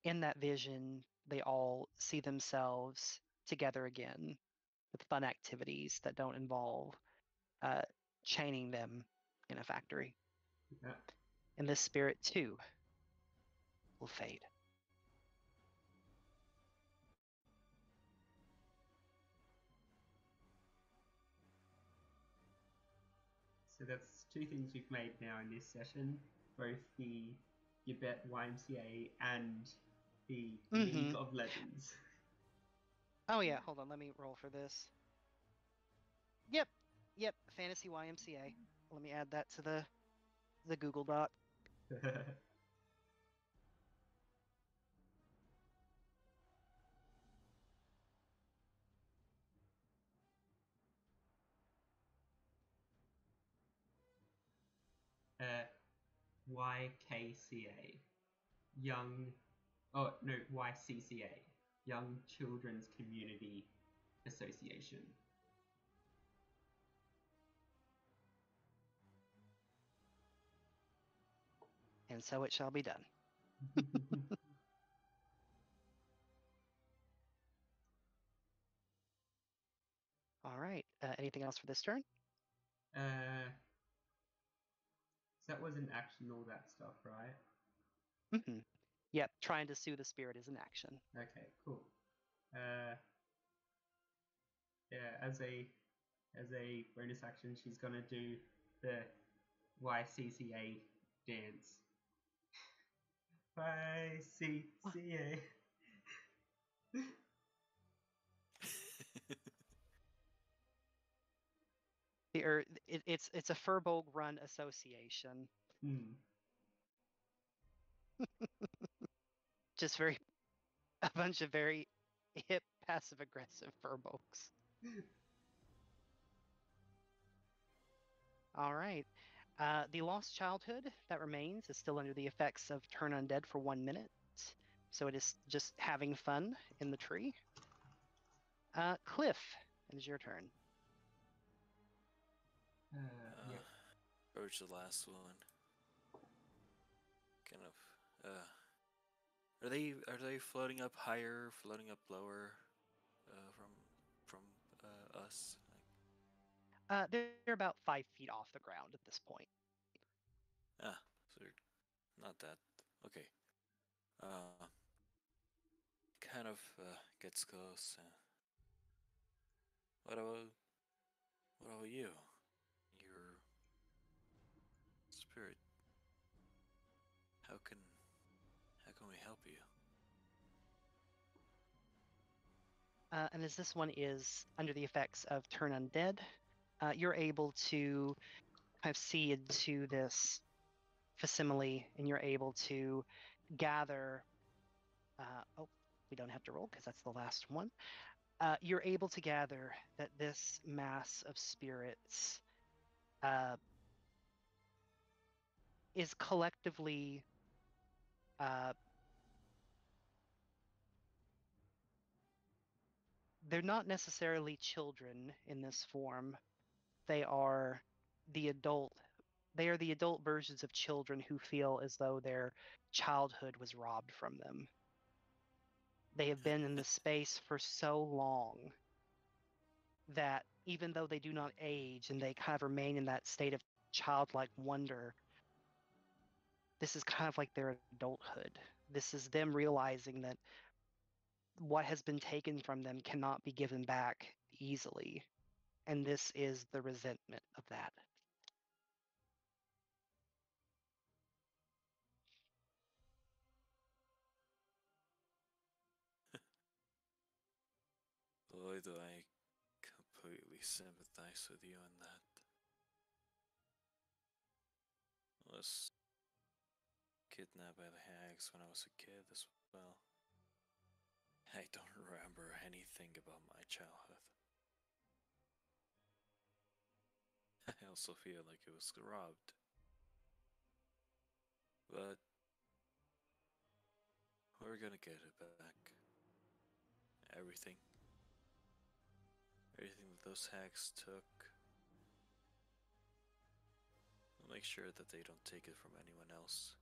in that vision, they all see themselves together again with fun activities that don't involve chaining them in a factory. Yeah. And this spirit too will fade. So that's two things we've made now in this session, both the Gibet YMCA and the League Mm-hmm. of Legends. Oh yeah, hold on, let me roll for this. Yep, Fantasy YMCA. Let me add that to the Google Doc. YKCA, Young, oh no, YCCA, Young Children's Community Association. And so it shall be done. All right. Anything else for this turn? So that was an action, all that stuff, right? Mm-hmm. Yep, trying to sue the spirit is an action. Okay, cool. Yeah, as a bonus action, she's gonna do the YCCA dance. YCCA. It's a Furbolg Run association. Hmm. Just a bunch of very hip, passive aggressive Furbolgs. All right. The lost childhood that remains is still under the effects of turn undead for 1 minute. So it is just having fun in the tree. Cliff, it is your turn. Yeah. Approach the last one. Kind of. Are they floating up higher, floating up lower, from us? They're about 5 feet off the ground at this point. So they're not that. Okay. Kind of gets close. What about you? Your spirit. How can we help you? And as this one is under the effects of turn undead, you're able to kind of see into this facsimile, and you're able to gather. We don't have to roll because that's the last one. You're able to gather that this mass of spirits is collectively they're not necessarily children in this form. They are the adult versions of children who feel as though their childhood was robbed from them. They have been in the space for so long that even though they do not age and they kind of remain in that state of childlike wonder, this is kind of like their adulthood. This is them realizing that what has been taken from them cannot be given back easily. And this is the resentment of that. Boy, do I completely sympathize with you on that. I was kidnapped by the hags when I was a kid as well. I don't remember anything about my childhood. I also feel like it was robbed. But we're gonna get it back. Everything. Everything that those hags took. We'll make sure that they don't take it from anyone else.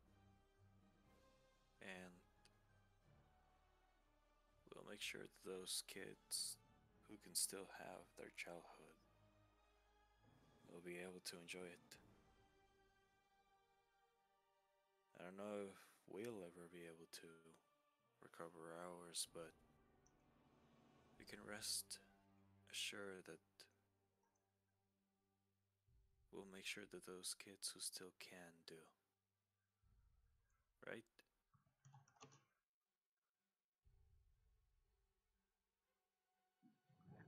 And we'll make sure that those kids who can still have their childhood will be able to enjoy it. I don't know if we'll ever be able to recover ours, but we can rest assured that we'll make sure that those kids who still can do. Right?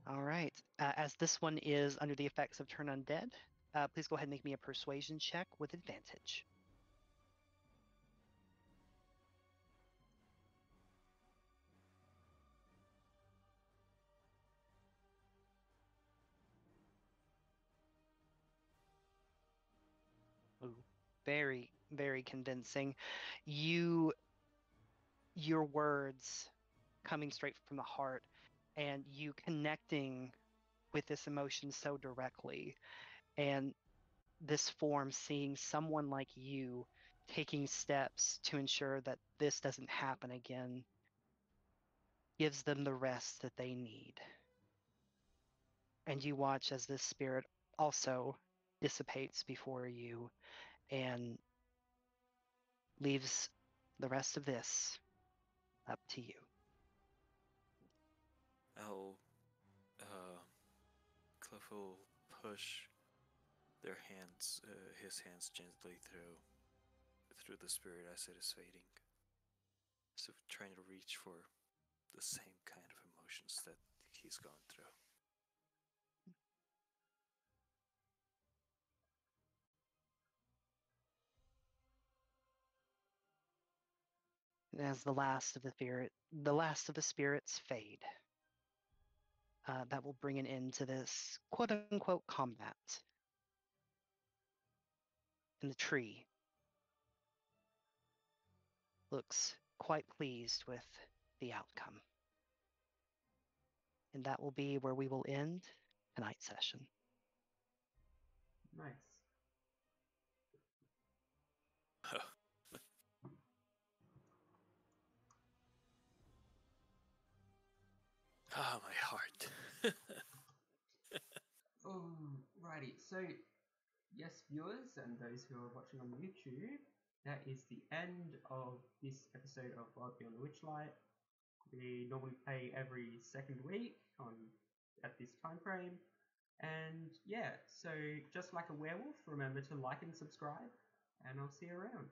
All right. As this one is under the effects of Turn Undead, please go ahead and make me a persuasion check with advantage. Ooh, very, very convincing. Your words coming straight from the heart and you connecting with this emotion so directly, and this form seeing someone like you taking steps to ensure that this doesn't happen again gives them the rest that they need. And you watch as this spirit also dissipates before you and leaves the rest of this up to you. I'll, Cliff will push his hands gently through the spirit as it is fading. So trying to reach for the same kind of emotions that he's gone through. And as the last of the spirits fade, that will bring an end to this quote unquote combat. And the tree looks quite pleased with the outcome. And that will be where we will end tonight's session. Nice. Ah, my heart. Alrighty, so yes, viewers and those who are watching on YouTube, that is the end of this episode of Wild Beyond the Witchlight. We normally play every second week at this time frame. And yeah, so just like a werewolf, remember to like and subscribe, and I'll see you around.